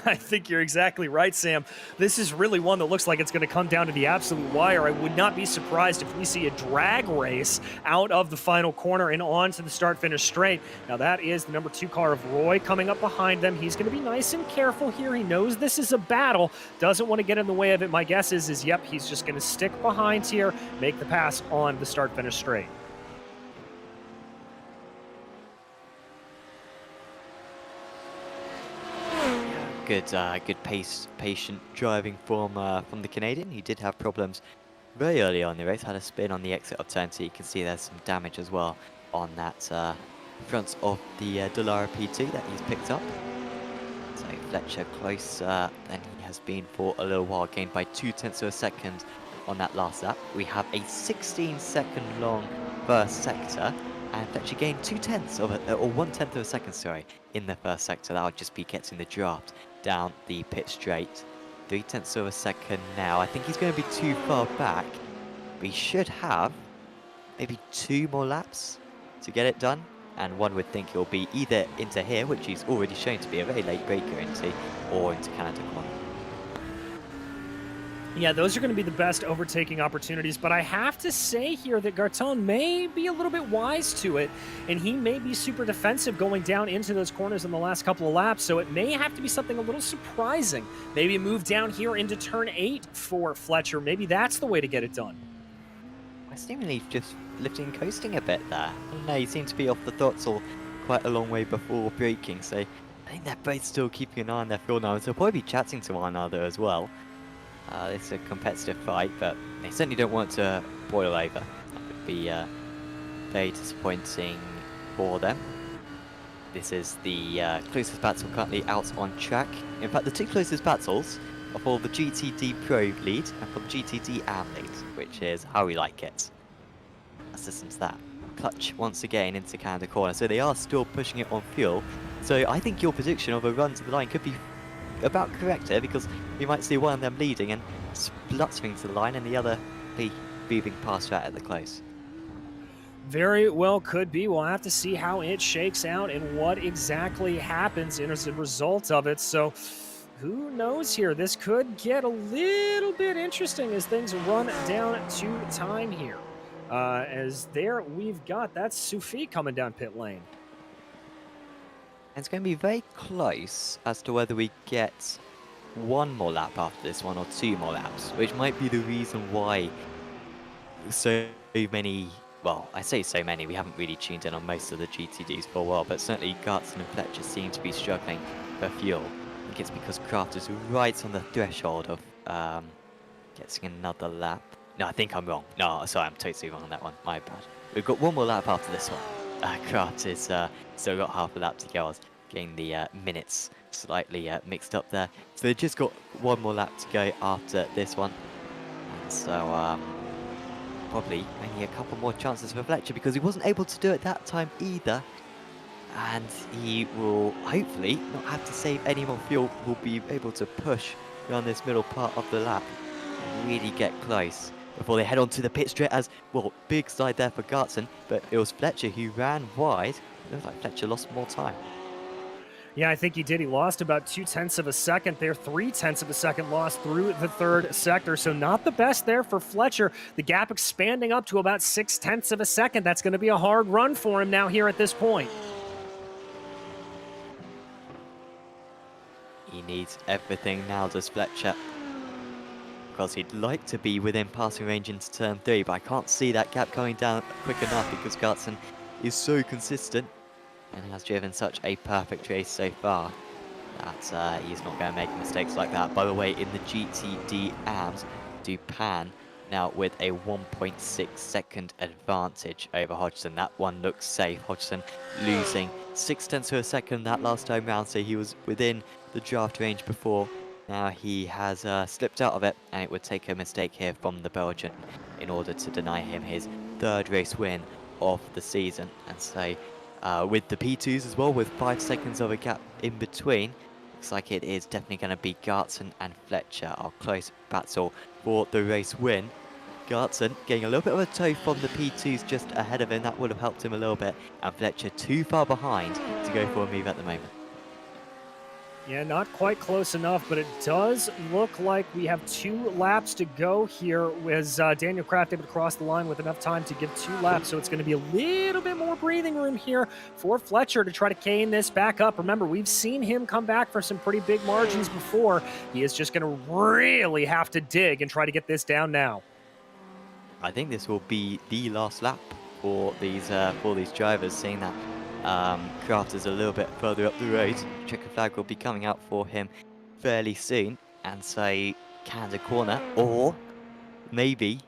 S2: I think you're exactly right, Sam. This is really one that looks like it's going to come down to the absolute wire. I would not be surprised if we see a drag race out of the final corner and on to the start-finish straight. Now, that is the number 2 car of Roy coming up behind them. He's going to be nice and careful here. He knows this is a battle, doesn't want to get in the way of it. My guess is yep, he's just going to stick behind here, make the pass on the start-finish straight.
S1: Good patient driving from the Canadian. He did have problems very early on in the race. Had a spin on the exit of turn 2. You can see there's some damage as well on that front of the Dallara P2 that he's picked up. So Fletcher closer than he has been for a little while, gained by 0.2 of a second on that last lap. We have a 16-second long first sector. And Fletcher gained 0.2 of a, or 1/10 of a second, sorry, in the first sector. That would just be getting the draft down the pit straight. 0.3 of a second now. I think he's going to be too far back. We should have maybe 2 more laps to get it done. And one would think he'll be either into here, which he's already shown to be a very late breaker into, or into Canada corner.
S2: Yeah, those are going to be the best overtaking opportunities, but I have to say here that Garton may be a little bit wise to it, and he may be super defensive going down into those corners in the last couple of laps, so it may have to be something a little surprising. Maybe a move down here into turn 8 for Fletcher. Maybe that's the way to get it done.
S1: I seemingly just lifting and coasting a bit there. I don't know, he seemed to be off the throttle quite a long way before braking, so I think they're both still keeping an eye on their fuel now, so they'll probably be chatting to one another as well. It's a competitive fight, but they certainly don't want to boil over. That would be very disappointing for them. This is the closest battle currently out on track. In fact, the 2 closest battles are for the GTD Pro lead and for the GTD AM lead, which is how we like it. Let's listen to that. Clutch once again into Canada corner, so they are still pushing it on fuel. So I think your prediction of a run to the line could be about correct here, because we might see one of them leading and spluttering to the line and the other be moving past right at the close.
S2: Very well could be. We'll have to see how it shakes out and what exactly happens as a result of it. So who knows here? This could get a little bit interesting as things run down to time here. As there we've got, that's Sufi coming down pit lane.
S1: It's going to be very close as to whether we get 1 more lap after this one or 2 more laps, which might be the reason why so many, well, I say so many, we haven't really tuned in on most of the GTDs for a while, but certainly Gartson and Fletcher seem to be struggling for fuel. I think it's because Kraft is right on the threshold of getting another lap. No, I think I'm wrong. No, sorry, I'm totally wrong on that one. My bad. We've got 1 more lap after this one. Kraft is still got half a lap to go. I was getting the minutes slightly mixed up there. So they've just got 1 more lap to go after this one. And so probably only a couple more chances for Fletcher, because he wasn't able to do it that time either. And he will hopefully not have to save any more fuel. Will be able to push around this middle part of the lap and really get close before they head on to the pit straight. As well, big slide there for Gartson, but it was Fletcher who ran wide. It looks like Fletcher lost more time.
S2: Yeah, I think he did. He lost about 0.2 of a second there, 0.3 of a second lost through the 3rd sector. So not the best there for Fletcher. The gap expanding up to about 0.6 of a second. That's going to be a hard run for him now here at this point.
S1: He needs everything now, does Fletcher, because he'd like to be within passing range into turn 3, but I can't see that gap going down quick enough because Gartson is so consistent and has driven such a perfect race so far that he's not going to make mistakes like that. By the way, in the GTD AMS, Dupan now with a 1.6 second advantage over Hodgson. That one looks safe. Hodgson losing 0.6 of a second that last time round, so he was within the draft range before. Now he has slipped out of it, and it would take a mistake here from the Belgian in order to deny him his 3rd race win of the season. And so with the P2s as well, with 5 seconds of a gap in between, looks like it is definitely going to be Gartson and Fletcher, our close battle for the race win. Gartson getting a little bit of a tow from the P2s just ahead of him. That would have helped him a little bit, and Fletcher too far behind to go for a move at the moment.
S2: Yeah, not quite close enough, but it does look like we have 2 laps to go here. Was Daniel Kraft able to cross the line with enough time to give 2 laps? So it's going to be a little bit more breathing room here for Fletcher to try to cane this back up. Remember, we've seen him come back for some pretty big margins before. He is just going to really have to dig and try to get this down now.
S1: I think this will be the last lap for these drivers, seeing that Kraft is a little bit further up the road. Checker flag will be coming out for him fairly soon, and so Canada corner, or maybe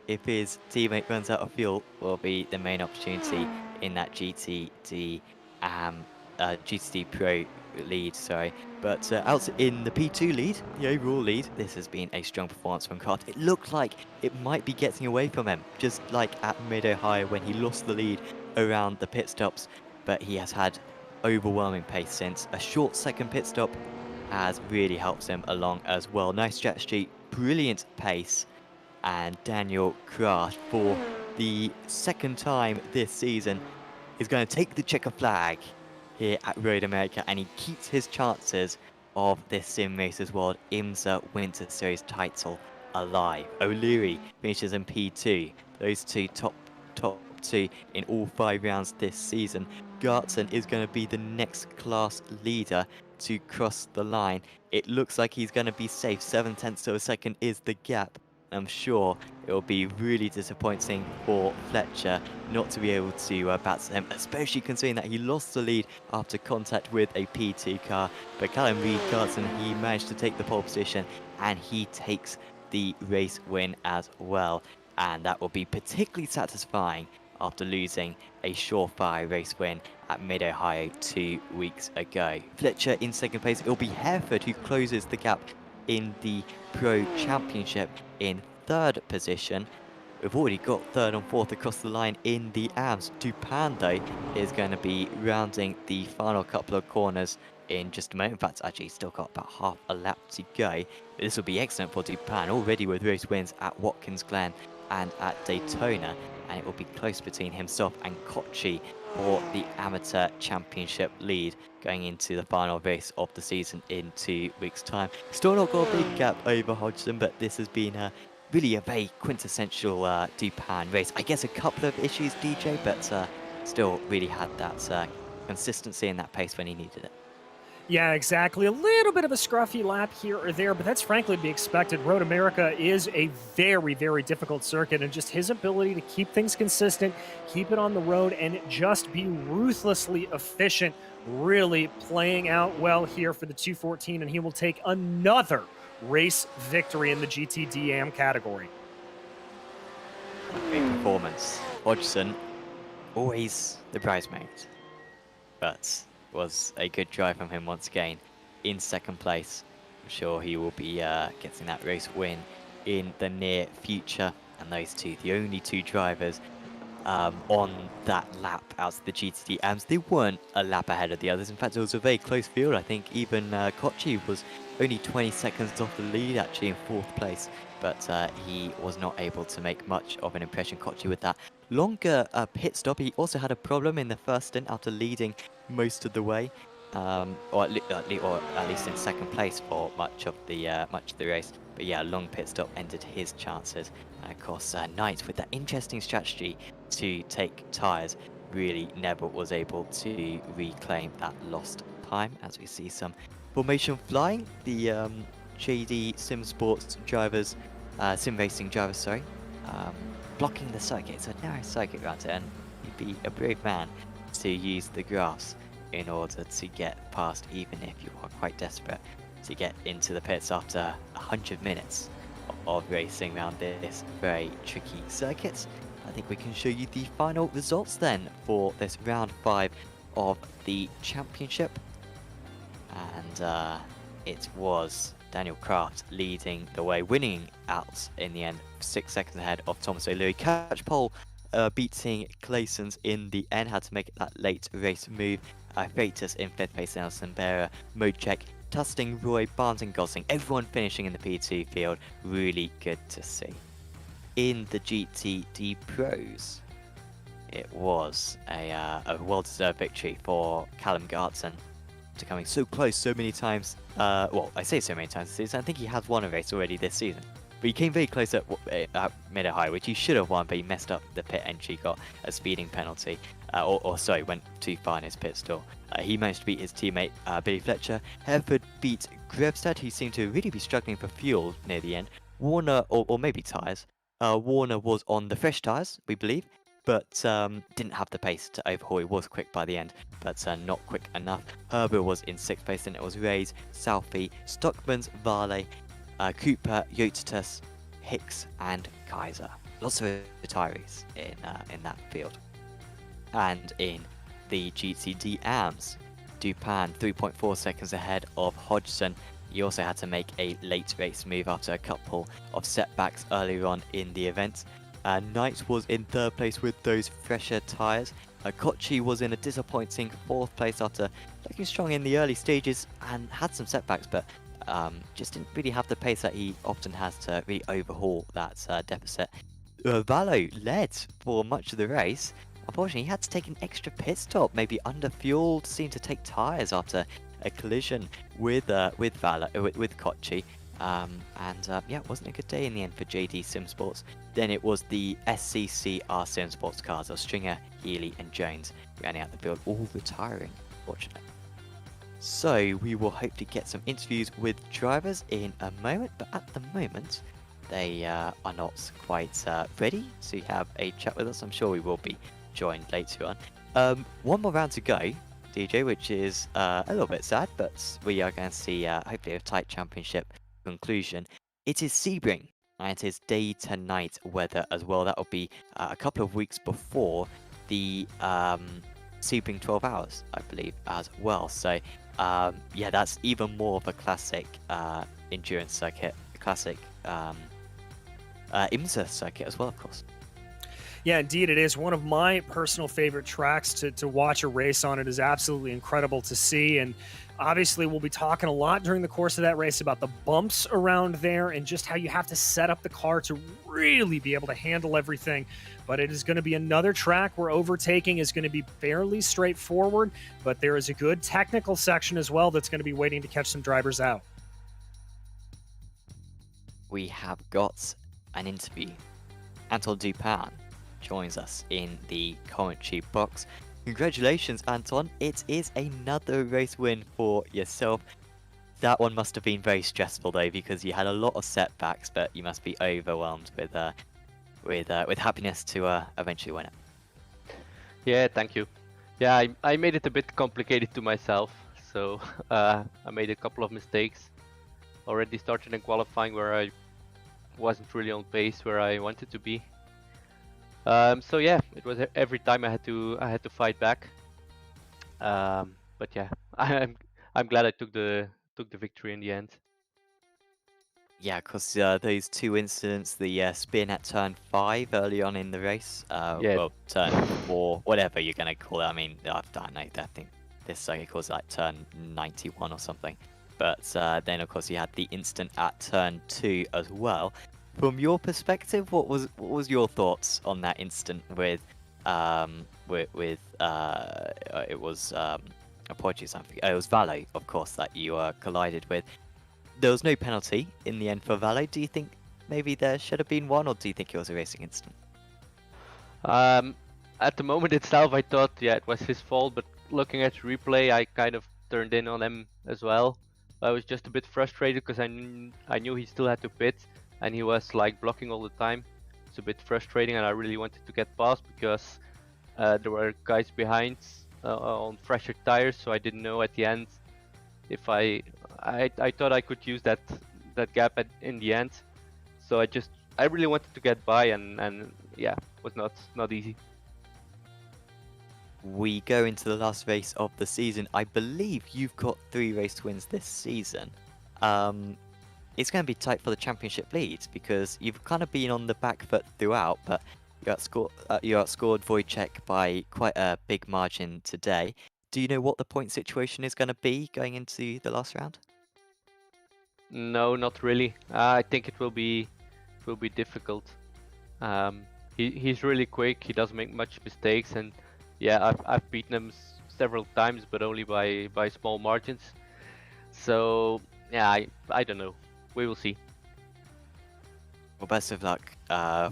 S1: if his teammate runs out of fuel, will be the main opportunity in that GTD Pro lead, sorry. But out in the P2 lead, the overall lead, this has been a strong performance from Kraft. It looked like it might be getting away from him, just like at Mid-Ohio when he lost the lead around the pit stops, but he has had overwhelming pace since. A short second pit stop has really helped him along as well. Nice strategy, brilliant pace, and Daniel Kraft, for the second time this season, is going to take the checker flag here at Road America, and he keeps his chances of this Simracersworld IMSA Winter Series title alive. O'Leary finishes in P2. Those two top two in all 5 rounds this season. Gartson is going to be the next class leader to cross the line. It looks like he's going to be safe. 7/10 of a second is the gap. I'm sure it will be really disappointing for Fletcher not to be able to battle him, especially considering that he lost the lead after contact with a P2 car. But Callum Reed-Gartson, he managed to take the pole position, and he takes the race win as well. And that will be particularly satisfying after losing a surefire race win at Mid-Ohio 2 weeks ago. Fletcher in second place. It will be Hereford who closes the gap in the Pro Championship in third position. We've already got third and fourth across the line in the AMS. Dupin, though, is going to be rounding the final couple of corners in just a moment. In fact, actually, still got about half a lap to go. But this will be excellent for Dupin, already with race wins at Watkins Glen and at Daytona. And it will be close between himself and Kochi for the Amateur Championship lead going into the final race of the season in 2 weeks' time. Still not got a big gap over Hodgson, but this has been really a very quintessential Dupin race. I guess a couple of issues, DJ, but still really had that consistency and that pace when he needed it.
S2: Yeah, exactly. A little bit of a scruffy lap here or there, but that's frankly to be expected. Road America is a very, very difficult circuit, and just his ability to keep things consistent, keep it on the road, and just be ruthlessly efficient, really playing out well here for the 214, and he will take another race victory in the GTD-AM category.
S1: Great performance. Hodgson, always the bridesmaid, but was a good drive from him once again in second place. I'm sure he will be getting that race win in the near future. And those two, the only 2 drivers on that lap out of the GTD AMS, they weren't a lap ahead of the others. In fact, it was a very close field. I think even Kochi was only 20 seconds off the lead, actually in 4th place. But he was not able to make much of an impression, Kochi, with that longer pit stop. He also had a problem in the first stint after leading most of the way, or at least in second place for much of the race. But yeah, a long pit stop ended his chances. And of course, Knight with that interesting strategy to take tyres, really never was able to reclaim that lost time. As we see some formation flying, the JD Sim Sports drivers, Sim Racing drivers, sorry, blocking the circuit. It's a narrow circuit around here, and you'd be a brave man to use the grass in order to get past, even if you are quite desperate to get into the pits after 100 minutes of racing around this very tricky circuit. I think we can show you the final results then for this round 5 of the championship. And it was Daniel Kraft leading the way, winning out in the end, 6 seconds ahead of Thomas O'Leary. Catch pole beating Clayson's in the end, had to make that late race move. Freitas in 5th place, Nelson Bearer, Modcheck, Tusting, Roy, Barnes and Gosling, everyone finishing in the P2 field. Really good to see. In the GTD Pros, it was a well-deserved victory for Callum Gartson. after coming so close so many times. Well, I say so many times this season. I think he has won a race already this season. But he came very close at mid-high, which he should have won, but he messed up the pit entry, got a speeding penalty, or sorry, went too far in his pit stall. He managed to beat his teammate Billy Fletcher. Hereford beat Grevstad, who seemed to really be struggling for fuel near the end. Warner, or maybe tyres. Warner was on the fresh tyres, we believe, but didn't have the pace to overhaul. He was quick by the end, but not quick enough. Herber was in 6th place, and it was Ray's, Southey, Stockman's, Varley, Cooper, Yotitus, Hicks, and Kaiser. Lots of retirees in that field. And in the GTD AMS, Dupin 3.4 seconds ahead of Hodgson. He also had to make a late race move after a couple of setbacks earlier on in the event. Knight was in 3rd place with those fresher tyres. Kochi was in a disappointing 4th place after looking strong in the early stages and had some setbacks, but just didn't really have the pace that he often has to really overhaul that deficit. Valo led for much of the race. Unfortunately, he had to take an extra pit stop, maybe under-fueled, seemed to take tyres after a collision with Kochi. Yeah, it wasn't a good day in the end for JD Simsports. Then it was the SCCR Simsports cars of Stringer, Healy and Jones rounding out the field, all retiring, fortunately. So we will hope to get some interviews with drivers in a moment, but at the moment they are not quite ready to have a chat with us. I'm sure we will be joined later on. One more round to go, DJ, which is a little bit sad, but we are going to see hopefully a tight championship conclusion. It is Sebring, and it is day to night weather as well. That will be a couple of weeks before the Sebring 12 hours, I believe, as well. So yeah, that's even more of a classic endurance circuit, a classic IMSA circuit as well, of course.
S2: Yeah, indeed, it is one of my personal favorite tracks to watch a race on. It is absolutely incredible to see, and obviously we'll be talking a lot during the course of that race about the bumps around there and just how you have to set up the car to really be able to handle everything. But it is going to be another track where overtaking is going to be fairly straightforward, but there is a good technical section as well that's going to be waiting to catch some drivers out.
S1: We have got an interview. Anton Dupin joins us in the commentary box. Congratulations, Anton. It is another race win for yourself. That one must have been very stressful though, because you had a lot of setbacks, but you must be overwhelmed with happiness to eventually win it.
S3: Yeah, thank you. Yeah, I made it a bit complicated to myself, so I made a couple of mistakes. Already started in qualifying where I wasn't really on pace where I wanted to be. So yeah, it was every time I had to fight back. But yeah, I'm glad I took the victory in the end.
S1: Yeah, because those two incidents, the spin at turn 5 early on in the race,
S3: Yeah.
S1: well, turn 4, whatever you're going to call it. I mean, I don't know, I think this circuit calls it like turn 91 or something. But then, of course, you had the incident at turn 2 as well. From your perspective, what was your thoughts on that incident with it was apologies, it was Valo, of course, that you collided with. There was no penalty in the end for Valo. Do you think maybe there should have been one, or do you think it was a racing incident?
S3: At the moment itself, I thought, yeah, it was his fault, but looking at replay, I kind of turned in on him as well. I was just a bit frustrated because I knew he still had to pit, and he was like blocking all the time. It's a bit frustrating, and I really wanted to get past because there were guys behind on fresher tires, so I didn't know at the end if I thought I could use that gap in the end. So I really wanted to get by, and yeah, it was not easy.
S1: We go into the last race of the season. I believe you've got 3 race wins this season. It's going to be tight for the championship lead because you've kind of been on the back foot throughout, but you outscored Wojciech by quite a big margin today. Do you know what the point situation is going to be going into the last round?
S3: No, not really. I think it will be difficult. He's really quick. He doesn't make much mistakes, and yeah, I've beaten him several times, but only by small margins. So yeah, I don't know. We will see.
S1: Well, best of luck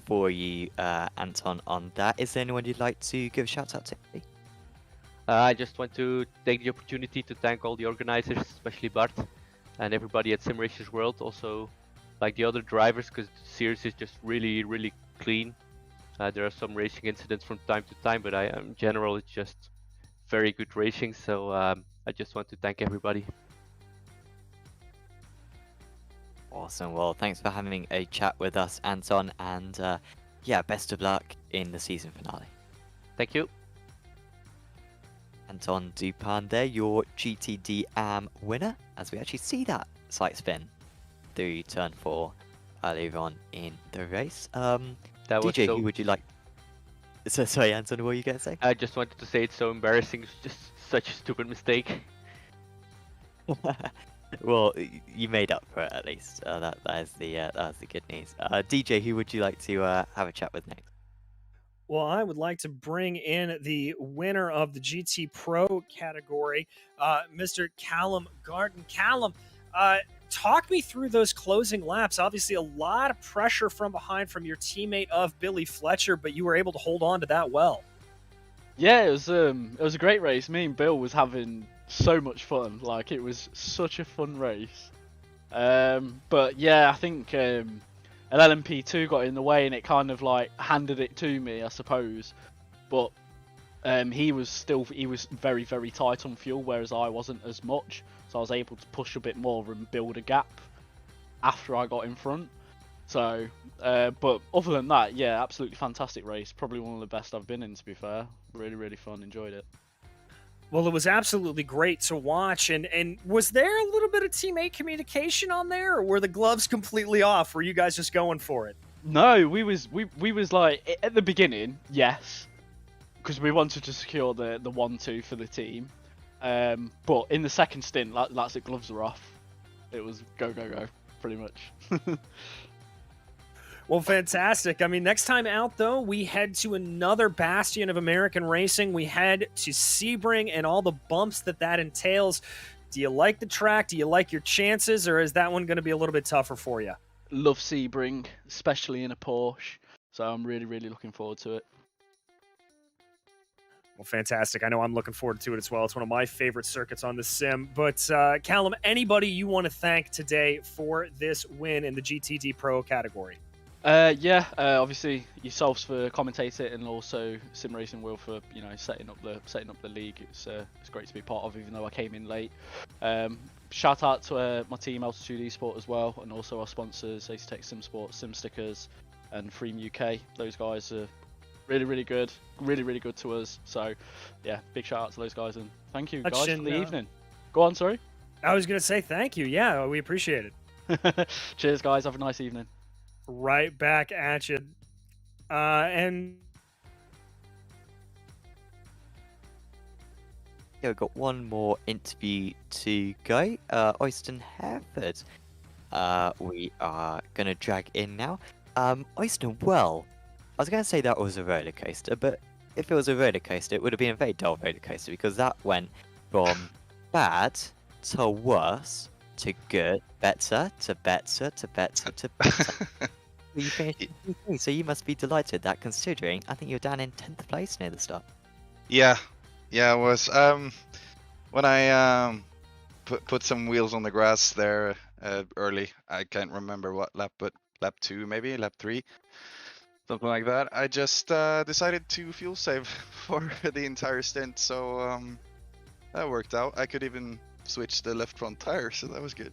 S1: for you, Anton, on that. Is there anyone you'd like to give a shout out to?
S3: I just want to take the opportunity to thank all the organizers, especially Bart and everybody at Simracersworld. Also, like the other drivers, because the series is just really clean. There are some racing incidents from time to time, but in general, it's just very good racing. So I just want to thank everybody.
S1: Awesome. Well, thanks for having a chat with us, Anton, and yeah, best of luck in the season finale.
S3: Thank you.
S1: Anton Dupin there, your GTD AM winner, as we actually see that slight spin through turn 4 earlier on in the race.
S3: That was
S1: DJ,
S3: so...
S1: who would you like? So, sorry, Anton, what were you going to say?
S3: I just wanted to say it's so embarrassing. It's just such a stupid mistake.
S1: Well, you made up for it at least. That is the good news. DJ, who would you like to have a chat with next?
S2: Well, I would like to bring in the winner of the GT Pro category, Mr. Callum Garden. Callum, talk me through those closing laps. Obviously, a lot of pressure from behind from your teammate of Billy Fletcher, but you were able to hold on to that well.
S4: Yeah, it was a great race. Me and Bill was having so much fun. Like, it was such a fun race. But yeah, I think an LMP2 got in the way and it kind of like handed it to me, I suppose. But he was very tight on fuel, whereas I wasn't as much. So I was able to push a bit more and build a gap after I got in front. So, but other than that, yeah, absolutely fantastic race. Probably one of the best I've been in, to be fair. Really fun. Enjoyed it.
S2: Well, it was absolutely great to watch. And was there a little bit of teammate communication on there, or were the gloves completely off? Were you guys just going for it?
S4: No, we was like, at the beginning, yes, because we wanted to secure the 1-2 for the team. But in the second stint, that's it, gloves are off. It was go, pretty much.
S2: Well, fantastic. I mean, next time out, though, we head to another bastion of American racing. We head to Sebring and all the bumps that entails. Do you like the track? Do you like your chances? Or is that one going to be a little bit tougher for you?
S4: Love Sebring, especially in a Porsche. So I'm really looking forward to it.
S2: Well, fantastic. I know I'm looking forward to it as well. It's one of my favorite circuits on the sim. But Callum, anybody you want to thank today for this win in the GTD Pro category?
S4: Obviously yourselves for commentating and also Simracersworld for setting up the league. It's great to be part of, even though I came in late. Shout out to my team Altitude Esports as well, and also our sponsors SDK SimSports, SimStickers, and Freem UK. Those guys are really good, really good to us. So yeah, big shout out to those guys and thank you guys for the evening. Go on, sorry.
S2: I was gonna say thank you. Yeah, we appreciate it.
S4: Cheers, guys. Have a nice evening.
S2: Right back at you. And
S1: yeah, we've got one more interview to go. Oyston Hereford, we are going to drag in now. Oyston, well, I was going to say that was a roller coaster, but if it was a roller coaster, it would have been a very dull roller coaster, because that went from bad to worse to good, better to better to better to better. You finished in Q3, so you must be delighted that, considering I think you're down in 10th place near the start.
S5: Yeah, I was. When I put some wheels on the grass there early, I can't remember what lap, but lap 2 maybe, lap 3, something like that. I just decided to fuel save for the entire stint, so that worked out. I could even switch the left front tire, so that was good.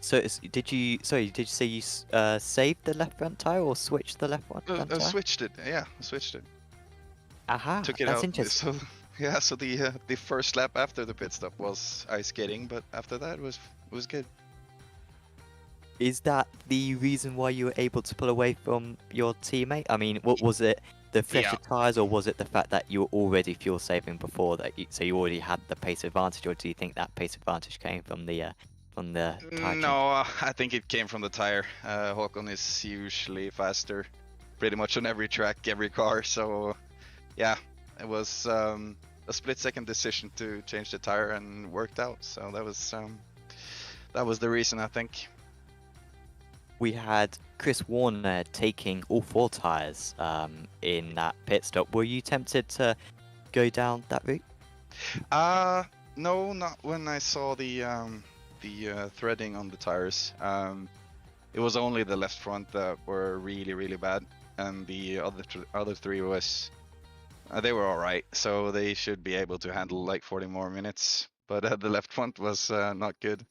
S1: So did you say you saved the left front tire or switched the left front tire?
S5: I switched it. Yeah, I switched it.
S1: Aha,
S5: took it
S1: that's
S5: out.
S1: interesting.
S5: So yeah, so the first lap after the pit stop was ice skating, but after that it was good.
S1: Is that the reason why you were able to pull away from your teammate? I mean, what was it? The fresher tires, or was it the fact that you were already fuel saving before that? So you already had the pace advantage, or do you think that pace advantage came from the tire?
S5: No, I think it came from the tire. Håkon is usually faster, pretty much on every track, every car. So yeah, It was a split-second decision to change the tire and worked out. So that was the reason, I think.
S1: We had Chris Warner taking all 4 tyres in that pit stop. Were you tempted to go down that route?
S5: No, not when I saw the threading on the tires. It was only the left front that were really, really bad, and the other 3 was they were all right. So they should be able to handle like 40 more minutes. But the left front was not good.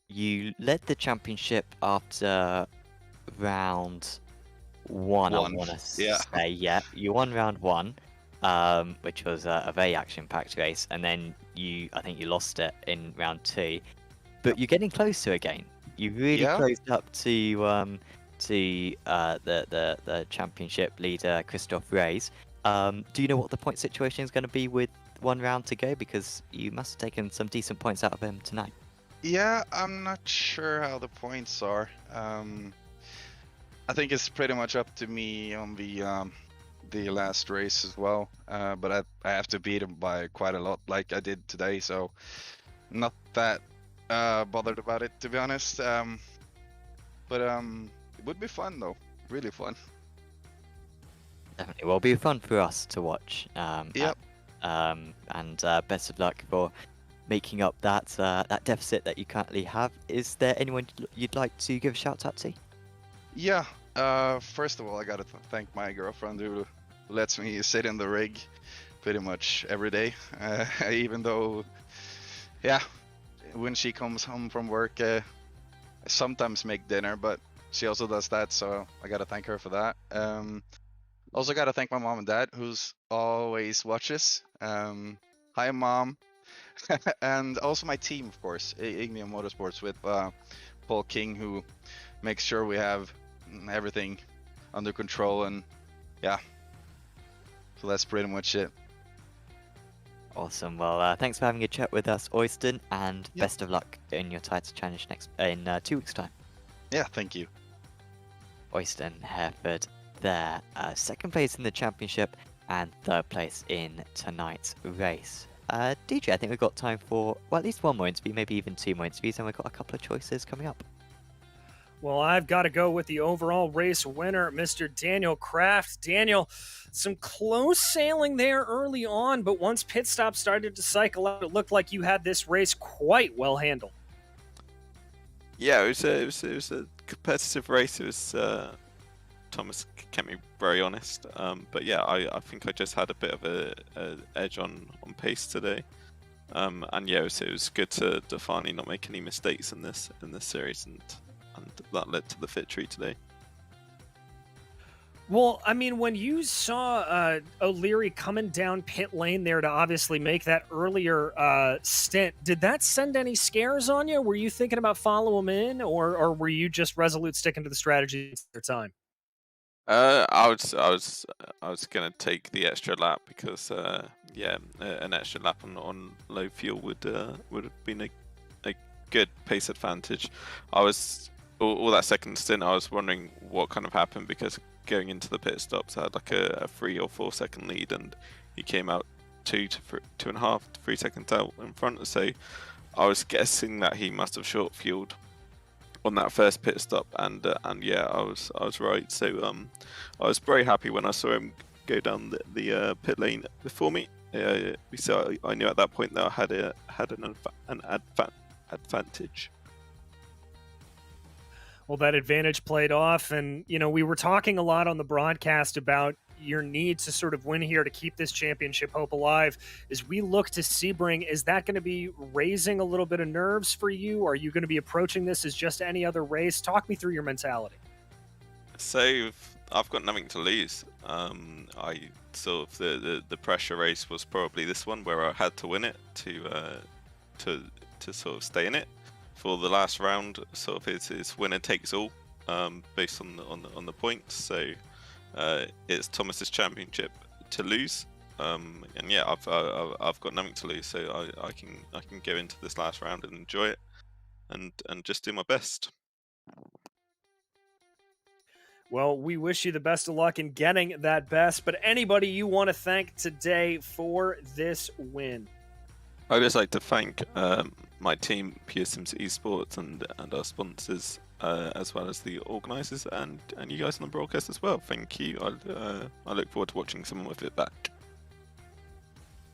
S1: You led the championship after round 1, I
S5: One,
S1: want to
S5: yeah.
S1: say. Yeah, you won round 1, which was a very action-packed race, and then I think you lost it in round 2. But you're getting closer again. You really
S5: Yeah.
S1: closed up to the championship leader Christoph Reis. Do you know what the point situation is going to be with 1 round to go? Because you must have taken some decent points out of him tonight.
S5: Yeah, I'm not sure how the points are. I think it's pretty much up to me on the last race as well. But I have to beat him by quite a lot, like I did today. So not that bothered about it, to be honest. But it would be fun though, really fun.
S1: Definitely, will be fun for us to watch.
S5: Yep.
S1: And best of luck for making up that deficit that you currently have. Is there anyone you'd like to give a shout out to?
S5: Yeah. First of all, I gotta thank my girlfriend who lets me sit in the rig pretty much every day. Even though, yeah, when she comes home from work, I sometimes make dinner, but she also does that, so I gotta thank her for that. Also gotta thank my mom and dad, who's always watches. Hi, Mom. And also my team, of course, Ignia Motorsports with Paul King, who makes sure we have everything under control, and yeah. So that's pretty much it.
S1: Awesome. Well, thanks for having a chat with us, Oyston, and
S5: Yep.
S1: best of luck in your title challenge in 2 weeks' time.
S5: Yeah, thank you.
S1: Oyston Hereford there, 2nd place in the championship and 3rd place in tonight's race. DJ, I think we've got time for, well, at least 1 more interview, maybe even 2 more interviews, and we've got a couple of choices coming up.
S2: Well, I've got to go with the overall race winner, Mr. Daniel Kraft. Daniel, some close sailing there early on, but once pit stop started to cycle out, it looked like you had this race quite well handled.
S6: Yeah, it was a competitive race. It was Thomas kept me very honest, but yeah, I think I just had a bit of a edge on pace today, and yeah, it was good to finally not make any mistakes in this series, and that led to the victory today.
S2: Well, I mean, when you saw O'Leary coming down pit lane there to obviously make that earlier stint, did that send any scares on you? Were you thinking about follow him in, or were you just resolute sticking to the strategy at the time?
S6: I was gonna take the extra lap because yeah, an extra lap on low fuel would have been a good pace advantage. I was all that second stint. I was wondering what kind of happened because going into the pit stops, I had like a 3 or 4 second lead, and he came out 2.5 to 3 seconds out in front. So I was guessing that he must have short fueled on that first pit stop, and yeah, I was right. So I was very happy when I saw him go down the pit lane before me. So I knew at that point that I had an advantage.
S2: Well, that advantage played off, and we were talking a lot on the broadcast about your need to sort of win here to keep this championship hope alive. As we look to Sebring, is that going to be raising a little bit of nerves for you? Are you going to be approaching this as just any other race? Talk me through your mentality.
S6: So I've got nothing to lose. I sort of the pressure race was probably this one where I had to win it to sort of stay in it. For the last round, sort of it's winner takes all, based on the points. So it's Thomas's championship to lose, and yeah, I've got nothing to lose, so I can go into this last round and enjoy it, and just do my best.
S2: Well, we wish you the best of luck in getting that best. But anybody you want to thank today for this win?
S6: I'd just like to thank my team, Pure Sims Esports, and our sponsors, as well as the organisers and you guys on the broadcast as well. Thank you. I look forward to watching some of it back.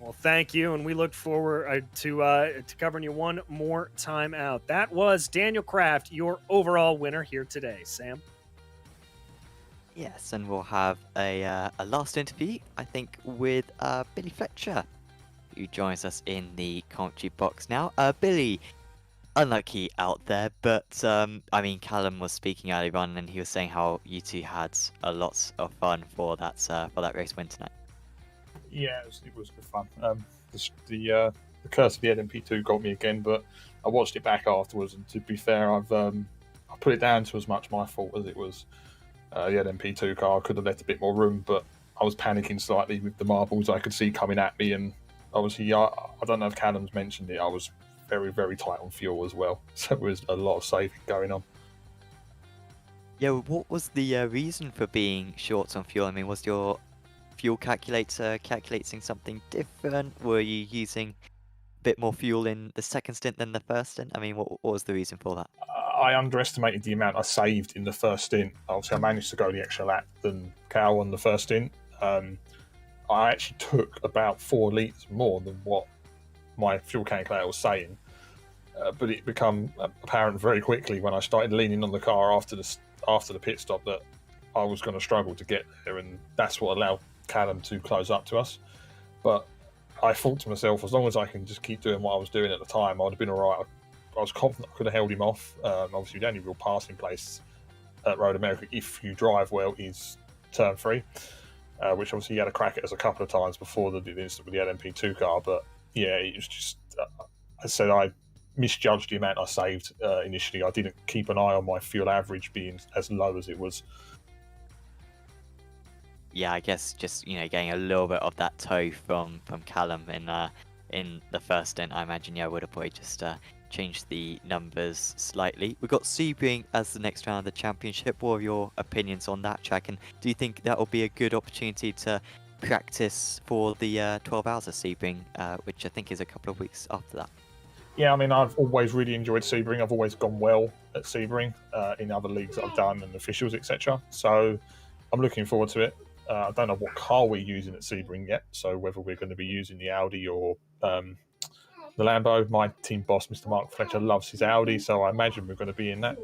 S2: Well, thank you, and we look forward to covering you one more time out. That was Daniel Kraft, your overall winner here today. Sam?
S1: Yes, and we'll have a last interview, I think, with Billy Fletcher, who joins us in the commentary box now. Billy, unlucky out there, but I mean, Callum was speaking earlier on, and he was saying how you two had a lot of fun for that race win tonight.
S7: Yeah, it was good fun. The curse of the LMP2 got me again, but I watched it back afterwards, and to be fair, I put it down to as much my fault as it was the LMP2 car. I could have left a bit more room, but I was panicking slightly with the marbles I could see coming at me, and obviously, I don't know if Callum's mentioned it, I was very, very tight on fuel as well, so there was a lot of saving going on.
S1: Yeah, what was the reason for being short on fuel? I mean, was your fuel calculator calculating something different? Were you using a bit more fuel in the second stint than the first stint? I mean, what was the reason for that?
S7: I underestimated the amount I saved in the first stint. Obviously, I managed to go the extra lap than Cal on the first stint. I actually took about 4 litres more than what my fuel calculator was saying, but it became apparent very quickly when I started leaning on the car after the pit stop that I was going to struggle to get there, and that's what allowed Callum to close up to us. But I thought to myself, as long as I can just keep doing what I was doing at the time, I'd have been all right. I was confident I could have held him off. Obviously, the only real passing place at Road America, if you drive well, is turn 3, which obviously he had a crack at us a couple of times before the incident with the LMP2 car. But yeah, it was just, I said I misjudged the amount I saved initially. I didn't keep an eye on my fuel average being as low as it was.
S1: Yeah, I guess just getting a little bit of that toe from Callum in the first stint. I imagine would have probably just changed the numbers slightly. We've got Sebring as the next round of the championship. What are your opinions on that track, and do you think that will be a good opportunity to practice for the 12 hours of Sebring, which I think is a couple of weeks after that?
S7: Yeah, I mean, I've always really enjoyed Sebring. I've always gone well at Sebring in other leagues that I've done and officials, etc. So I'm looking forward to it. I don't know what car we're using at Sebring yet, so whether we're going to be using the Audi or the Lambo. My team boss, Mr. Mark Fletcher, loves his Audi, so I imagine we're going to be in that.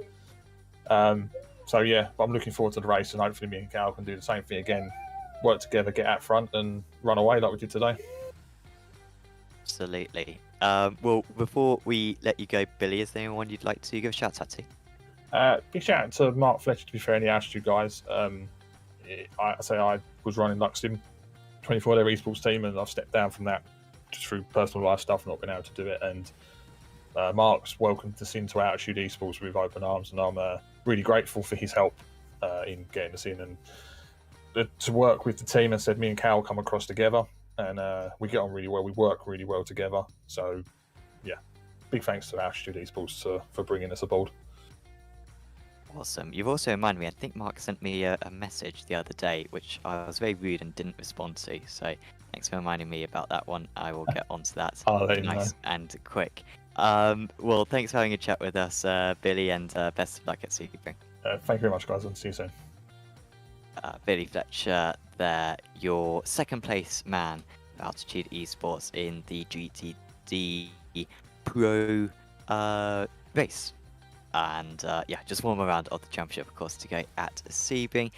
S7: So yeah, but I'm looking forward to the race, and hopefully me and Cal can do the same thing again, work together, get out front and run away like we did today.
S1: Absolutely. Well, before we let you go, Billy, is there anyone you'd like to give a shout out to?
S7: Big shout out to Mark Fletcher, to be fair, and the Astute guys. I was running Luxim 24 their esports team, and I've stepped down from that just through personal life stuff, not been able to do it. And Mark's welcomed us into Altitude Esports with open arms, and I'm really grateful for his help in getting us in and to work with the team. And said me and Cal come across together, and we get on really well. We work really well together. So yeah, big thanks to Altitude Esports for bringing us aboard.
S1: Awesome. You've also reminded me, I think Mark sent me a message the other day, which I was very rude and didn't respond to. So thanks for reminding me about that one. I will get onto that. Nice and quick. Well, thanks for having a chat with us, Billy, and best of luck at Sebring.
S7: Thank you very much, guys, and see you soon.
S1: Billy Fletcher there, your second place man for Altitude Esports in the GTD Pro race. And yeah, just one more round of the championship, of course, to go at Sebring.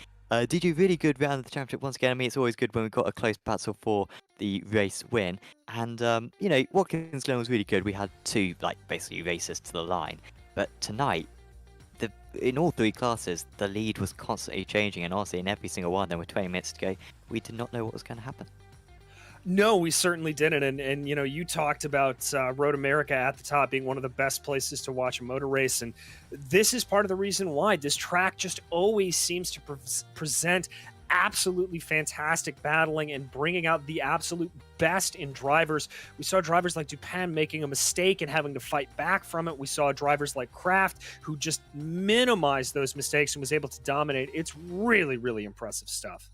S1: Did you really good round of the championship once again? I mean, it's always good when we've got a close battle for the race win. And, Watkins Glen was really good. We had 2, basically races to the line. But tonight, in all 3 classes, the lead was constantly changing. And honestly, in every single one, there were 20 minutes to go. We did not know what was going to happen.
S2: No, we certainly didn't. And you talked about Road America at the top being one of the best places to watch a motor race. And this is part of the reason why this track just always seems to present absolutely fantastic battling and bringing out the absolute best in drivers. We saw drivers like Dupin making a mistake and having to fight back from it. We saw drivers like Kraft who just minimized those mistakes and was able to dominate. It's really, really impressive stuff.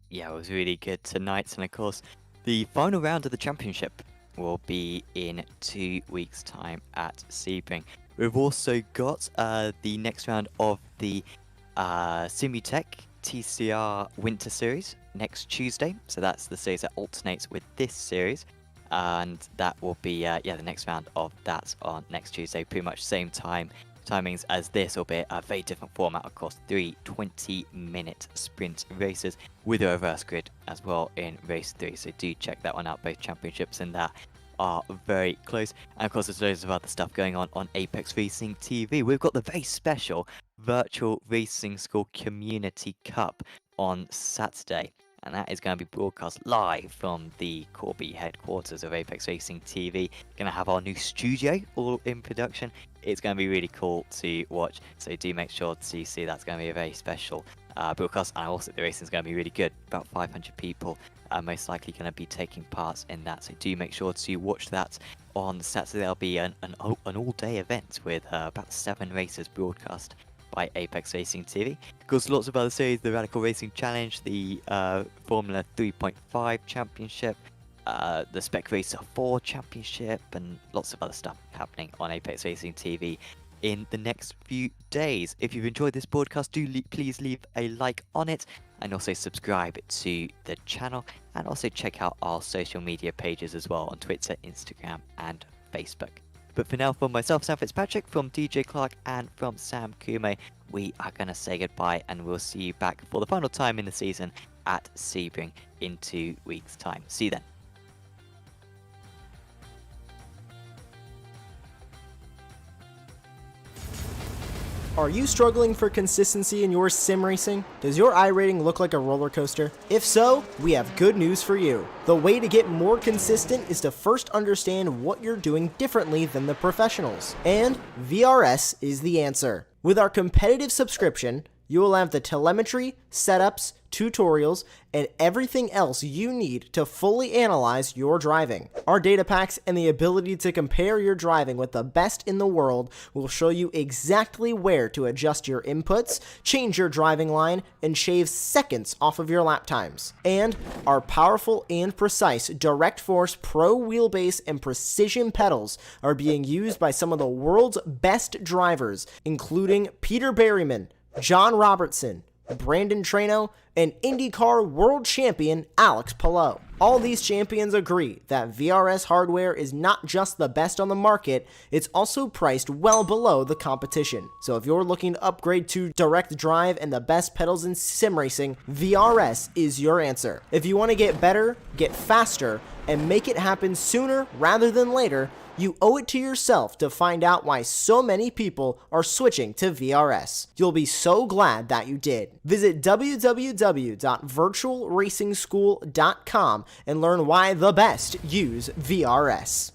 S1: Yeah, it was really good tonight. And of course, the final round of the championship will be in 2 weeks' time at Sebring. We've also got the next round of the Simutech TCR Winter Series next Tuesday. So that's the series that alternates with this series. And that will be, the next round of that on next Tuesday. Pretty much same timings as this, albeit a very different format. Of course, 3 20-minute sprint races with a reverse grid as well in race 3. So do check that one out. Both championships and that are very close. And of course, there's loads of other stuff going on Apex Racing TV. We've got the very special Virtual Racing School Community Cup on Saturday, and that is going to be broadcast live from the Corby headquarters of Apex Racing TV. Going to have our new studio all in production. It's going to be really cool to watch, so do make sure to see. That's going to be a very special broadcast, and also the racing is going to be really good. About 500 people are most likely going to be taking part in that, so do make sure to watch that on Saturday. There'll be an all-day event with about 7 races broadcast by Apex Racing TV. Of course, lots of other series, the Radical Racing Challenge, the Formula 3.5 Championship, the Spec Racer 4 Championship, and lots of other stuff happening on Apex Racing TV in the next few days. If you've enjoyed this broadcast, please leave a like on it, and also subscribe to the channel, and also check out our social media pages as well on Twitter, Instagram, and Facebook. But for now, from myself, Sam Fitzpatrick, from DJ Clark, and from Sam Kume, we are going to say goodbye, and we'll see you back for the final time in the season at Sebring in 2 weeks' time. See you then.
S8: Are you struggling for consistency in your sim racing? Does your iRating look like a roller coaster? If so, we have good news for you. The way to get more consistent is to first understand what you're doing differently than the professionals. And VRS is the answer. With our competitive subscription, you will have the telemetry, setups, tutorials, and everything else you need to fully analyze your driving. Our data packs and the ability to compare your driving with the best in the world will show you exactly where to adjust your inputs, change your driving line, and shave seconds off of your lap times. And our powerful and precise Direct Force Pro wheelbase and precision pedals are being used by some of the world's best drivers, including Peter Berryman, John Robertson, Brandon Trano, and IndyCar World Champion Alex Palou. All these champions agree that VRS hardware is not just the best on the market, it's also priced well below the competition. So if you're looking to upgrade to direct drive and the best pedals in sim racing, VRS is your answer. If you want to get better, get faster, and make it happen sooner rather than later, you owe it to yourself to find out why so many people are switching to VRS. You'll be so glad that you did. Visit www.virtualracingschool.com and learn why the best use VRS.